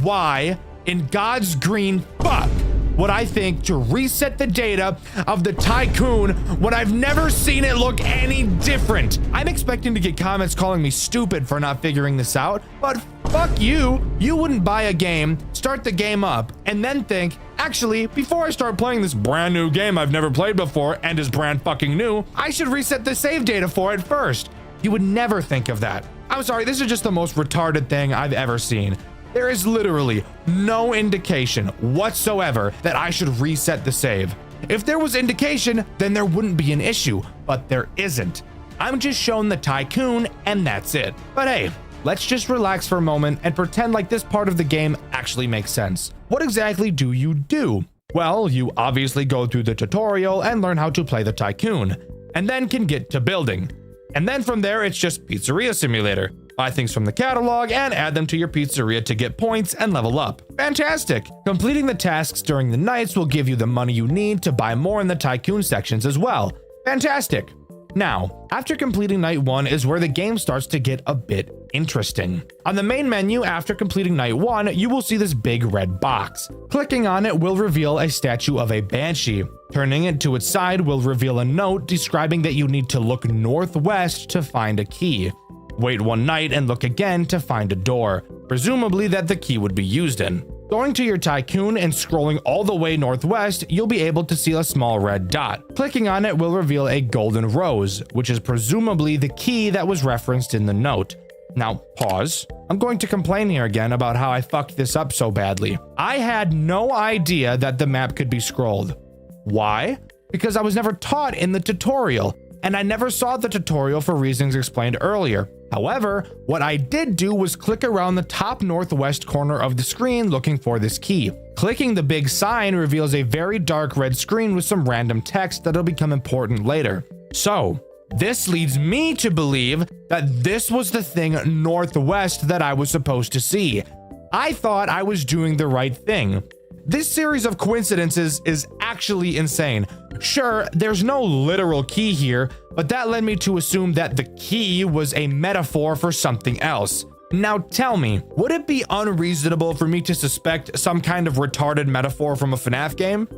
S1: Why in God's green fuck would I think to reset the data of the Tycoon when I've never seen it look any different? I'm expecting to get comments calling me stupid for not figuring this out, but fuck you. You wouldn't buy a game, start the game up, and then think, actually, before I start playing this brand new game I've never played before and is brand fucking new, I should reset the save data for it first. You would never think of that. I'm sorry, this is just the most retarded thing I've ever seen. There is literally no indication whatsoever that I should reset the save. If there was indication, then there wouldn't be an issue, but there isn't. I'm just shown the Tycoon and that's it. But hey, let's just relax for a moment and pretend like this part of the game actually makes sense. What exactly do you do? Well, you obviously go through the tutorial and learn how to play the Tycoon, and then can get to building. And then from there, it's just Pizzeria Simulator. Buy things from the catalog and add them to your pizzeria to get points and level up. Fantastic! Completing the tasks during the nights will give you the money you need to buy more in the Tycoon sections as well. Fantastic! Now, after completing night 1 is where the game starts to get a bit interesting. On the main menu, after completing night 1, you will see this big red box. Clicking on it will reveal a statue of a Banshee. Turning it to its side will reveal a note describing that you need to look northwest to find a key. Wait one night and look again to find a door, presumably that the key would be used in. Going to your Tycoon and scrolling all the way northwest, you'll be able to see a small red dot. Clicking on it will reveal a golden rose, which is presumably the key that was referenced in the note. Now, pause. I'm going to complain here again about how I fucked this up so badly. I had no idea that the map could be scrolled. Why? Because I was never taught in the tutorial, and I never saw the tutorial for reasons explained earlier. However, what I did do was click around the top northwest corner of the screen looking for this key. Clicking the big sign reveals a very dark red screen with some random text that'll become important later. So, this leads me to believe that this was the thing northwest that I was supposed to see. I thought I was doing the right thing. This series of coincidences is actually insane. Sure, there's no literal key here, but that led me to assume that the key was a metaphor for something else. Now tell me, would it be unreasonable for me to suspect some kind of retarded metaphor from a FNAF game?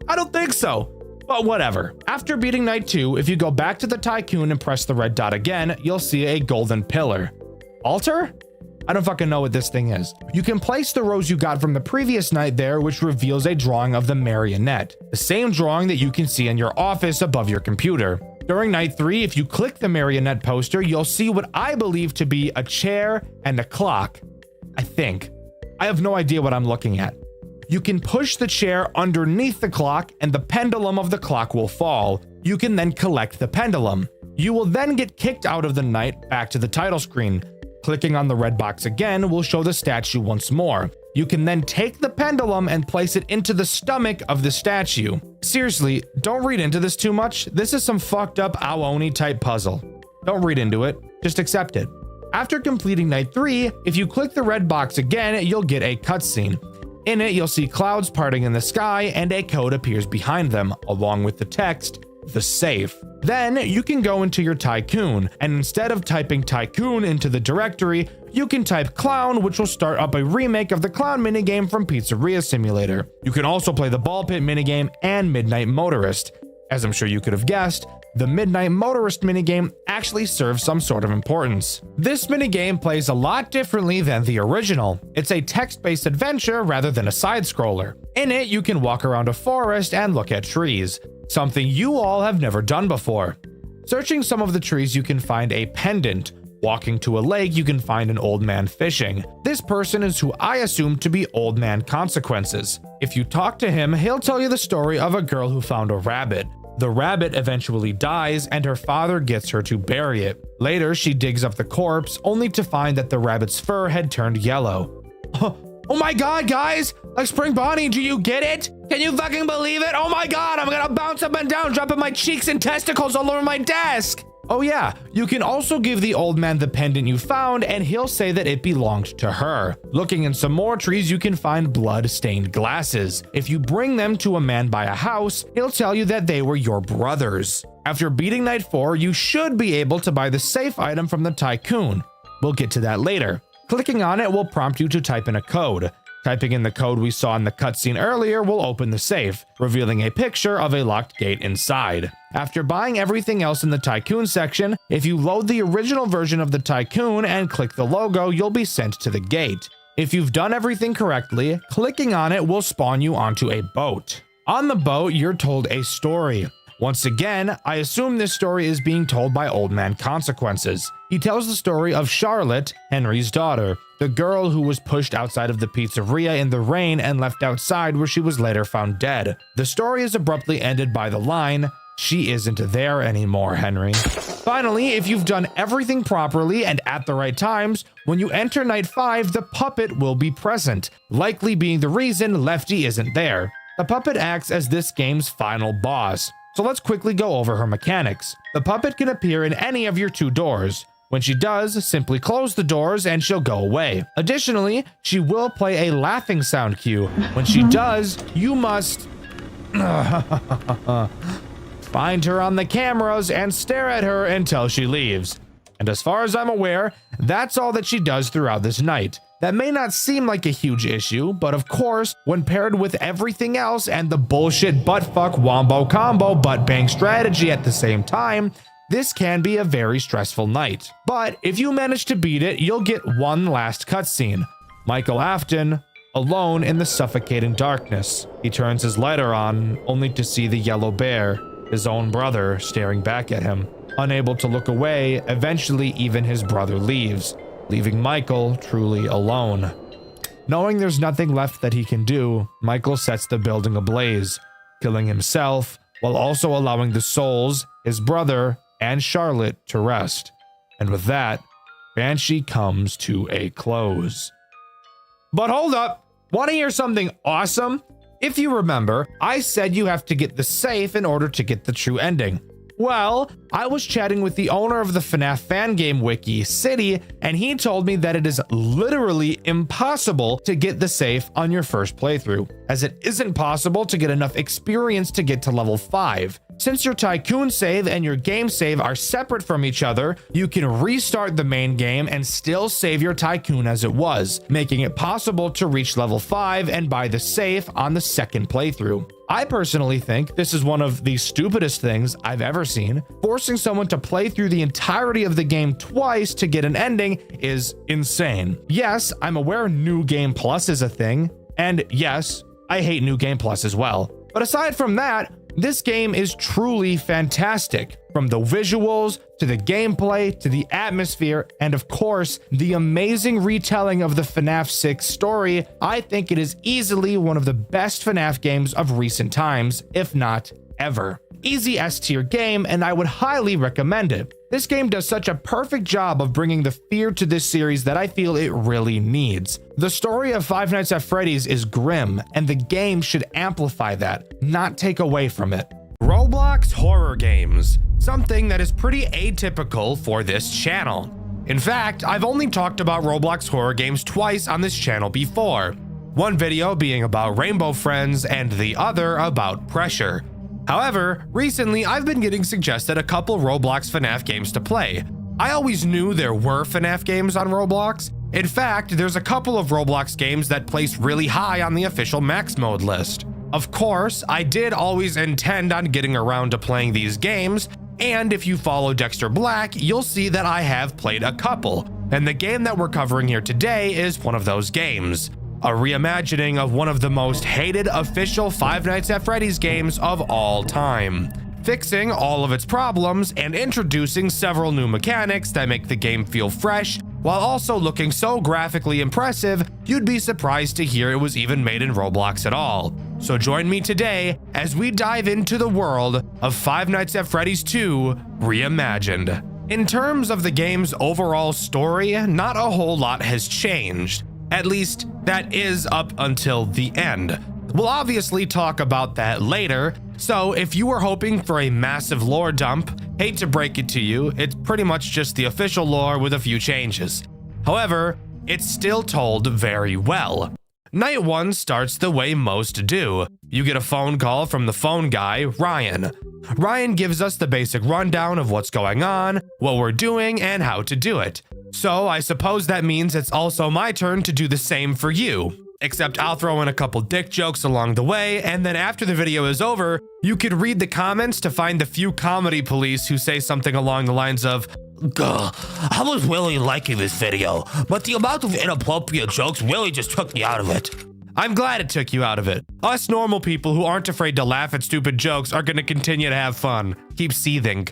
S1: I don't think so. But whatever. After beating night 2, if you go back to the Tycoon and press the red dot again, you'll see a golden pillar. Altar? I don't fucking know what this thing is. You can place the rose you got from the previous night there, which reveals a drawing of the marionette, the same drawing that you can see in your office above your computer. During night 3, if you click the marionette poster, you'll see what I believe to be a chair and a clock. I think. I have no idea what I'm looking at. You can push the chair underneath the clock and the pendulum of the clock will fall. You can then collect the pendulum. You will then get kicked out of the night back to the title screen. Clicking on the red box again will show the statue once more. You can then take the pendulum and place it into the stomach of the statue. Seriously, don't read into this too much. This is some fucked up Aoni type puzzle. Don't read into it, just accept it. After completing night 3, if you click the red box again, you'll get a cutscene. In it, you'll see clouds parting in the sky and a code appears behind them, along with the text, "The safe." Then you can go into your Tycoon, and instead of typing Tycoon into the directory, you can type Clown, which will start up a remake of the Clown minigame from Pizzeria Simulator. You can also play the Ball Pit minigame and Midnight Motorist. As I'm sure you could have guessed, the Midnight Motorist minigame actually serves some sort of importance. This minigame plays a lot differently than the original. It's a text-based adventure rather than a side-scroller. In it, you can walk around a forest and look at trees, something you all have never done before. Searching some of the trees, you can find a pendant. Walking to a lake, you can find an old man fishing. This person is who I assume to be Old Man Consequences. If you talk to him, he'll tell you the story of a girl who found a rabbit. The rabbit eventually dies and her father gets her to bury it. Later, she digs up the corpse only to find that the rabbit's fur had turned yellow. Oh my god, guys! Like Spring Bonnie, do you get it? Can you fucking believe it? Oh my god, I'm gonna bounce up and down, dropping my cheeks and testicles all over my desk! Oh yeah, you can also give the old man the pendant you found and he'll say that it belonged to her. Looking in some more trees, you can find blood-stained glasses. If you bring them to a man by a house, he'll tell you that they were your brothers. After beating night 4, you should be able to buy the safe item from the Tycoon. We'll get to that later. Clicking on it will prompt you to type in a code.
S4: Typing in the code we saw in the cutscene earlier will open the safe, revealing a picture of a locked gate inside. After buying everything else in the Tycoon section, if you load the original version of the Tycoon and click the logo, you'll be sent to the gate. If you've done everything correctly, clicking on it will spawn you onto a boat. On the boat, you're told a story. Once again, I assume this story is being told by Old Man Consequences. He tells the story of Charlotte, Henry's daughter, the girl who was pushed outside of the pizzeria in the rain and left outside where she was later found dead. The story is abruptly ended by the line, "She isn't there anymore, Henry." Finally, if you've done everything properly and at the right times, when you enter Night 5, the puppet will be present, likely being the reason Lefty isn't there. The puppet acts as this game's final boss. So let's quickly go over her mechanics. The puppet can appear in any of your 2 doors. When she does, simply close the doors and she'll go away. Additionally, she will play a laughing sound cue. When she does, you must find her on the cameras and stare at her until she leaves. And as far as I'm aware, that's all that she does throughout this night. That may not seem like a huge issue, but of course, when paired with everything else and the bullshit buttfuck wombo combo butt bang strategy at the same time, this can be a very stressful night. But if you manage to beat it, you'll get one last cutscene. Michael Afton, alone in the suffocating darkness. He turns his lighter on, only to see the yellow bear, his own brother, staring back at him. Unable to look away, eventually even his brother leaves, leaving Michael truly alone. Knowing there's nothing left that he can do, Michael sets the building ablaze, killing himself while also allowing the souls, his brother, and Charlotte to rest. And with that, Banshee comes to a close. But hold up! Want to hear something awesome? If you remember, I said you have to get the safe in order to get the true ending. Well, I was chatting with the owner of the FNAF fan game wiki, City, and he told me that it is literally impossible to get the safe on your first playthrough, as it isn't possible to get enough experience to get to level 5. Since your Tycoon save and your game save are separate from each other, you can restart the main game and still save your Tycoon as it was, making it possible to reach level 5 and buy the safe on the second playthrough. I personally think this is one of the stupidest things I've ever seen. Forcing someone to play through the entirety of the game twice to get an ending is insane. Yes, I'm aware New Game Plus is a thing, and yes, I hate New Game Plus as well. But aside from that, this game is truly fantastic. From the visuals, to the gameplay, to the atmosphere, and of course, the amazing retelling of the FNAF 6 story, I think it is easily one of the best FNAF games of recent times, if not ever. Easy S-tier game, and I would highly recommend it. This game does such a perfect job of bringing the fear to this series that I feel it really needs. The story of Five Nights at Freddy's is grim, and the game should amplify that, not take away from it. Roblox horror games, something that is pretty atypical for this channel. In fact, I've only talked about Roblox horror games twice on this channel before. One video being about Rainbow Friends and the other about Pressure. However, recently I've been getting suggested a couple Roblox FNAF games to play. I always knew there were FNAF games on Roblox. In fact, there's a couple of Roblox games that place really high on the official Max Mode list. Of course, I did always intend on getting around to playing these games, and if you follow Dxtr Black, you'll see that I have played a couple, and the game that we're covering here today is one of those games. A reimagining of one of the most hated official Five Nights at Freddy's games of all time, fixing all of its problems and introducing several new mechanics that make the game feel fresh, while also looking so graphically impressive, you'd be surprised to hear it was even made in Roblox at all. So join me today as we dive into the world of Five Nights at Freddy's 2 Reimagined. In terms of the game's overall story, not a whole lot has changed. At least, that is up until the end. We'll obviously talk about that later, so if you were hoping for a massive lore dump, hate to break it to you, it's pretty much just the official lore with a few changes. However, it's still told very well. Night 1 starts the way most do. You get a phone call from the phone guy, Ryan. Ryan gives us the basic rundown of what's going on, what we're doing, and how to do it. So I suppose that means it's also my turn to do the same for you. except I'll throw in a couple dick jokes along the way, and then after the video is over, you could read the comments to find the few comedy police who say something along the lines of,
S3: Gah, I was really liking this video, but the amount of inappropriate jokes really just took me out of it.
S4: I'm glad it took you out of it. Us normal people who aren't afraid to laugh at stupid jokes are going to continue to have fun. Keep seething.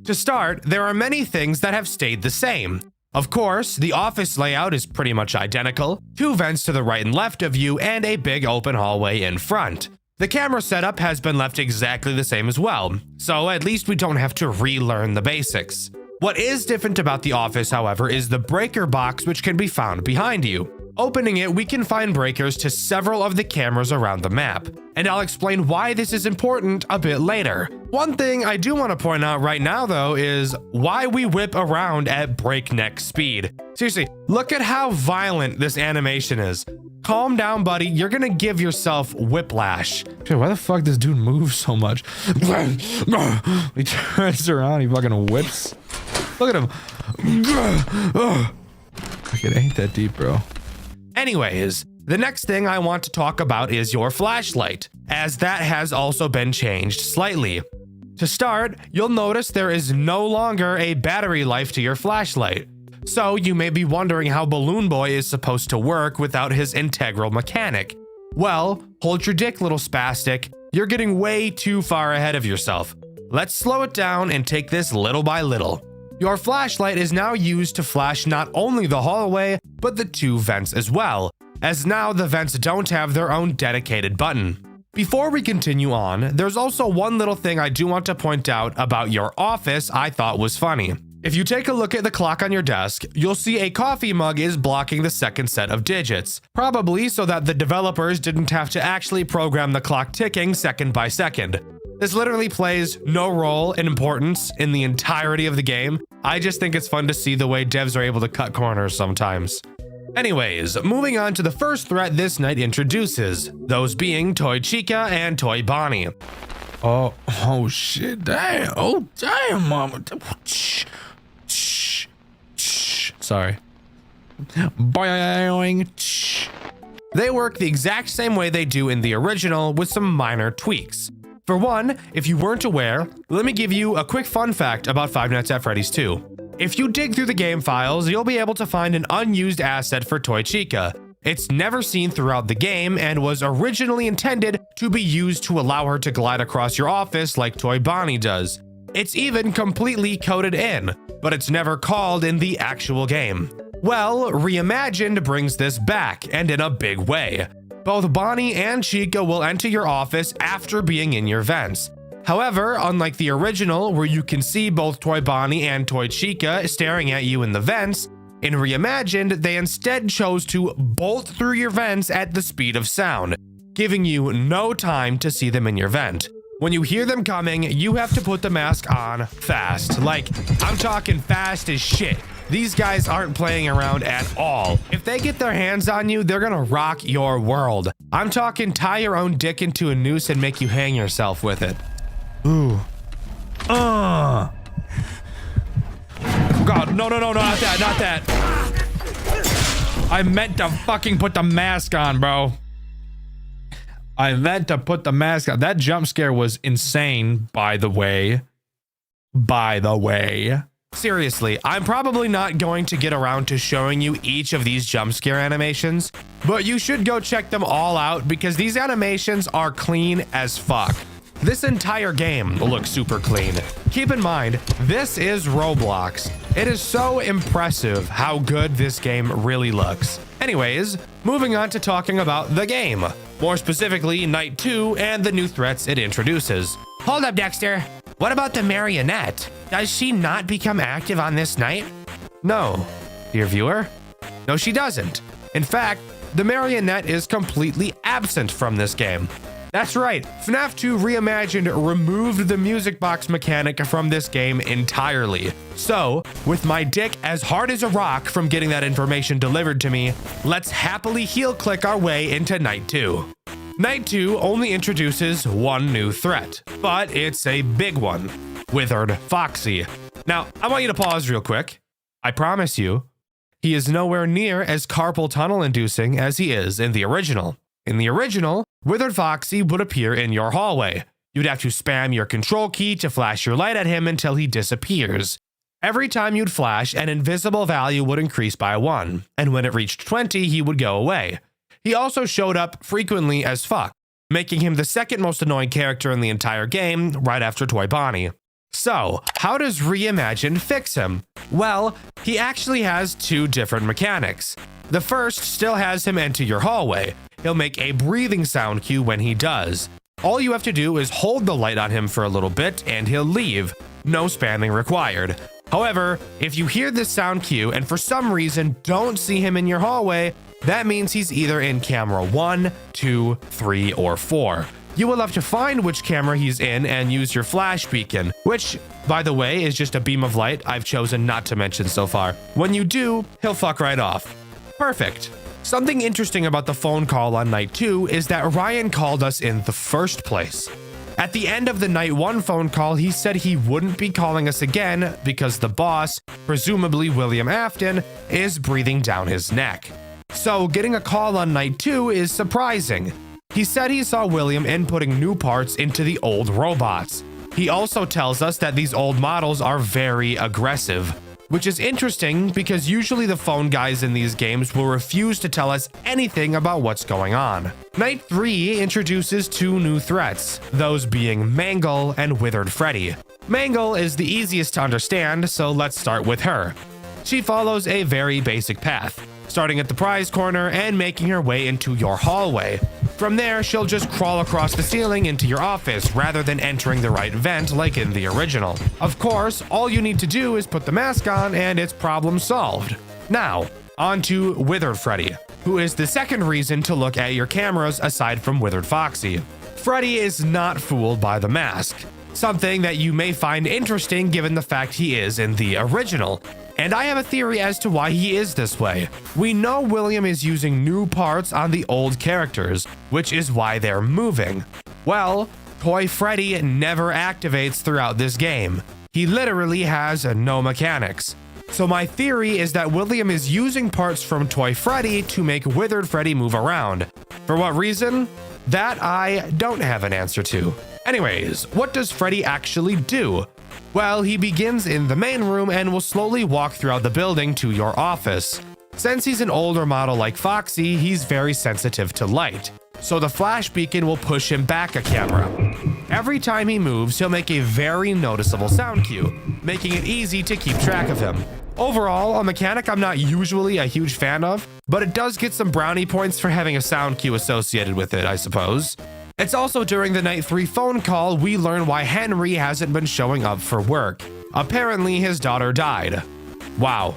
S4: To start, there are many things that have stayed the same. Of course, the office layout is pretty much identical, 2 vents to the right and left of you, and a big open hallway in front. The camera setup has been left exactly the same as well, so at least we don't have to relearn the basics. What is different about the office, however, is the breaker box, which can be found behind you. Opening it, we can find breakers to several of the cameras around the map, and I'll explain why this is important a bit later. One thing I do want to point out right now, though, is why we whip around at breakneck speed. Seriously, look at how violent this animation is. Calm down, buddy. You're gonna give yourself whiplash. Dude, why the fuck does dude move so much? He turns around, he fucking whips. Look at him. It ain't that deep, bro. Anyways, the next thing I want to talk about is your flashlight, as that has also been changed slightly. To start, you'll notice there is no longer a battery life to your flashlight. So you may be wondering how Balloon Boy is supposed to work without his integral mechanic. Well, hold your dick, little spastic. You're getting way too far ahead of yourself. Let's slow it down and take this little by little. Your flashlight is now used to flash not only the hallway, but the 2 vents as well, as now the vents don't have their own dedicated button. Before we continue on, there's also one little thing I do want to point out about your office I thought was funny. If you take a look at the clock on your desk, you'll see a coffee mug is blocking the second set of digits, probably so that the developers didn't have to actually program the clock ticking second by second. This literally plays no role in importance in the entirety of the game. I just think it's fun to see the way devs are able to cut corners sometimes. Anyways, moving on to the first threat this night introduces, those being Toy Chica and Toy Bonnie. Oh shit, damn. Oh, damn, mama. Sorry. Boing. They work the exact same way they do in the original with some minor tweaks. For one, if you weren't aware, let me give you a quick fun fact about Five Nights at Freddy's 2. If you dig through the game files, you'll be able to find an unused asset for Toy Chica. It's never seen throughout the game and was originally intended to be used to allow her to glide across your office like Toy Bonnie does. It's even completely coded in, but it's never called in the actual game. Well, Reimagined brings this back, and in a big way. Both Bonnie and Chica will enter your office after being in your vents. However, unlike the original, where you can see both Toy Bonnie and Toy Chica staring at you in the vents, in Reimagined, they instead chose to bolt through your vents at the speed of sound, giving you no time to see them in your vent. When you hear them coming, you have to put the mask on fast. Like, I'm talking fast as shit. These guys aren't playing around at all. If they get their hands on you, they're gonna rock your world. I'm talking tie your own dick into a noose and make you hang yourself with it. Ooh. God, no, not that. I meant to fucking put the mask on, bro. I meant to put the mask on. That jump scare was insane, by the way. Seriously, I'm probably not going to get around to showing you each of these jump scare animations, but you should go check them all out because these animations are clean as fuck. This entire game looks super clean. Keep in mind, this is Roblox. It is so impressive how good this game really looks. Anyways, moving on to talking about the game. More specifically, Night 2 and the new threats it introduces. Hold up, Dxtr. What about the marionette? Does she not become active on this night? No. Dear viewer? No, she doesn't. In fact, the marionette is completely absent from this game. That's right, FNAF 2 Reimagined removed the music box mechanic from this game entirely. So, with my dick as hard as a rock from getting that information delivered to me, let's happily heel click our way into Night 2. Night 2 only introduces one new threat, but it's a big one. Withered Foxy. Now, I want you to pause real quick. I promise you, He is nowhere near as carpal tunnel inducing as he is in the original. In the original, Withered Foxy would appear in your hallway. You'd have to spam your control key to flash your light at him until he disappears. Every time you'd flash, an invisible value would increase by 1, and when it reached 20, he would go away. He also showed up frequently as fuck, making him the second most annoying character in the entire game, right after Toy Bonnie. So, how does Reimagined fix him? Well, he actually has 2 different mechanics. The first still has him enter your hallway. He'll make a breathing sound cue when he does. All you have to do is hold the light on him for a little bit and he'll leave. No spamming required. However, if you hear this sound cue and for some reason don't see him in your hallway, that means he's either in camera 1, 2, 3, or 4. You will have to find which camera he's in and use your flash beacon, which, by the way, is just a beam of light I've chosen not to mention so far. When you do, he'll fuck right off. Perfect. Something interesting about the phone call on night 2 is that Ryan called us in the first place. At the end of the night 1 phone call, he said he wouldn't be calling us again because the boss, presumably William Afton, is breathing down his neck. So getting a call on night 2 is surprising. He said he saw William inputting new parts into the old robots. He also tells us that these old models are very aggressive, which is interesting because usually the phone guys in these games will refuse to tell us anything about what's going on. Night 3 introduces 2 new threats, those being Mangle and Withered Freddy. Mangle is the easiest to understand, so let's start with her. She follows a very basic path, starting at the prize corner and making her way into your hallway. From there, she'll just crawl across the ceiling into your office rather than entering the right vent like in the original. Of course, all you need to do is put the mask on and it's problem solved. Now, on to Withered Freddy, who is the second reason to look at your cameras aside from Withered Foxy. Freddy is not fooled by the mask, something that you may find interesting given the fact he is in the original. And I have a theory as to why he is this way. We know William is using new parts on the old characters, which is why they're moving. Well, Toy Freddy never activates throughout this game. He literally has no mechanics. So my theory is that William is using parts from Toy Freddy to make Withered Freddy move around. For what reason? That I don't have an answer to. Anyways, what does Freddy actually do? Well, he begins in the main room and will slowly walk throughout the building to your office. Since he's an older model like Foxy, he's very sensitive to light, so the flash beacon will push him back a camera. Every time he moves, he'll make a very noticeable sound cue, making it easy to keep track of him. Overall, a mechanic I'm not usually a huge fan of, but it does get some brownie points for having a sound cue associated with it, I suppose. It's also during the night 3 phone call we learn why Henry hasn't been showing up for work. Apparently his daughter died. Wow.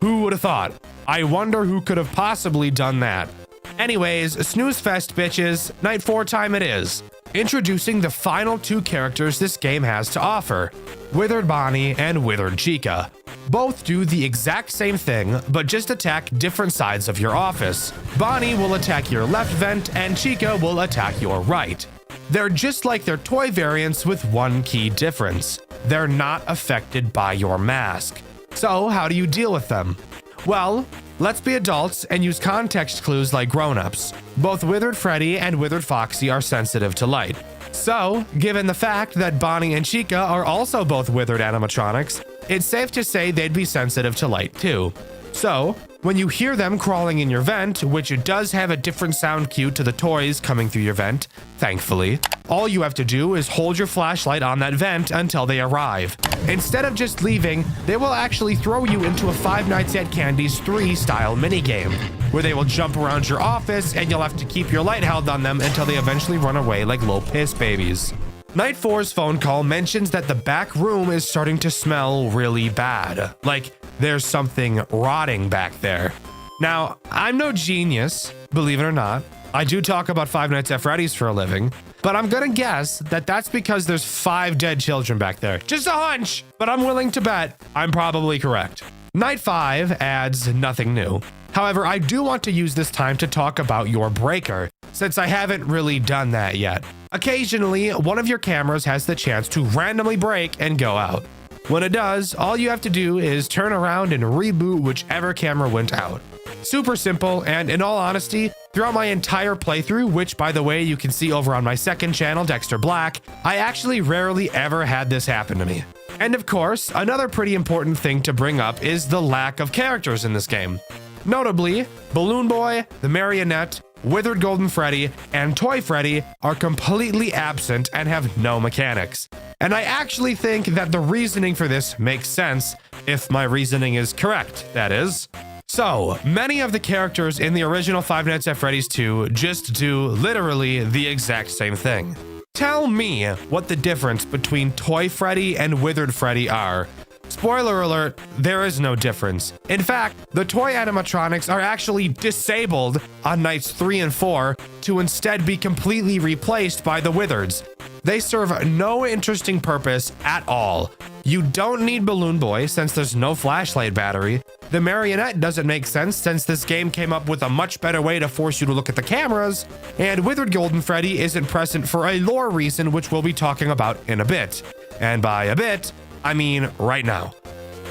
S4: Who would have thought? I wonder who could have possibly done that. Anyways, snooze fest bitches, night 4 time it is. Introducing the final 2 characters this game has to offer, Withered Bonnie and Withered Chica. Both do the exact same thing, but just attack different sides of your office. Bonnie will attack your left vent and Chica will attack your right. They're just like their toy variants with one key difference. They're not affected by your mask. So how do you deal with them? Well, let's be adults and use context clues like grown-ups. Both Withered Freddy and Withered Foxy are sensitive to light. So, given the fact that Bonnie and Chica are also both withered animatronics, it's safe to say they'd be sensitive to light too. So, when you hear them crawling in your vent, which it does have a different sound cue to the toys coming through your vent, thankfully, all you have to do is hold your flashlight on that vent until they arrive. Instead of just leaving, they will actually throw you into a Five Nights at Candy's 3 style minigame, where they will jump around your office and you'll have to keep your light held on them until they eventually run away like little piss babies. Night 4's phone call mentions that the back room is starting to smell really bad, like there's something rotting back there. Now, I'm no genius, believe it or not. I do talk about Five Nights at Freddy's for a living, but I'm gonna guess that that's because there's 5 dead children back there. Just a hunch, but I'm willing to bet I'm probably correct. Night 5 adds nothing new. However, I do want to use this time to talk about your breaker, since I haven't really done that yet. Occasionally, one of your cameras has the chance to randomly break and go out. When it does, all you have to do is turn around and reboot whichever camera went out. Super simple, and in all honesty, throughout my entire playthrough, which by the way you can see over on my second channel, Dxtr Black, I actually rarely ever had this happen to me. And of course, another pretty important thing to bring up is the lack of characters in this game. Notably, Balloon Boy, the Marionette, Withered Golden Freddy, and Toy Freddy are completely absent and have no mechanics. And I actually think that the reasoning for this makes sense, if my reasoning is correct, that is. So, many of the characters in the original Five Nights at Freddy's 2 just do literally the exact same thing. Tell me what the difference between Toy Freddy and Withered Freddy are. Spoiler alert, there is no difference. In fact, the toy animatronics are actually disabled on nights 3 and 4 to instead be completely replaced by the Withereds. They serve no interesting purpose at all. You don't need Balloon Boy since there's no flashlight battery. The Marionette doesn't make sense since this game came up with a much better way to force you to look at the cameras. And Withered Golden Freddy isn't present for a lore reason, which we'll be talking about in a bit. And by a bit, I mean right now.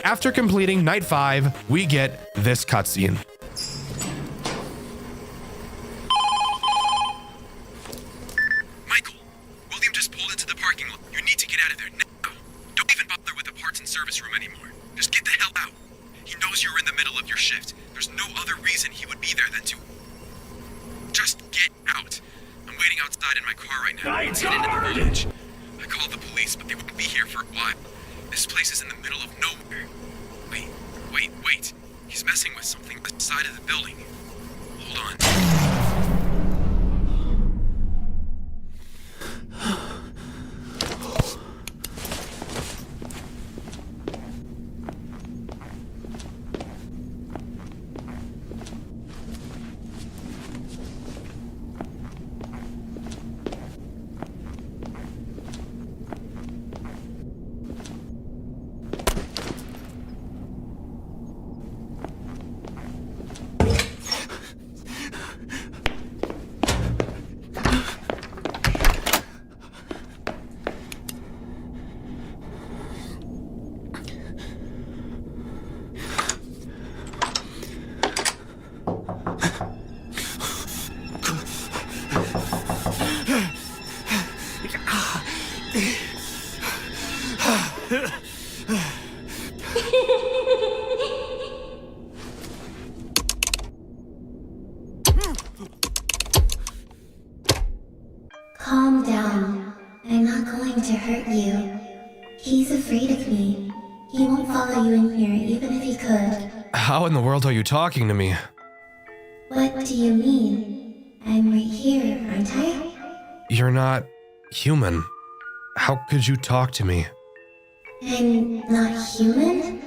S4: After completing night 5, we get this cutscene.
S6: Michael, William just pulled into the parking lot. You need to get out of there now. Don't even bother with the parts and service room anymore. Just get the hell out. He knows you're in the middle of your shift. There's no other reason he would be there than to... Just get out. I'm waiting outside in my car right now. Let's get into the village. I called the police, but they won't be here for a while. This place is in the middle of nowhere. Wait. He's messing with something on the side of the building. Hold on.
S7: Calm down. I'm not going to hurt you. He's afraid of me. He won't follow you in here even if he could.
S4: How in the world are you talking to me?
S7: What do you mean? I'm right here, aren't I?
S4: You're not human. How could you talk to me?
S7: I'm not human?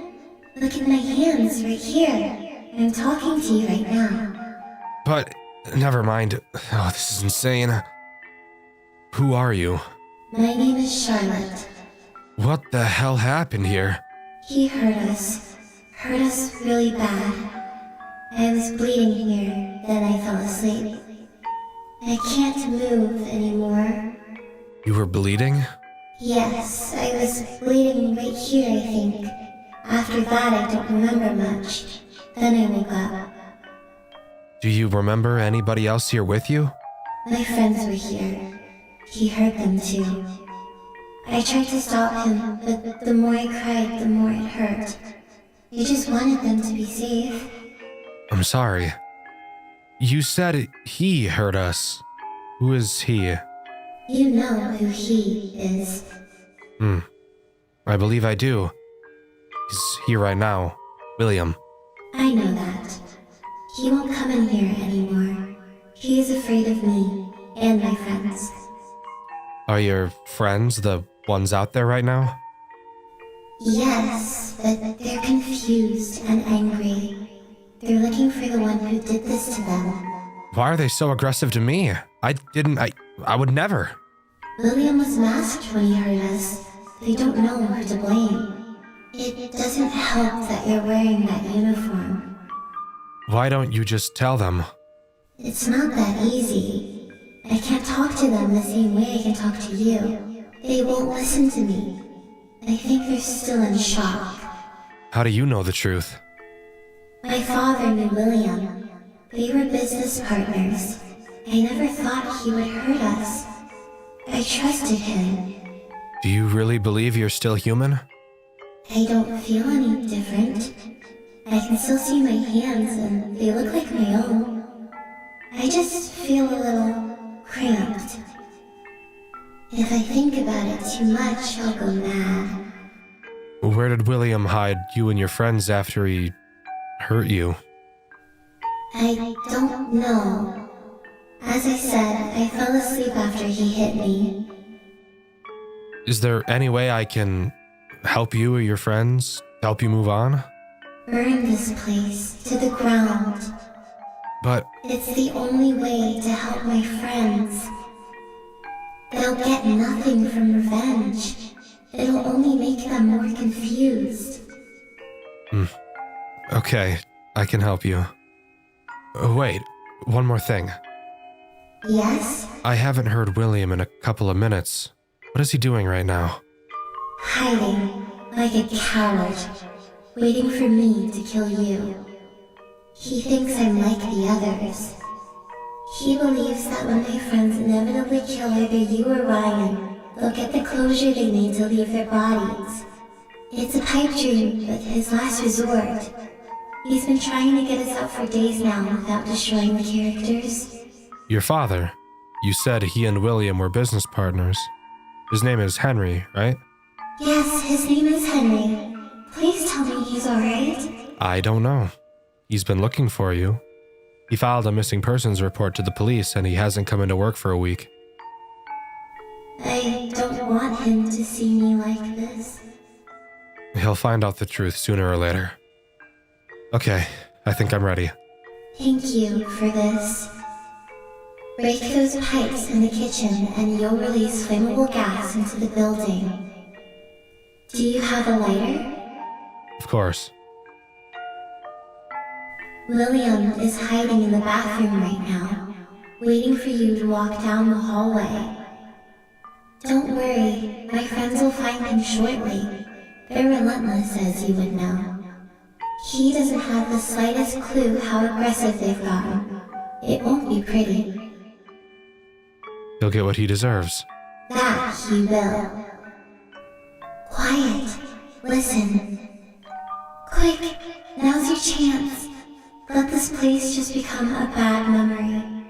S7: Look at my hands right here. I'm talking to you right now.
S4: But, never mind. Oh, this is insane. Who are you?
S7: My name is Charlotte.
S4: What the hell happened here?
S7: He hurt us really bad. I was bleeding here, then I fell asleep. I can't move anymore.
S4: You were bleeding?
S7: Yes, I was bleeding right here, I think. After that, I don't remember much. Then I woke up.
S4: Do you remember anybody else here with you?
S7: My friends were here. He hurt them too. I tried to stop him, but the more I cried, the more it hurt. I just wanted them to be safe.
S4: I'm sorry. You said he hurt us. Who is he?
S7: You know who he is.
S4: I believe I do. He's here right now. William.
S7: I know that. He won't come in here anymore. He is afraid of me and my friends.
S4: Are your friends the ones out there right now?
S7: Yes, but they're confused and angry. They're looking for the one who did this to them.
S4: Why are they so aggressive to me? I would never.
S7: William was masked when he hurt us. They don't know who to blame. It doesn't help that you're wearing that uniform.
S4: Why don't you just tell them?
S7: It's not that easy. I can't talk to them the same way I can talk to you. They won't listen to me. I think they're still in shock.
S4: How do you know the truth?
S7: My father knew William. They were business partners. I never thought he would hurt us. I trusted him.
S4: Do you really believe you're still human?
S7: I don't feel any different. I can still see my hands and they look like my own. I just feel a little cramped. If I think about it too much, I'll go mad.
S4: Where did William hide you and your friends after he hurt you?
S7: I don't know. As I said, I fell asleep after he hit me.
S4: Is there any way I can help you or your friends? Help you move on?
S7: Burn this place to the ground.
S4: But
S7: It's the only way to help my friends. They'll get nothing from revenge. It'll only make them more confused.
S4: okay, I can help you. Wait, one more thing.
S7: Yes?
S4: I haven't heard William in a couple of minutes. What is he doing right now?
S7: Hiding, like a coward, waiting for me to kill you. He thinks I'm like the others. He believes that when my friends inevitably kill either you or Ryan, they'll get the closure they need to leave their bodies. It's a pipe dream, but his last resort. He's been trying to get us out for days now without destroying the characters.
S4: Your father. You said he and William were business partners. His name is Henry, right?
S7: Yes, his name is Henry. Please tell me he's alright.
S4: I don't know. He's been looking for you. He filed a missing persons report to the police and he hasn't come into work for a week.
S7: I don't want him to see me like this.
S4: He'll find out the truth sooner or later. Okay, I think I'm ready.
S7: Thank you for this. Break those pipes in the kitchen and you'll release flammable gas into the building. Do you have a lighter?
S4: Of course.
S7: William is hiding in the bathroom right now, waiting for you to walk down the hallway. Don't worry, my friends will find him shortly. They're relentless, as you would know. He doesn't have the slightest clue how aggressive they've gotten. It won't be pretty.
S4: He'll get what he deserves.
S7: That he will. Quiet. Listen. Quick, now's your chance. Let this place just become a bad memory.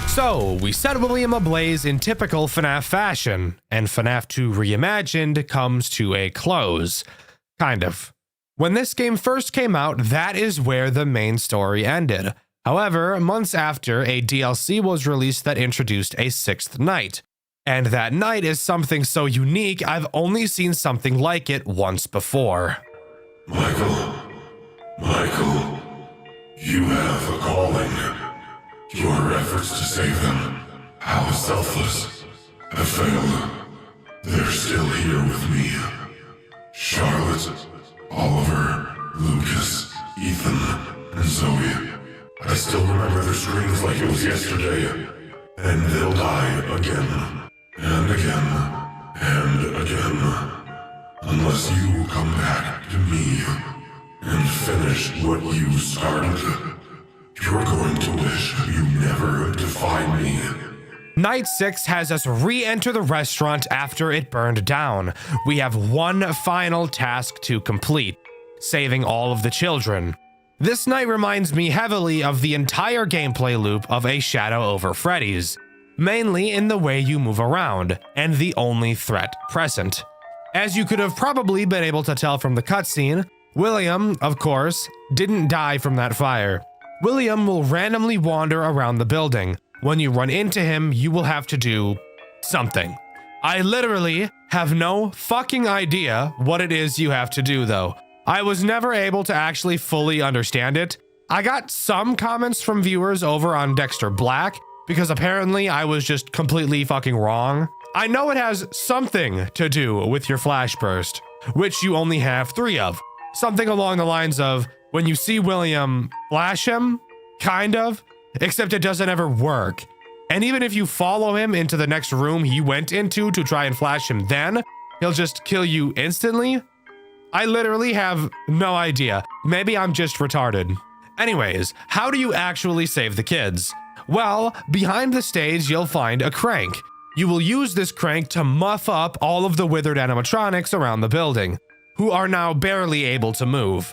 S4: So, we set William ablaze in typical FNAF fashion, and FNAF 2 Reimagined comes to a close. Kind of. When this game first came out, that is where the main story ended. However, months after, a DLC was released that introduced a sixth night. And that night is something so unique, I've only seen something like it once before.
S8: Michael, you have a calling. Your efforts to save them, how selfless, have failed. They're still here with me. Charlotte, Oliver, Lucas, Ethan, and Zoe. I still remember their screams like it was yesterday. And they'll die again, and again, and again. Unless you come back to me and finish what you started. You're going to wish you never defied me.
S4: Night 6 has us re-enter the restaurant after it burned down. We have one final task to complete, saving all of the children. This night reminds me heavily of the entire gameplay loop of A Shadow over Freddy's, mainly in the way you move around, and the only threat present. As you could have probably been able to tell from the cutscene, William, of course, didn't die from that fire. William will randomly wander around the building. When you run into him, you will have to do something. I literally have no fucking idea what it is you have to do though. I was never able to actually fully understand it. I got some comments from viewers over on Dxtr Black because apparently I was just completely fucking wrong. I know it has something to do with your flash burst, which you only have 3 of. Something along the lines of when you see William, flash him, kind of, except it doesn't ever work. And even if you follow him into the next room he went into to try and flash him then, he'll just kill you instantly. I literally have no idea. Maybe I'm just retarded. Anyways, how do you actually save the kids? Well, behind the stage, you'll find a crank. You will use this crank to muff up all of the withered animatronics around the building, who are now barely able to move.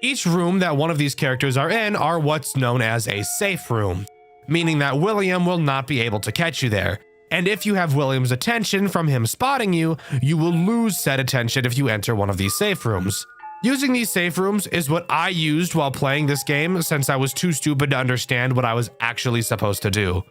S4: Each room that one of these characters are in are what's known as a safe room, meaning that William will not be able to catch you there. And if you have William's attention from him spotting you, you will lose said attention if you enter one of these safe rooms. Using these safe rooms is what I used while playing this game since I was too stupid to understand what I was actually supposed to do.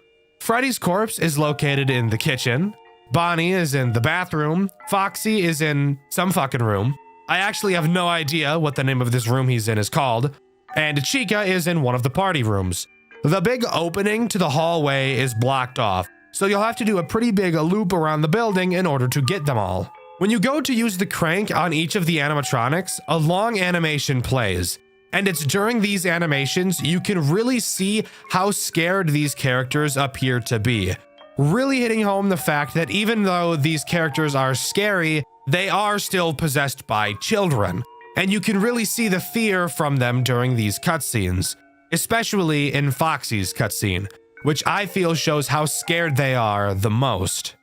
S4: Freddy's corpse is located in the kitchen. Bonnie is in the bathroom. Foxy is in some fucking room. I actually have no idea what the name of this room he's in is called. And Chica is in one of the party rooms. The big opening to the hallway is blocked off, so you'll have to do a pretty big loop around the building in order to get them all. When you go to use the crank on each of the animatronics, a long animation plays. And it's during these animations you can really see how scared these characters appear to be. Really hitting home the fact that even though these characters are scary, they are still possessed by children. And you can really see the fear from them during these cutscenes, especially in Foxy's cutscene, which I feel shows how scared they are the most.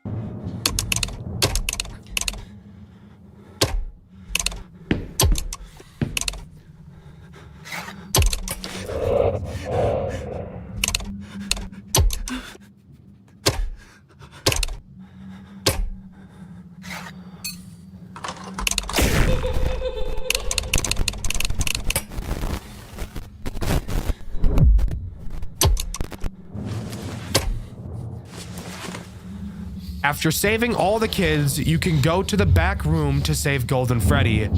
S4: After saving all the kids, you can go to the back room to save Golden Freddy,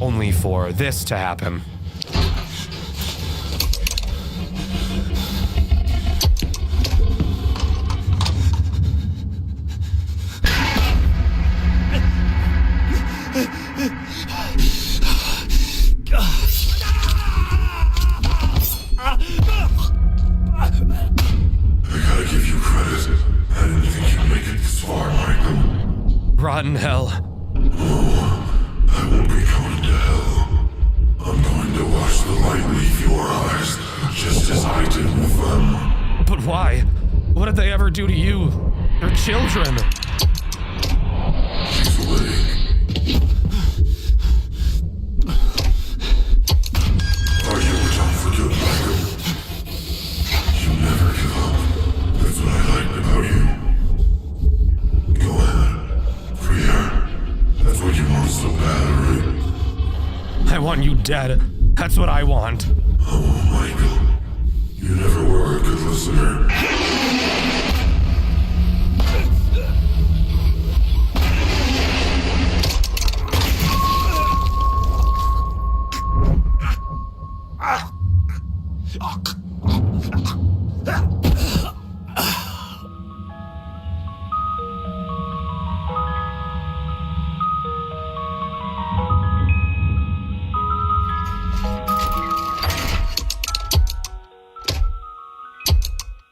S4: only for this to happen. Rotten hell.
S8: Oh, I won't be going to hell. I'm going to watch the light leave your eyes, just as I did with them.
S4: But why? What did they ever do to you? They're children.
S8: She's awake. Are you done for good, Michael? You never give up. That's what I liked about you. Go ahead. Free her. That's what you want so bad, right?
S4: I want you dead. That's what I want.
S8: Oh, Michael. You never were a good listener.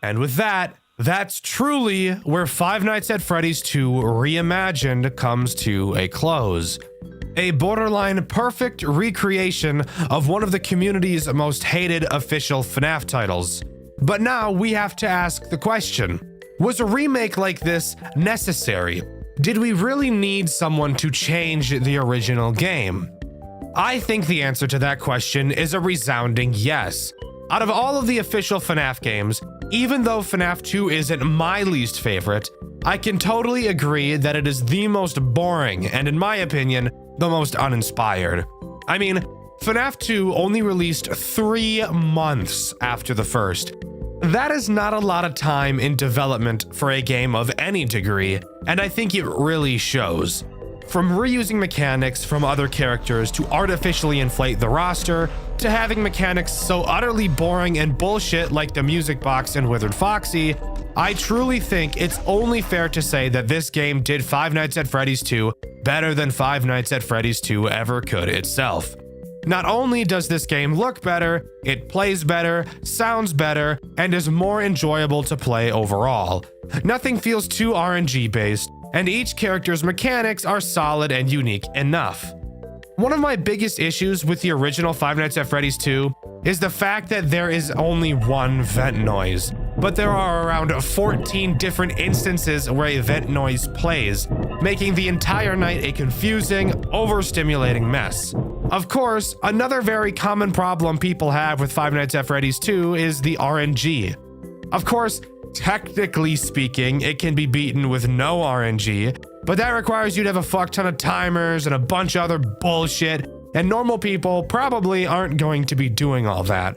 S4: And with that, that's truly where Five Nights at Freddy's 2 Reimagined comes to a close. A borderline perfect recreation of one of the community's most hated official FNAF titles. But now we have to ask the question, was a remake like this necessary? Did we really need someone to change the original game? I think the answer to that question is a resounding yes. Out of all of the official FNAF games, even though FNAF 2 isn't my least favorite, I can totally agree that it is the most boring and, in my opinion, the most uninspired. I mean, FNAF 2 only released 3 months after the first, That is not a lot of time in development for a game of any degree, and I think it really shows. From reusing mechanics from other characters to artificially inflate the roster, to having mechanics so utterly boring and bullshit like the music box in Withered Foxy, I truly think it's only fair to say that this game did Five Nights at Freddy's 2 better than Five Nights at Freddy's 2 ever could itself. Not only does this game look better, it plays better, sounds better, and is more enjoyable to play overall. Nothing feels too RNG based, and each character's mechanics are solid and unique enough. One of my biggest issues with the original Five Nights at Freddy's 2 is the fact that there is only one vent noise, but there are around 14 different instances where a vent noise plays, making the entire night a confusing, overstimulating mess. Of course, another very common problem people have with Five Nights at Freddy's 2 is the RNG. Of course, technically speaking, it can be beaten with no RNG, but that requires you to have a fuck ton of timers and a bunch of other bullshit, and normal people probably aren't going to be doing all that.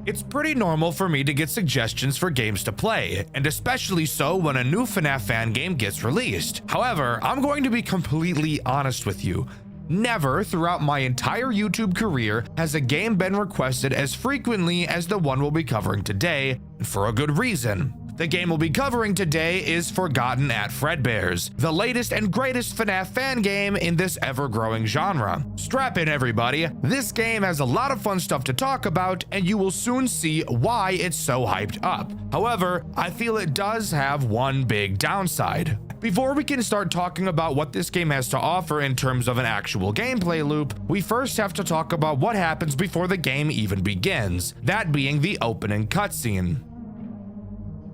S4: It's pretty normal for me to get suggestions for games to play, and especially so when a new FNAF fan game gets released. However, I'm going to be completely honest with you. Never throughout my entire YouTube career has a game been requested as frequently as the one we'll be covering today, and for a good reason. The game we'll be covering today is Forgotten at Fredbear's, the latest and greatest FNAF fan game in this ever-growing genre. Strap in, everybody. This game has a lot of fun stuff to talk about, and you will soon see why it's so hyped up. However, I feel it does have one big downside. Before we can start talking about what this game has to offer in terms of an actual gameplay loop, we first have to talk about what happens before the game even begins, that being the opening cutscene.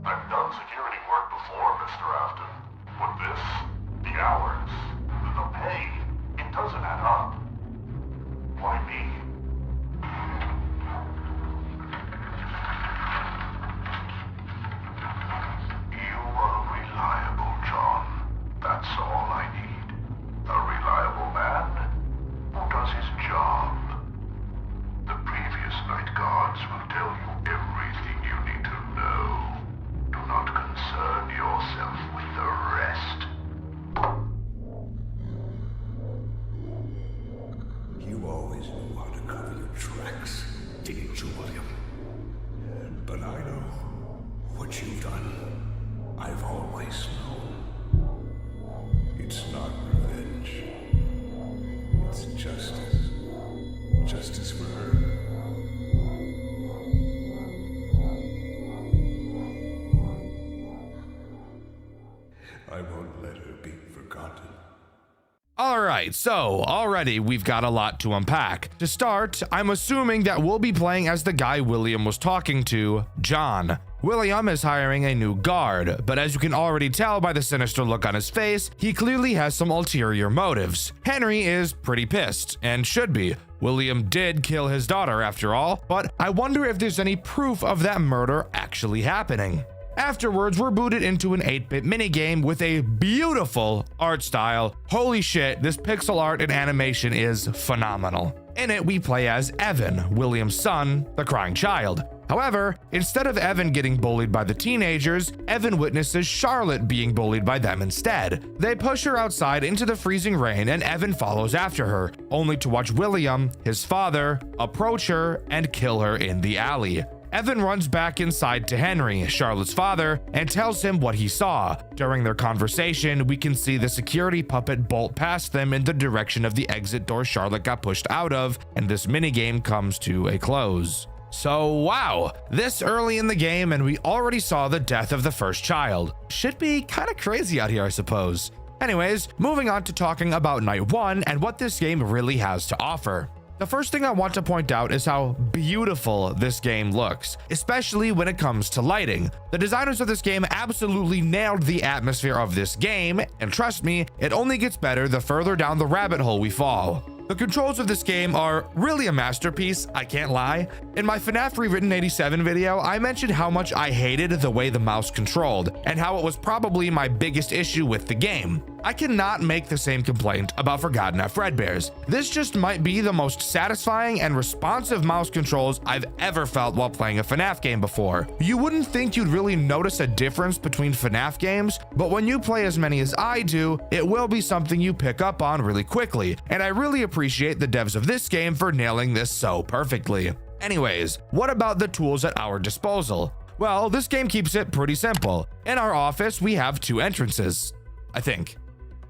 S8: I've done security work before, Mr. Afton. But this, the hours, the pay, it doesn't add up. Why me? You are reliable, John. That's all I need. A reliable man who does his job. The previous night guards will tell you everything you need to know. Do not concern yourself with the rest.
S9: You always knew how to cover your tracks, didn't you, William? But I know what you've done. I've always known. It's not revenge. It's justice. Justice for her. I won't let her be forgotten.
S4: Alright, so already we've got a lot to unpack. To start, I'm assuming that we'll be playing as the guy William was talking to, John. William is hiring a new guard, but as you can already tell by the sinister look on his face, he clearly has some ulterior motives. Henry is pretty pissed, and should be. William did kill his daughter after all, but I wonder if there's any proof of that murder actually happening. Afterwards, we're booted into an 8-bit minigame with a beautiful art style. Holy shit, this pixel art and animation is phenomenal. In it, we play as Evan, William's son, the crying child. However, instead of Evan getting bullied by the teenagers, Evan witnesses Charlotte being bullied by them instead. They push her outside into the freezing rain and Evan follows after her, only to watch William, his father, approach her and kill her in the alley. Evan runs back inside to Henry, Charlotte's father, and tells him what he saw. During their conversation, we can see the security puppet bolt past them in the direction of the exit door Charlotte got pushed out of, and this minigame comes to a close. So wow, this early in the game and we already saw the death of the first child. Should be kind of crazy out here, I suppose. Anyways, moving on to talking about night one and what this game really has to offer. The first thing I want to point out is how beautiful this game looks, especially when it comes to lighting. The designers of this game absolutely nailed the atmosphere of this game, and trust me, it only gets better the further down the rabbit hole we fall. The controls of this game are really a masterpiece, I can't lie. In my FNAF Rewritten 87 video, I mentioned how much I hated the way the mouse controlled, and how it was probably my biggest issue with the game. I cannot make the same complaint about Forgotten at Fredbear's. This just might be the most satisfying and responsive mouse controls I've ever felt while playing a FNAF game before. You wouldn't think you'd really notice a difference between FNAF games, but when you play as many as I do, it will be something you pick up on really quickly, and I really appreciate the devs of this game for nailing this so perfectly. Anyways, what about the tools at our disposal? Well, this game keeps it pretty simple. In our office, we have 2 entrances, I think.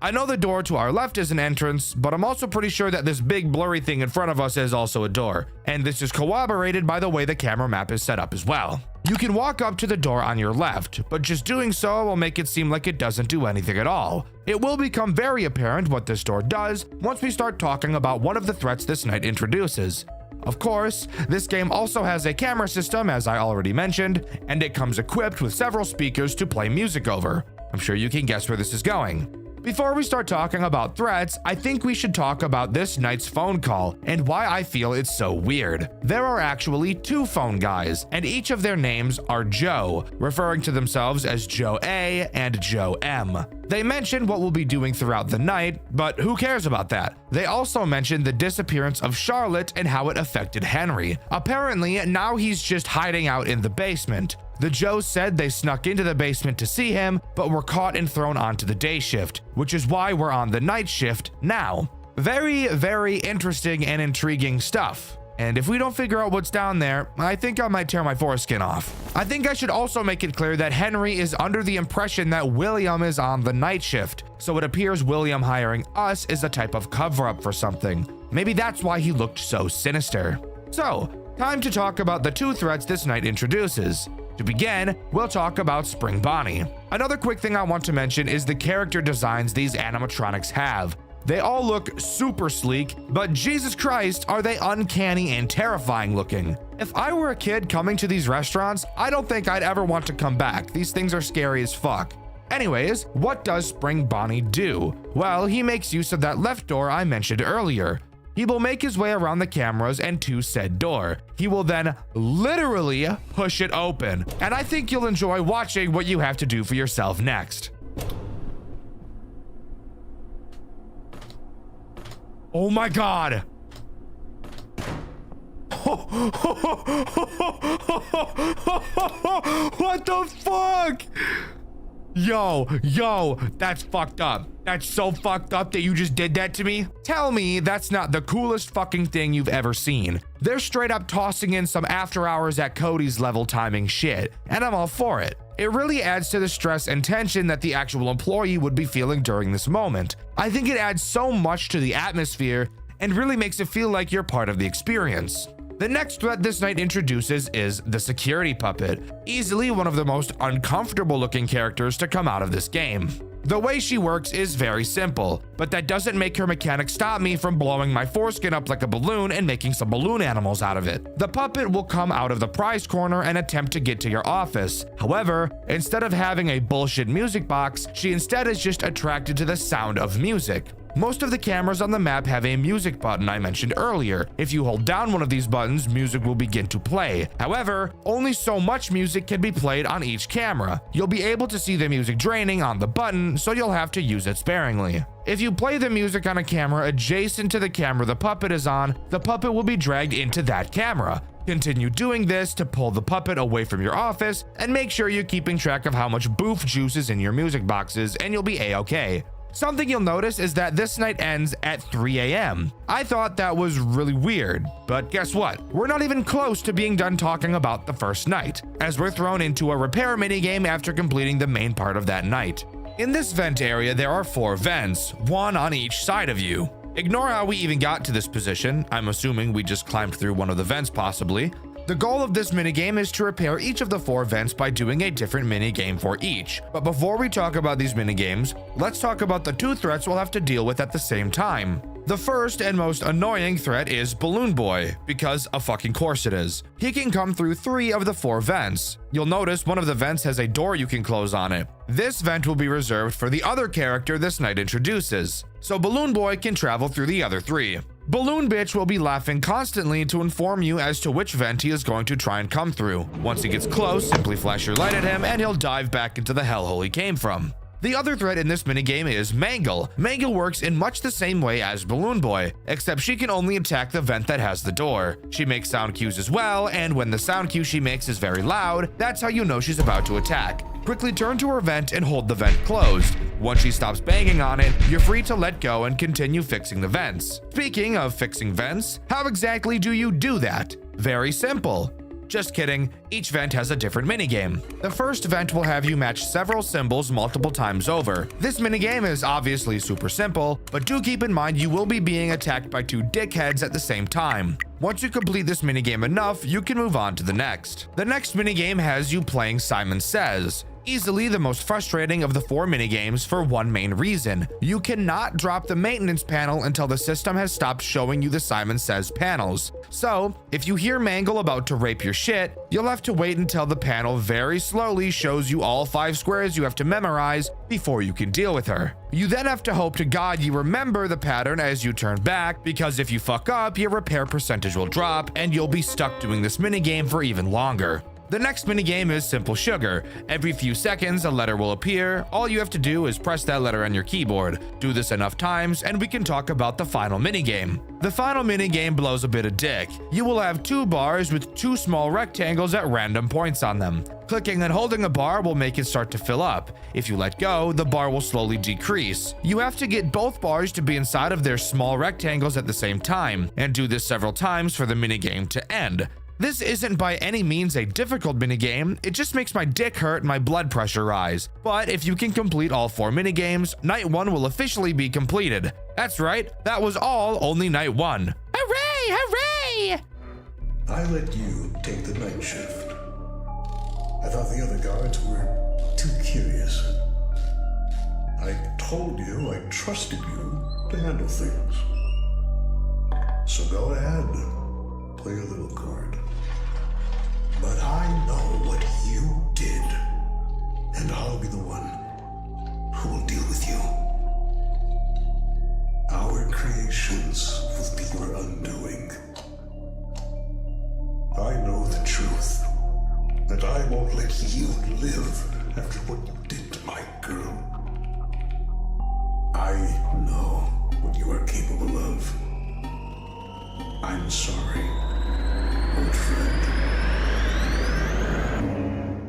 S4: I know the door to our left is an entrance, but I'm also pretty sure that this big blurry thing in front of us is also a door, and this is corroborated by the way the camera map is set up as well. You can walk up to the door on your left, but just doing so will make it seem like it doesn't do anything at all. It will become very apparent what this door does once we start talking about one of the threats this night introduces. Of course, this game also has a camera system, as I already mentioned, and it comes equipped with several speakers to play music over. I'm sure you can guess where this is going. Before we start talking about threats, I think we should talk about this night's phone call and why I feel it's so weird. There are actually 2 phone guys, and each of their names are Joe, referring to themselves as Joe A and Joe M. They mention what we'll be doing throughout the night, but who cares about that? They also mentioned the disappearance of Charlotte and how it affected Henry. Apparently, now he's just hiding out in the basement. The Joes said they snuck into the basement to see him, but were caught and thrown onto the day shift, which is why we're on the night shift now. Very, very interesting and intriguing stuff. And if we don't figure out what's down there, I think I might tear my foreskin off. I think I should also make it clear that Henry is under the impression that William is on the night shift, so it appears William hiring us is a type of cover-up for something. Maybe that's why he looked so sinister. So, time to talk about the 2 threats this night introduces. To begin, we'll talk about Spring Bonnie. Another quick thing I want to mention is the character designs these animatronics have. They all look super sleek, but Jesus Christ, are they uncanny and terrifying looking. If I were a kid coming to these restaurants, I don't think I'd ever want to come back. These things are scary as fuck. Anyways, what does Spring Bonnie do? Well, he makes use of that left door I mentioned earlier. He will make his way around the cameras and to said door. He will then literally push it open. And I think you'll enjoy watching what you have to do for yourself next. Oh my God. What the fuck? Yo, that's fucked up. That's so fucked up that you just did that to me. Tell me that's not the coolest fucking thing you've ever seen. They're straight up tossing in some after hours at Cody's level timing shit, and I'm all for it. It really adds to the stress and tension that the actual employee would be feeling during this moment. I think it adds so much to the atmosphere and really makes it feel like you're part of the experience. The next threat this night introduces is the security puppet, easily one of the most uncomfortable looking characters to come out of this game. The way she works is very simple, but that doesn't make her mechanic stop me from blowing my foreskin up like a balloon and making some balloon animals out of it. The puppet will come out of the prize corner and attempt to get to your office. However, instead of having a bullshit music box, she instead is just attracted to the sound of music. Most of the cameras on the map have a music button I mentioned earlier. If you hold down one of these buttons, music will begin to play. However, only so much music can be played on each camera. You'll be able to see the music draining on the button, so you'll have to use it sparingly. If you play the music on a camera adjacent to the camera the puppet is on, the puppet will be dragged into that camera. Continue doing this to pull the puppet away from your office, and make sure you're keeping track of how much boof juice is in your music boxes, and you'll be a-okay. Something you'll notice is that this night ends at 3 a.m. I thought that was really weird, but guess what? We're not even close to being done talking about the first night, as we're thrown into a repair minigame after completing the main part of that night. In this vent area, there are 4 vents, one on each side of you. Ignore how we even got to this position. I'm assuming we just climbed through one of the vents possibly. The goal of this minigame is to repair each of the 4 vents by doing a different minigame for each. But before we talk about these minigames, let's talk about the 2 threats we'll have to deal with at the same time. The first and most annoying threat is Balloon Boy, because of fucking course it is. He can come through 3 of the 4 vents. You'll notice one of the vents has a door you can close on it. This vent will be reserved for the other character this night introduces, so Balloon Boy can travel through the other 3. Balloon Bitch will be laughing constantly to inform you as to which vent he is going to try and come through. Once he gets close, simply flash your light at him and he'll dive back into the hellhole he came from. The other threat in this minigame is Mangle. Mangle works in much the same way as Balloon Boy, except she can only attack the vent that has the door. She makes sound cues as well, and when the sound cue she makes is very loud, that's how you know she's about to attack. Quickly turn to her vent and hold the vent closed. Once she stops banging on it, you're free to let go and continue fixing the vents. Speaking of fixing vents, how exactly do you do that? Very simple. Just kidding, each vent has a different minigame. The first vent will have you match several symbols multiple times over. This minigame is obviously super simple, but do keep in mind you will be being attacked by two dickheads at the same time. Once you complete this minigame enough, you can move on to the next. The next minigame has you playing Simon Says. Easily the most frustrating of the 4 minigames for one main reason. You cannot drop the maintenance panel until the system has stopped showing you the Simon Says panels. So, if you hear Mangle about to rape your shit, you'll have to wait until the panel very slowly shows you all 5 squares you have to memorize before you can deal with her. You then have to hope to God you remember the pattern as you turn back, because if you fuck up, your repair percentage will drop and you'll be stuck doing this minigame for even longer. The next minigame is Simple Sugar. Every few seconds, a letter will appear. All you have to do is press that letter on your keyboard. Do this enough times, and we can talk about the final minigame. The final minigame blows a bit of dick. You will have 2 bars with 2 small rectangles at random points on them. Clicking and holding a bar will make it start to fill up. If you let go, the bar will slowly decrease. You have to get both bars to be inside of their small rectangles at the same time, and do this several times for the minigame to end. This isn't by any means a difficult minigame, it just makes my dick hurt and my blood pressure rise. But if you can complete all 4 minigames, Night 1 will officially be completed. That's right, that was all only Night 1.
S3: Hooray! Hooray!
S9: I let you take the night shift. I thought the other guards were too curious. I told you I trusted you to handle things. So go ahead, play a little card. But I know what you did, and I'll be the one who will deal with you. Our creations will be your undoing. I know the truth, and I won't let you live after what you did to my girl. I know what you are capable of. I'm sorry, old friend.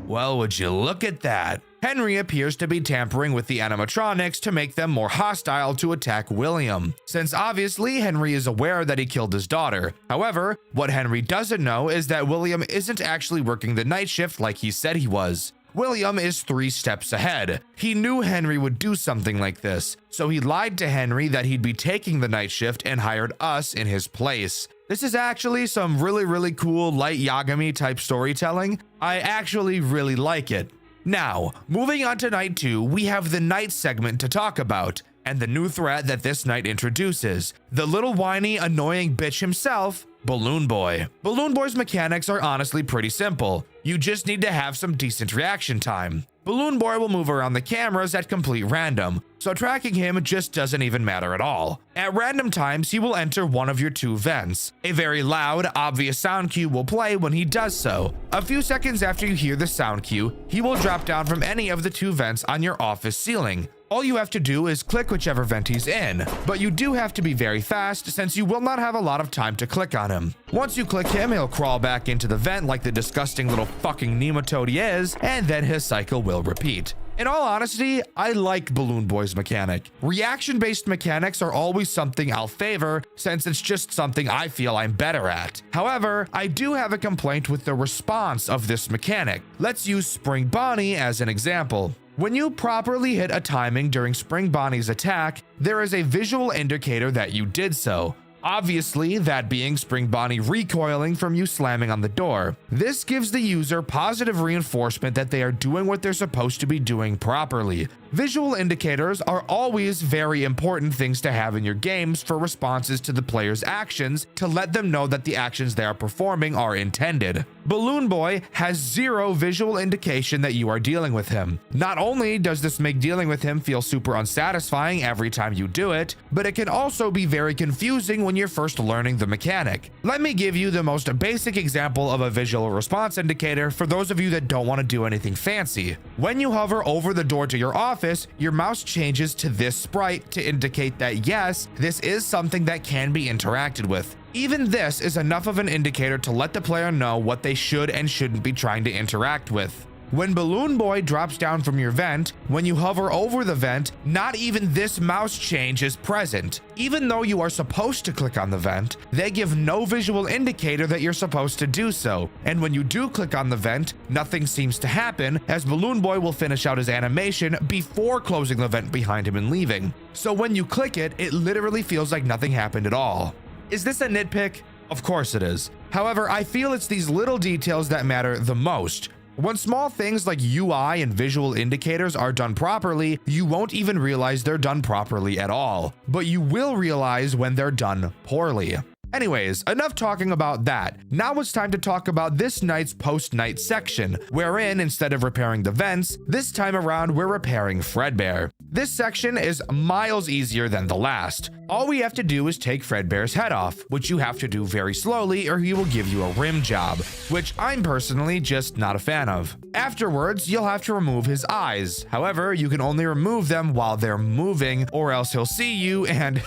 S4: Well, would you look at that? Henry appears to be tampering with the animatronics to make them more hostile to attack William, since obviously Henry is aware that he killed his daughter. However, what Henry doesn't know is that William isn't actually working the night shift like he said he was. William is 3 steps ahead. He knew Henry would do something like this, so he lied to Henry that he'd be taking the night shift and hired us in his place. This is actually some really cool light Yagami type storytelling. I actually really like it. Now, moving on to Night 2, we have the night segment to talk about, and the new threat that this night introduces. The little whiny, annoying bitch himself, Balloon Boy. Balloon Boy's mechanics are honestly pretty simple. You just need to have some decent reaction time. Balloon Boy will move around the cameras at complete random, so tracking him just doesn't even matter at all. At random times, he will enter one of your 2 vents. A very loud, obvious sound cue will play when he does so. A few seconds after you hear the sound cue, he will drop down from any of the 2 vents on your office ceiling. All you have to do is click whichever vent he's in, but you do have to be very fast since you will not have a lot of time to click on him. Once you click him, he'll crawl back into the vent like the disgusting little fucking nematode he is, and then his cycle will repeat. In all honesty, I like Balloon Boy's mechanic. Reaction-based mechanics are always something I'll favor since it's just something I feel I'm better at. However, I do have a complaint with the response of this mechanic. Let's use Spring Bonnie as an example. When you properly hit a timing during Spring Bonnie's attack, there is a visual indicator that you did so. Obviously, that being Spring Bonnie recoiling from you slamming on the door. This gives the user positive reinforcement that they are doing what they're supposed to be doing properly. Visual indicators are always very important things to have in your games for responses to the player's actions to let them know that the actions they are performing are intended. Balloon Boy has 0 visual indication that you are dealing with him. Not only does this make dealing with him feel super unsatisfying every time you do it, but it can also be very confusing when you're first learning the mechanic. Let me give you the most basic example of a visual response indicator for those of you that don't want to do anything fancy. When you hover over the door to your office, your mouse changes to this sprite to indicate that yes, this is something that can be interacted with. Even this is enough of an indicator to let the player know what they should and shouldn't be trying to interact with. When Balloon Boy drops down from your vent, when you hover over the vent, not even this mouse change is present. Even though you are supposed to click on the vent, they give no visual indicator that you're supposed to do so. And when you do click on the vent, nothing seems to happen, as Balloon Boy will finish out his animation before closing the vent behind him and leaving. So when you click it, it literally feels like nothing happened at all. Is this a nitpick? Of course it is. However, I feel it's these little details that matter the most. When small things like UI and visual indicators are done properly, you won't even realize they're done properly at all, but you will realize when they're done poorly. Anyways, enough talking about that. Now it's time to talk about this night's post-night section, wherein instead of repairing the vents, this time around we're repairing Fredbear. This section is miles easier than the last. All we have to do is take Fredbear's head off, which you have to do very slowly or he will give you a rim job, which I'm personally just not a fan of. Afterwards, you'll have to remove his eyes. However, you can only remove them while they're moving or else he'll see you and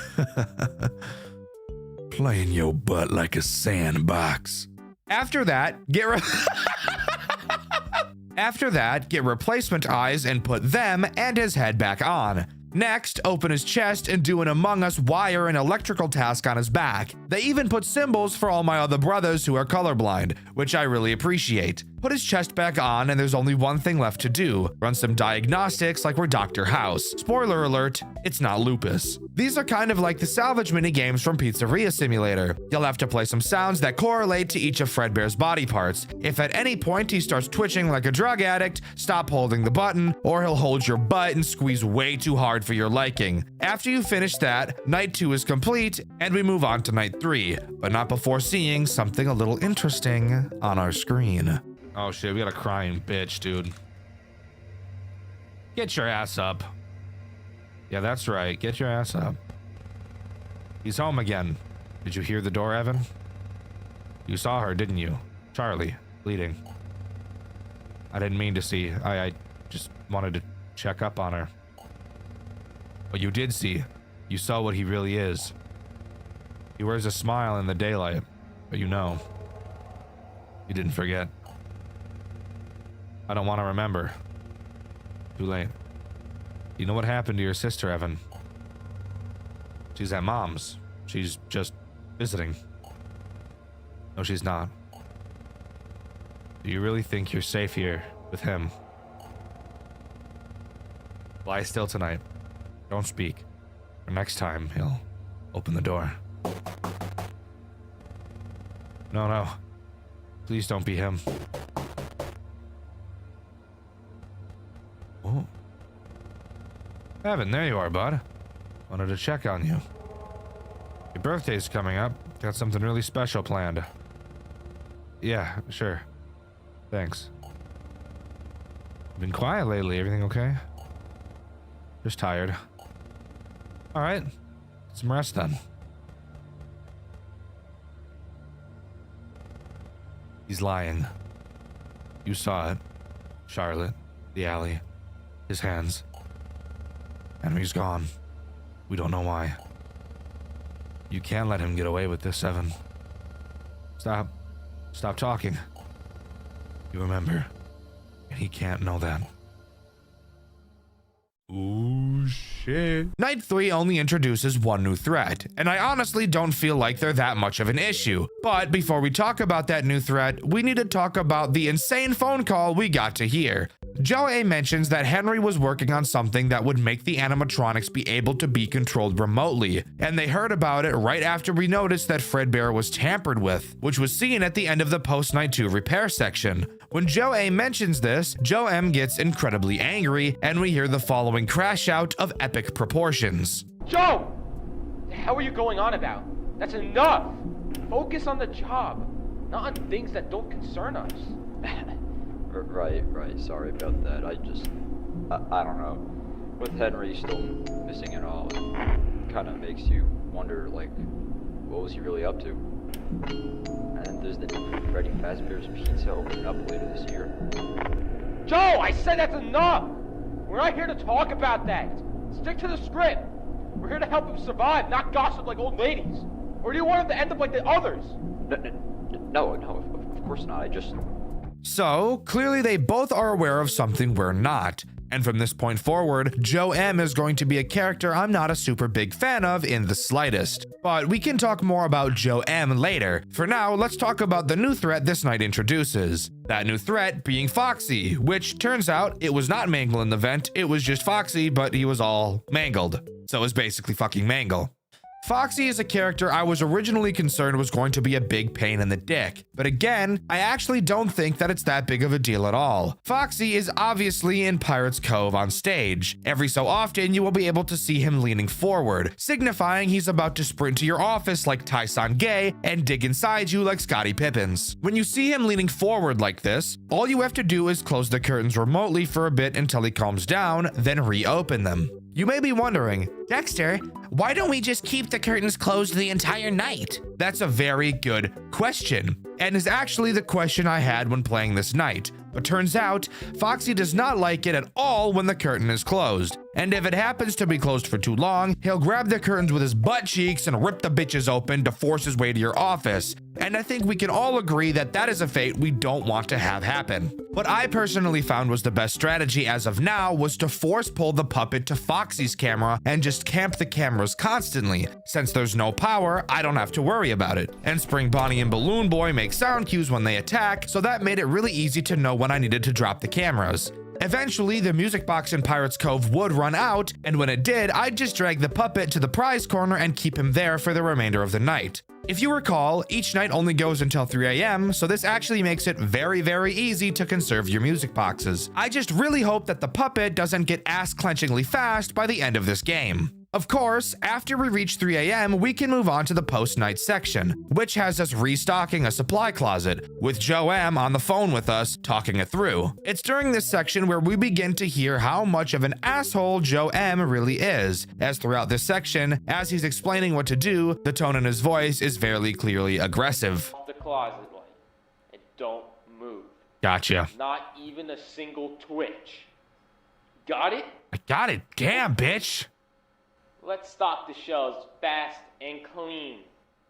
S8: Playing your butt like a sandbox.
S4: After that, get replacement eyes and put them and his head back on. Next, open his chest and do an Among Us wire and electrical task on his back. They even put symbols for all my other brothers who are colorblind, which I really appreciate. Put his chest back on and there's only one thing left to do. Run some diagnostics like we're Dr. House. Spoiler alert, it's not lupus. These are kind of like the salvage minigames from Pizzeria Simulator. You'll have to play some sounds that correlate to each of Fredbear's body parts. If at any point he starts twitching like a drug addict, stop holding the button, or he'll hold your butt and squeeze way too hard for your liking. After you finish that, night 2 is complete and we move on to night 3, but not before seeing something a little interesting on our screen.
S1: Oh shit, we got a crying bitch, dude. Get your ass up. Yeah, that's right. Get your ass up. He's home again. Did you hear the door, Evan? You saw her, didn't you? Charlie, bleeding. I didn't mean to see. I just wanted to check up on her. But you did see. You saw what he really is. He wears a smile in the daylight, but you know. You didn't forget. I don't want to remember. Too late. You know what happened to your sister, Evan? She's at Mom's. She's just visiting. No, she's not. Do you really think you're safe here with him? Lie still tonight. Don't speak. For next time, he'll open the door. No. Please don't be him. Oh. Evan, there you are, bud. Wanted to check on you. Your birthday's coming up. Got something really special planned. Yeah, sure. Thanks. Been quiet lately. Everything okay? Just tired. Alright. Get some rest then. He's lying. You saw it. Charlotte. The alley. His hands. Henry's gone. We don't know why. You can't let him get away with this, Evan. Stop. Stop talking. You remember. And he can't know that. Ooh, shit. Night 3 only introduces one new threat, and I honestly don't feel like they're that much of an issue. But before we talk about that new threat, we need to talk about the insane phone call we got to hear. Joe A mentions that Henry was working on something that would make the animatronics be able to be controlled remotely, and they heard about it right after we noticed that Fredbear was tampered with, which was seen at the end of the post-night 2 repair section. When Joe A mentions this, Joe M gets incredibly angry, and we hear the following crash out of epic proportions.
S10: Joe! What the hell are you going on about? That's enough! Focus on the job, not on things that don't concern us.
S11: Right. Sorry about that. I don't know. With Henry still missing and all, it kind of makes you wonder, like, what was he really up to? And there's the new Freddy Fazbear's Pizza opening up later this year.
S10: Joe, I said that's enough! We're not here to talk about that. Stick to the script. We're here to help him survive, not gossip like old ladies. Or do you want him to end up like the others?
S11: No, of course not. I just...
S4: So, clearly they both are aware of something we're not. And from this point forward, Joe M is going to be a character I'm not a super big fan of in the slightest. But we can talk more about Joe M later. For now, let's talk about the new threat this night introduces. That new threat being Foxy, which turns out it was not Mangle in the vent, it was just Foxy, but he was all mangled. So it was basically fucking Mangle. Foxy is a character I was originally concerned was going to be a big pain in the dick, but again, I actually don't think that it's that big of a deal at all. Foxy is obviously in Pirate's Cove on stage. Every so often, you will be able to see him leaning forward, signifying he's about to sprint to your office like Tyson Gay and dig inside you like Scottie Pippins. When you see him leaning forward like this, all you have to do is close the curtains remotely for a bit until he calms down, then reopen them. You may be wondering,
S3: Dxtr, why don't we just keep the curtains closed the entire night?
S4: That's a very good question, and is actually the question I had when playing this night. But turns out, Foxy does not like it at all when the curtain is closed. And if it happens to be closed for too long, he'll grab the curtains with his butt cheeks and rip the bitches open to force his way to your office. And I think we can all agree that that is a fate we don't want to have happen. What I personally found was the best strategy as of now was to force pull the puppet to Foxy's camera and just camp the cameras constantly. Since there's no power, I don't have to worry about it. And Spring Bonnie and Balloon Boy make sound cues when they attack, so that made it really easy to know when I needed to drop the cameras. Eventually, the music box in Pirate's Cove would run out, and when it did, I'd just drag the puppet to the prize corner and keep him there for the remainder of the night. If you recall, each night only goes until 3 AM, so this actually makes it very, very easy to conserve your music boxes. I just really hope that the puppet doesn't get ass-clenchingly fast by the end of this game. Of course, after we reach 3 AM, we can move on to the post-night section, which has us restocking a supply closet, with Joe M on the phone with us, talking it through. It's during this section where we begin to hear how much of an asshole Joe M really is, as throughout this section, as he's explaining what to do, the tone in his voice is very clearly aggressive.
S10: The closet light. And don't move.
S4: Gotcha.
S10: Not even a single twitch. Got it?
S4: I got it. Damn, bitch.
S10: Let's stock the shelves fast and clean.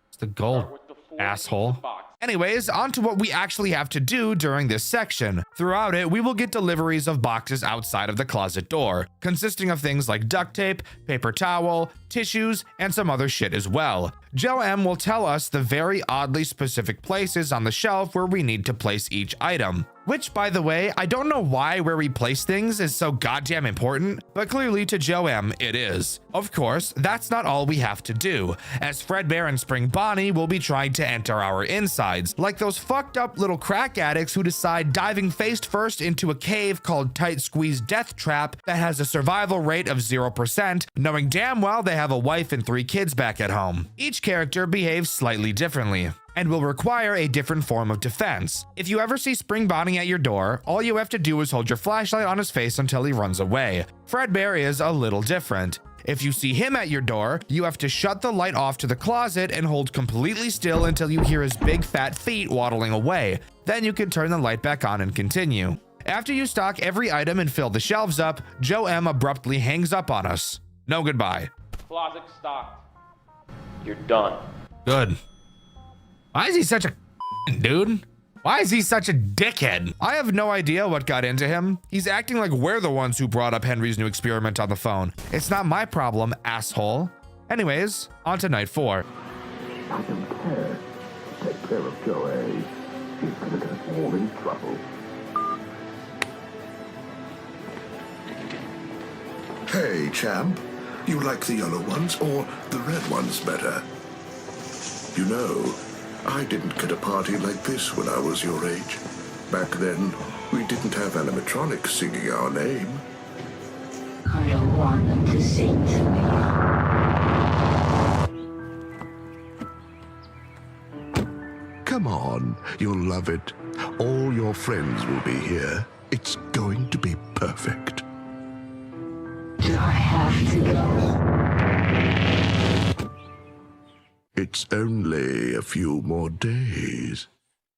S4: It's the goal, asshole. Anyways, on to what we actually have to do during this section. Throughout it, we will get deliveries of boxes outside of the closet door, consisting of things like duct tape, paper towel, tissues, and some other shit as well. Joe M will tell us the very oddly specific places on the shelf where we need to place each item. Which, by the way, I don't know why where we place things is so goddamn important, but clearly to Joe M it is. Of course, that's not all we have to do, as Fredbear and Spring Bonnie will be trying to enter our insides, like those fucked up little crack addicts who decide diving face first into a cave called Tight Squeeze Death Trap that has a survival rate of 0%, knowing damn well they have a wife and 3 kids back at home. Each character behaves slightly differently and will require a different form of defense. If you ever see Spring Bonnie at your door, all you have to do is hold your flashlight on his face until he runs away. Fredbear is a little different. If you see him at your door, you have to shut the light off to the closet and hold completely still until you hear his big fat feet waddling away. Then you can turn the light back on and continue. After you stock every item and fill the shelves up, Joe M abruptly hangs up on us. No goodbye.
S10: Closet stocked. You're done.
S4: Good. Why is he such a dude? Why is he such a dickhead? I have no idea what got into him. He's acting like we're the ones who brought up Henry's new experiment on the phone. It's not my problem, asshole. Anyways, on to night 4.
S8: I don't care. Take care of Joe A. He's gonna get us all in trouble. Hey, champ. You like the yellow ones or the red ones better? You know, I didn't get a party like this when I was your age. Back then, we didn't have animatronics singing our name.
S7: I don't want them to sing to me.
S8: Come on, you'll love it. All your friends will be here. It's going to be perfect.
S7: Do I have to go?
S8: It It's only a few more days.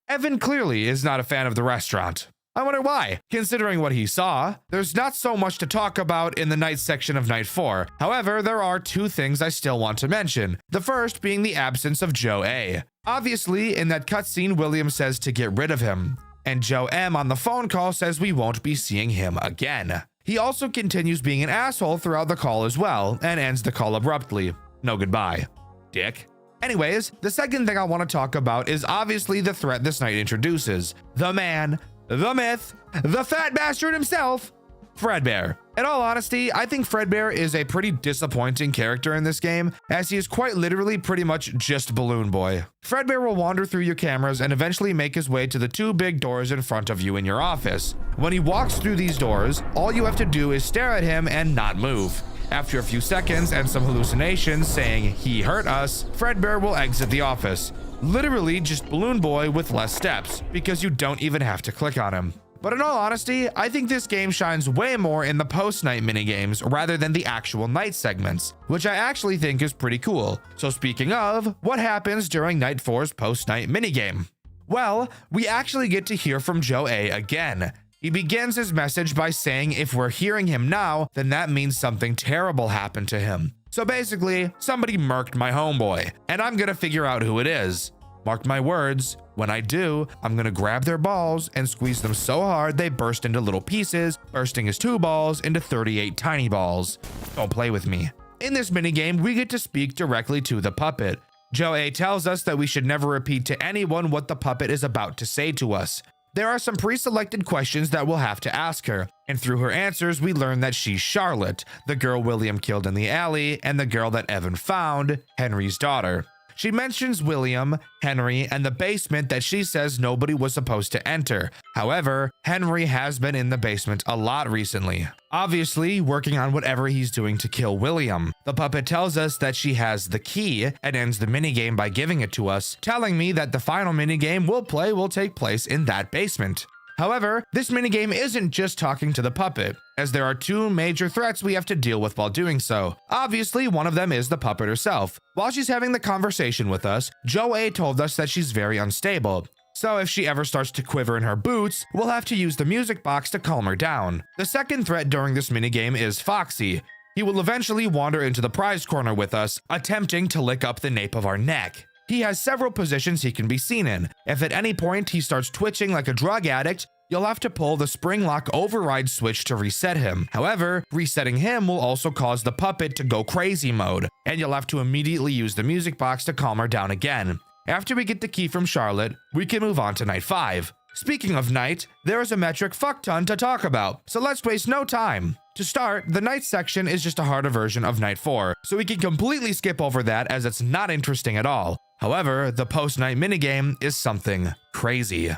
S4: Evan clearly is not a fan of the restaurant. I wonder why. Considering what he saw, there's not so much to talk about in the night section of Night 4. However, there are two things I still want to mention. The first being the absence of Joe A. Obviously, in that cutscene, William says to get rid of him, and Joe M on the phone call says we won't be seeing him again. He also continues being an asshole throughout the call as well, and ends the call abruptly. No goodbye, dick. Anyways, the second thing I want to talk about is obviously the threat this night introduces. The man, the myth, the fat bastard himself, Fredbear. In all honesty, I think Fredbear is a pretty disappointing character in this game, as he is quite literally pretty much just Balloon Boy. Fredbear will wander through your cameras and eventually make his way to the two big doors in front of you in your office. When he walks through these doors, all you have to do is stare at him and not move. After a few seconds and some hallucinations saying he hurt us, Fredbear will exit the office. Literally just Balloon Boy with less steps, because you don't even have to click on him. But in all honesty, I think this game shines way more in the post-night minigames rather than the actual night segments, which I actually think is pretty cool. So speaking of, what happens during Night 4's post-night minigame? Well, we actually get to hear from Joe A again. He begins his message by saying if we're hearing him now, then that means something terrible happened to him. So basically, somebody murked my homeboy, and I'm gonna figure out who it is. Mark my words, when I do, I'm gonna grab their balls and squeeze them so hard they burst into little pieces, bursting his 2 balls into 38 tiny balls. Don't play with me. In this minigame, we get to speak directly to the puppet. Joe A tells us that we should never repeat to anyone what the puppet is about to say to us. There are some pre-selected questions that we'll have to ask her, and through her answers we learn that she's Charlotte, the girl William killed in the alley, and the girl that Evan found, Henry's daughter. She mentions William, Henry, and the basement that she says nobody was supposed to enter. However, Henry has been in the basement a lot recently, obviously working on whatever he's doing to kill William. The puppet tells us that she has the key and ends the minigame by giving it to us, telling me that the final minigame we'll play will take place in that basement. However, this minigame isn't just talking to the puppet, as there are two major threats we have to deal with while doing so. Obviously, one of them is the puppet herself. While she's having the conversation with us, Joe A told us that she's very unstable. So if she ever starts to quiver in her boots, we'll have to use the music box to calm her down. The second threat during this minigame is Foxy. He will eventually wander into the prize corner with us, attempting to lick up the nape of our neck. He has several positions he can be seen in. If at any point he starts twitching like a drug addict, you'll have to pull the spring lock override switch to reset him. However, resetting him will also cause the puppet to go crazy mode, and you'll have to immediately use the music box to calm her down again. After we get the key from Charlotte, we can move on to Night 5. Speaking of night, there is a metric fuck ton to talk about, so let's waste no time. To start, the night section is just a harder version of Night 4, so we can completely skip over that as it's not interesting at all. However, the post-night minigame is something crazy.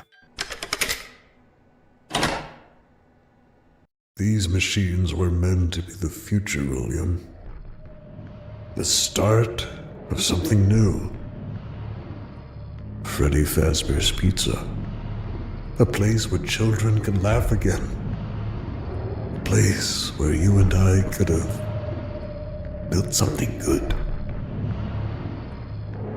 S9: These machines were meant to be the future, William. The start of something new. Freddy Fazbear's Pizza. A place where children can laugh again. A place where you and I could have built something good.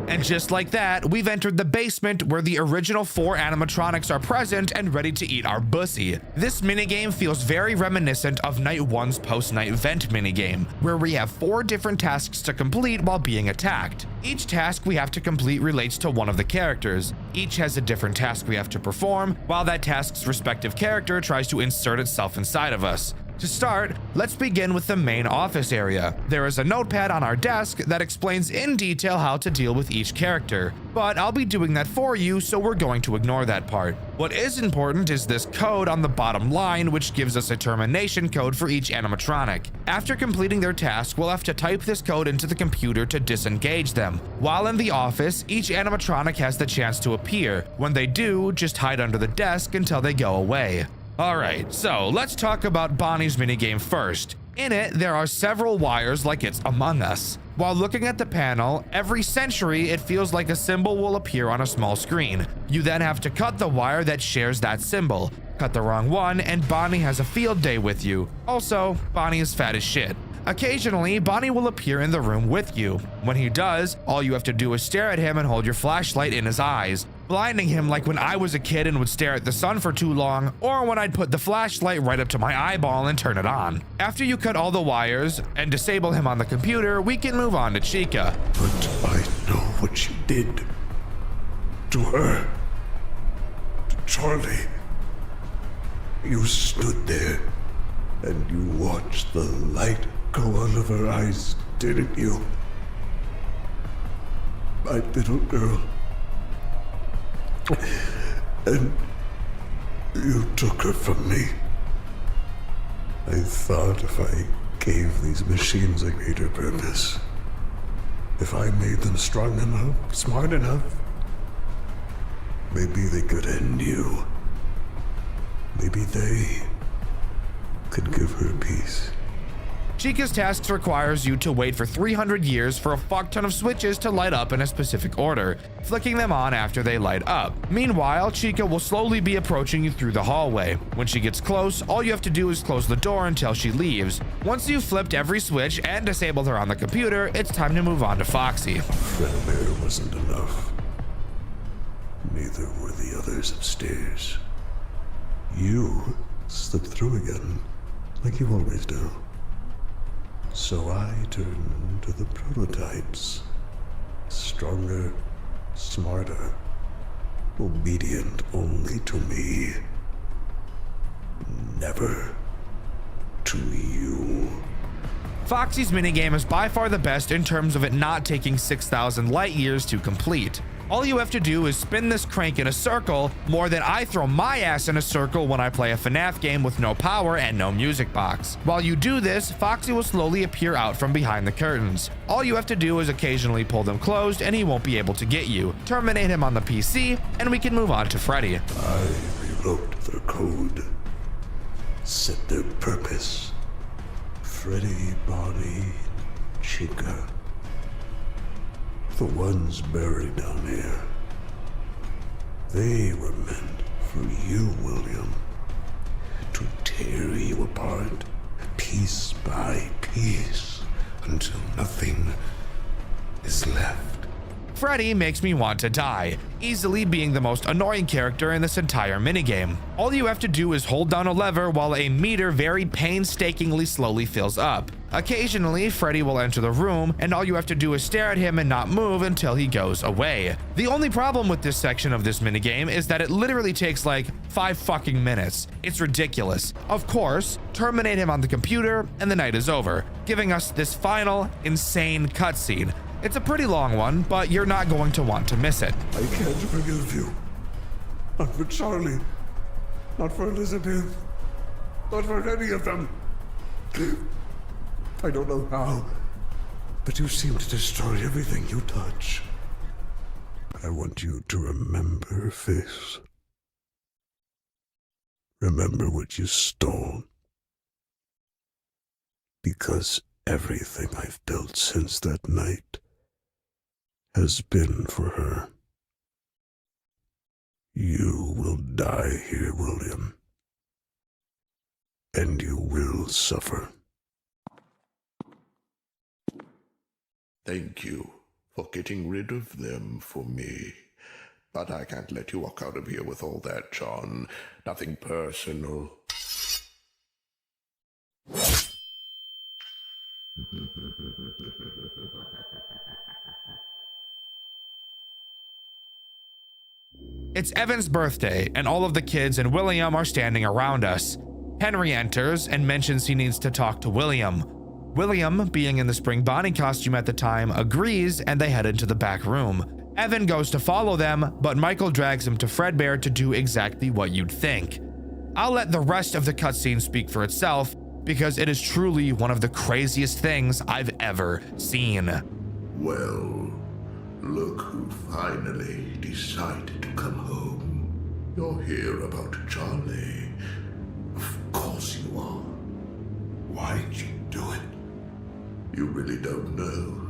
S4: And just like that, we've entered the basement where the original 4 animatronics are present and ready to eat our bussy. This minigame feels very reminiscent of Night 1's post-night vent minigame, where we have 4 different tasks to complete while being attacked. Each task we have to complete relates to one of the characters. Each has a different task we have to perform, while that task's respective character tries to insert itself inside of us. To start, let's begin with the main office area. There is a notepad on our desk that explains in detail how to deal with each character, but I'll be doing that for you, so we're going to ignore that part. What is important is this code on the bottom line, which gives us a termination code for each animatronic. After completing their task, we'll have to type this code into the computer to disengage them. While in the office, each animatronic has the chance to appear. When they do, just hide under the desk until they go away. Alright, so let's talk about Bonnie's minigame first. In it, there are several wires like it's Among Us. While looking at the panel, every century it feels like a symbol will appear on a small screen. You then have to cut the wire that shares that symbol. Cut the wrong one and Bonnie has a field day with you. Also, Bonnie is fat as shit. Occasionally, Bonnie will appear in the room with you. When he does, all you have to do is stare at him and hold your flashlight in his eyes, blinding him like when I was a kid and would stare at the sun for too long, or when I'd put the flashlight right up to my eyeball and turn it on. After you cut all the wires and disable him on the computer, we can move on to Chica.
S9: But I know what you did. To her. To Charlie. You stood there and you watched the light go out of her eyes, didn't you? My little girl. And you took her from me. I thought if I gave these machines a greater purpose, if I made them strong enough, smart enough, maybe they could end you. Maybe they could give her peace.
S4: Chica's tasks requires you to wait for 300 years for a fuck ton of switches to light up in a specific order, flicking them on after they light up. Meanwhile, Chica will slowly be approaching you through the hallway. When she gets close, all you have to do is close the door until she leaves. Once you've flipped every switch and disabled her on the computer, it's time to move on to Foxy.
S9: Freddy wasn't enough. Neither were the others upstairs. You slipped through again, like you always do. So I turned to the prototypes. Stronger, smarter, obedient only to me. Never to you.
S4: Foxy's minigame is by far the best in terms of it not taking 6,000 light years to complete. All you have to do is spin this crank in a circle more than I throw my ass in a circle when I play a FNAF game with no power and no music box. While you do this, Foxy will slowly appear out from behind the curtains. All you have to do is occasionally pull them closed and he won't be able to get you. Terminate him on the PC and we can move on to Freddy.
S9: I rewrote their code, set their purpose. Freddy, Bonnie, Chica. The ones buried down here. They were meant for you, William. To tear you apart, piece by piece, until nothing is left.
S4: Freddy makes me want to die, easily being the most annoying character in this entire minigame. All you have to do is hold down a lever while a meter very painstakingly slowly fills up. Occasionally, Freddy will enter the room, and all you have to do is stare at him and not move until he goes away. The only problem with this section of this minigame is that it literally takes like 5 fucking minutes. It's ridiculous. Of course, terminate him on the computer, and the night is over, giving us this final, insane cutscene. It's a pretty long one, but you're not going to want to miss it.
S9: I can't forgive you. Not for Charlie. Not for Elizabeth. Not for any of them. I don't know how, but you seem to destroy everything you touch. I want you to remember her face. Remember what you stole. Because everything I've built since that night has been for her. You will die here, William. And you will suffer.
S8: Thank you for getting rid of them for me. But I can't let you walk out of here with all that, John. Nothing personal.
S4: It's Evan's birthday, and all of the kids and William are standing around us. Henry enters and mentions he needs to talk to William. William, being in the spring Bonnie costume at the time, agrees and they head into the back room. Evan goes to follow them, but Michael drags him to Fredbear to do exactly what you'd think. I'll let the rest of the cutscene speak for itself, because it is truly one of the craziest things I've ever seen.
S8: Well, look who finally decided to come home. You're here about Charlie. Of course you are. Why'd you do it? You really don't know.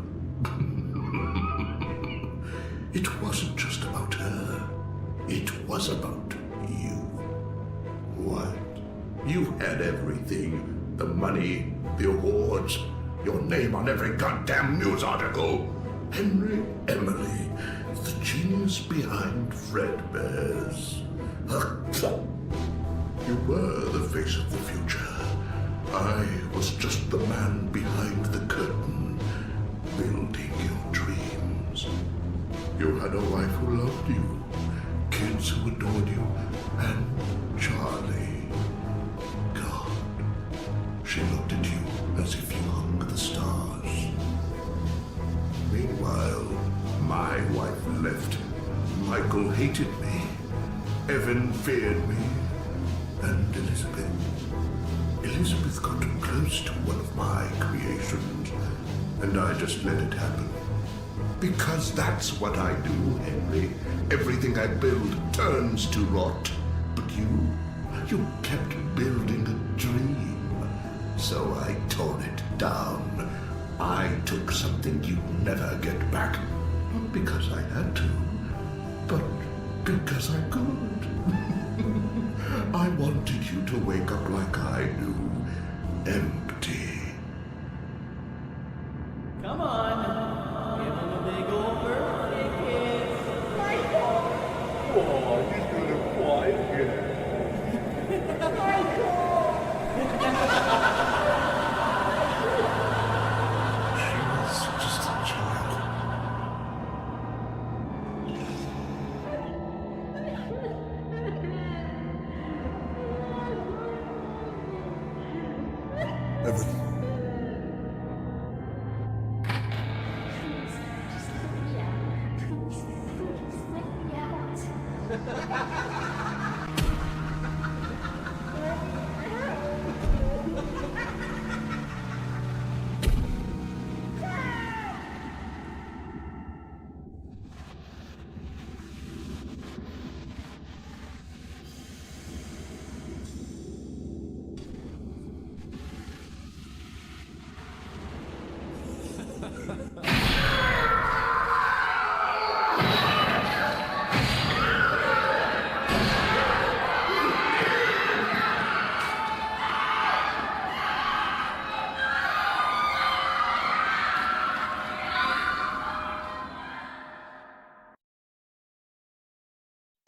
S8: It wasn't just about her. It was about you. What? You had everything. The money, the awards, Your name on every goddamn news article. Henry Emily, the genius behind Fredbear's. You were the face of the future. I was just the man behind the curtain, building your dreams. You had a wife who loved you, kids who adored you, and Charlie. God, she looked at you as if you hung the stars. Meanwhile, my wife left. Michael hated me. Evan feared me. And Elizabeth got too close to one of my creations, and I just let it happen. Because that's what I do, Henry. Everything I build turns to rot. But you kept building a dream. So I tore it down. I took something you'd never get back. Not because I had to, but because I could. I wanted you to wake up like I do, empty.
S12: Come on, give him a big old birthday kiss.
S8: Oh, he's gonna cry again. She was just a child. Evan.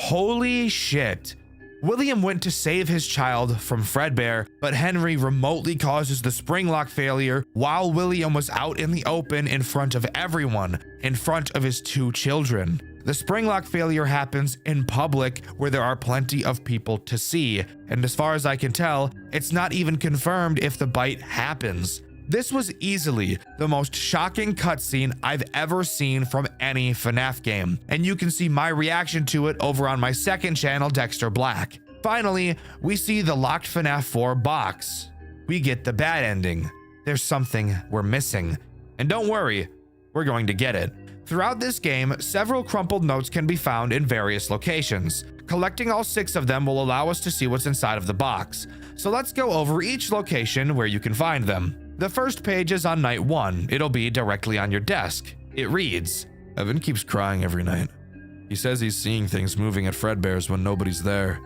S1: Holy shit. William went to save his child from Fredbear, but Henry remotely causes the spring lock failure while William was out in the open in front of everyone, in front of his 2 children. The spring lock failure happens in public where there are plenty of people to see, and as far as I can tell, it's not even confirmed if the bite happens. This was easily the most shocking cutscene I've ever seen from any FNAF game, and you can see my reaction to it over on my second channel, Dxtr Black. Finally, we see the locked FNAF 4 box. We get the bad ending. There's something we're missing. And don't worry, we're going to get it. Throughout this game, several crumpled notes can be found in various locations. Collecting all 6 of them will allow us to see what's inside of the box. So let's go over each location where you can find them. The first page is on night 1. It'll be directly on your desk. It reads, Evan keeps crying every night. He says he's seeing things moving at Fredbear's when nobody's there.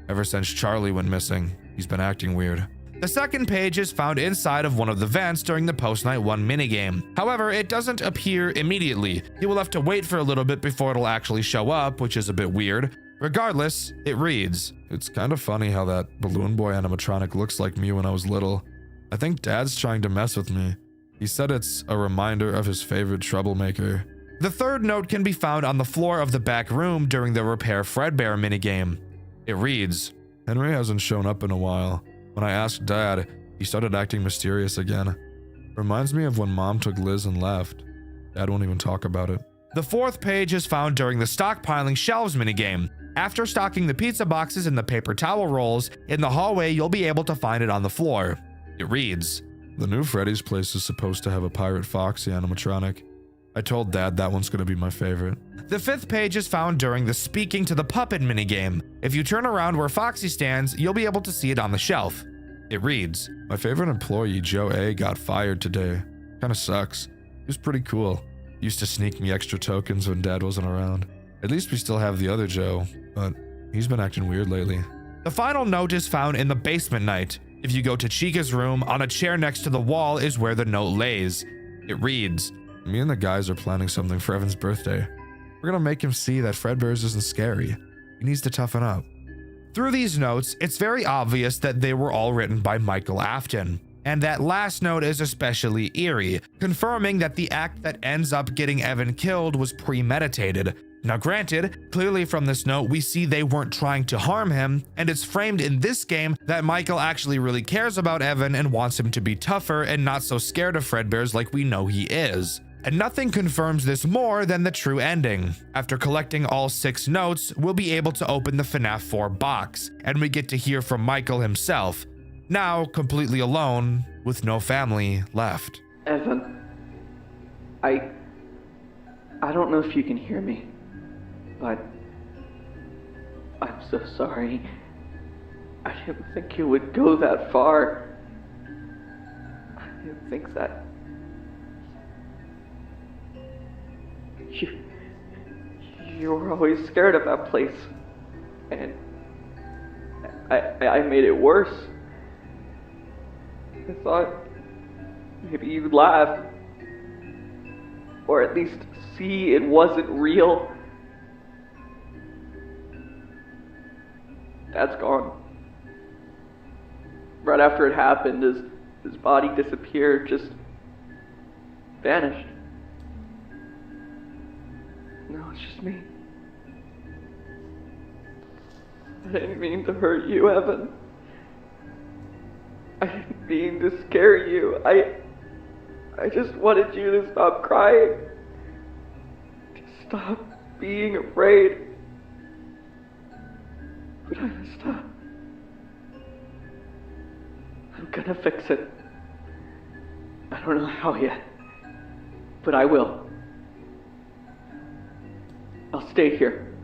S1: Ever since Charlie went missing, he's been acting weird. The second page is found inside of one of the vents during the post-night 1 minigame. However, it doesn't appear immediately. You will have to wait for a little bit before it'll actually show up, which is a bit weird. Regardless, it reads, it's kind of funny how that balloon boy animatronic looks like me when I was little. I think Dad's trying to mess with me. He said it's a reminder of his favorite troublemaker. The third note can be found on the floor of the back room during the Repair Fredbear minigame. It reads, Henry hasn't shown up in a while. When I asked Dad, he started acting mysterious again. Reminds me of when Mom took Liz and left. Dad won't even talk about it. The fourth page is found during the stockpiling shelves minigame. After stocking the pizza boxes and the paper towel rolls, in the hallway you'll be able to find it on the floor. It reads, the new Freddy's place is supposed to have a pirate Foxy animatronic. I told Dad that one's gonna be my favorite. The fifth page is found during the speaking to the puppet minigame. If you turn around where Foxy stands, you'll be able to see it on the shelf. It reads, my favorite employee, Joe A, got fired today. Kinda sucks. He was pretty cool. Used to sneak me extra tokens when Dad wasn't around. At least we still have the other Joe, but he's been acting weird lately. The final note is found in the basement night.
S4: If you go to Chica's room, on a chair next to the wall is where the note lays. It reads, "Me and the guys are planning something for Evan's birthday. We're gonna make him see that Fredbear's isn't scary. He needs to toughen up." Through these notes, it's very obvious that they were all written by Michael Afton. And that last note is especially eerie, confirming that the act that ends up getting Evan killed was premeditated. Now granted, clearly from this note we see they weren't trying to harm him, and it's framed in this game that Michael actually really cares about Evan and wants him to be tougher and not so scared of Fredbear's like we know he is. And nothing confirms this more than the true ending. After collecting all 6 notes, we'll be able to open the FNAF 4 box, and we get to hear from Michael himself, now completely alone with no family left.
S13: Evan, I don't know if you can hear me, but I'm so sorry. I didn't think you would go that far. I didn't think that you were always scared of that place, and I made it worse. I thought maybe you'd laugh, or at least see it wasn't real. Dad's gone. Right after it happened, his body disappeared, just vanished. Now it's just me. I didn't mean to hurt you, Evan. I didn't mean to scare you. I just wanted you to stop crying. To stop being afraid. But I messed up. I'm gonna fix it. I don't know how yet, but I will. I'll stay here.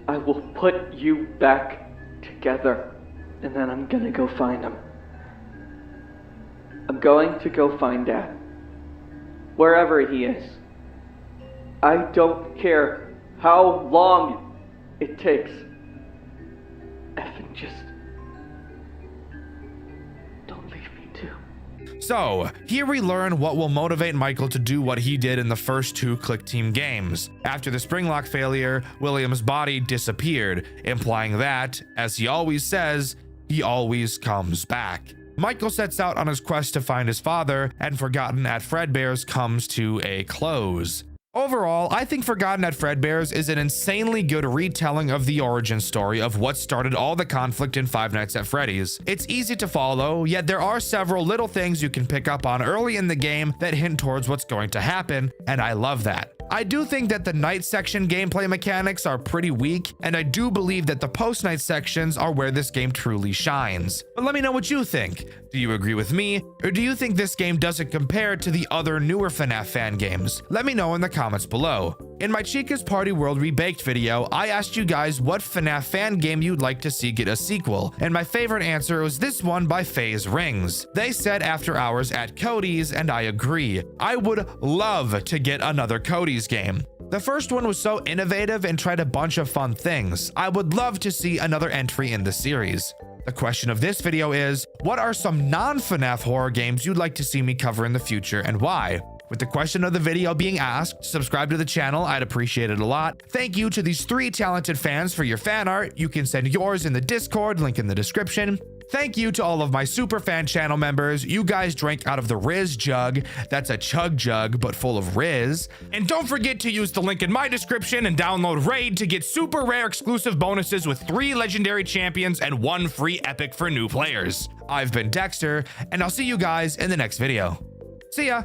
S13: I will put you back together, and then I'm gonna go find him. I'm going to go find Dad. Wherever he is. I don't care how long it takes. Effing just don't leave me too.
S4: So, here we learn what will motivate Michael to do what he did in the first 2 Click Team games. After the Springlock failure, William's body disappeared, implying that, as he always says, he always comes back. Michael sets out on his quest to find his father, and Forgotten at Fredbear's comes to a close. Overall, I think Forgotten at Fredbear's is an insanely good retelling of the origin story of what started all the conflict in Five Nights at Freddy's. It's easy to follow, yet there are several little things you can pick up on early in the game that hint towards what's going to happen, and I love that. I do think that the night section gameplay mechanics are pretty weak, and I do believe that the post-night sections are where this game truly shines. But let me know what you think. Do you agree with me, or do you think this game doesn't compare to the other newer FNAF fan games? Let me know in the comments below. In my Chica's Party World Rebaked video, I asked you guys what FNAF fan game you'd like to see get a sequel, and my favorite answer was this one by FaZe Rings. They said After Hours at Cody's, and I agree. I would love to get another Cody's game. The first one was so innovative and tried a bunch of fun things. I would love to see another entry in the series. The question of this video is, what are some non-FNAF horror games you'd like to see me cover in the future, and why? With the question of the video being asked, subscribe to the channel, I'd appreciate it a lot. Thank you to these 3 talented fans for your fan art. You can send yours in the Discord, link in the description. Thank you to all of my super fan channel members. You guys drank out of the Riz jug. That's a chug jug, but full of Riz. And don't forget to use the link in my description and download Raid to get super rare exclusive bonuses with 3 legendary champions and 1 free epic for new players. I've been Dxtr, and I'll see you guys in the next video. See ya!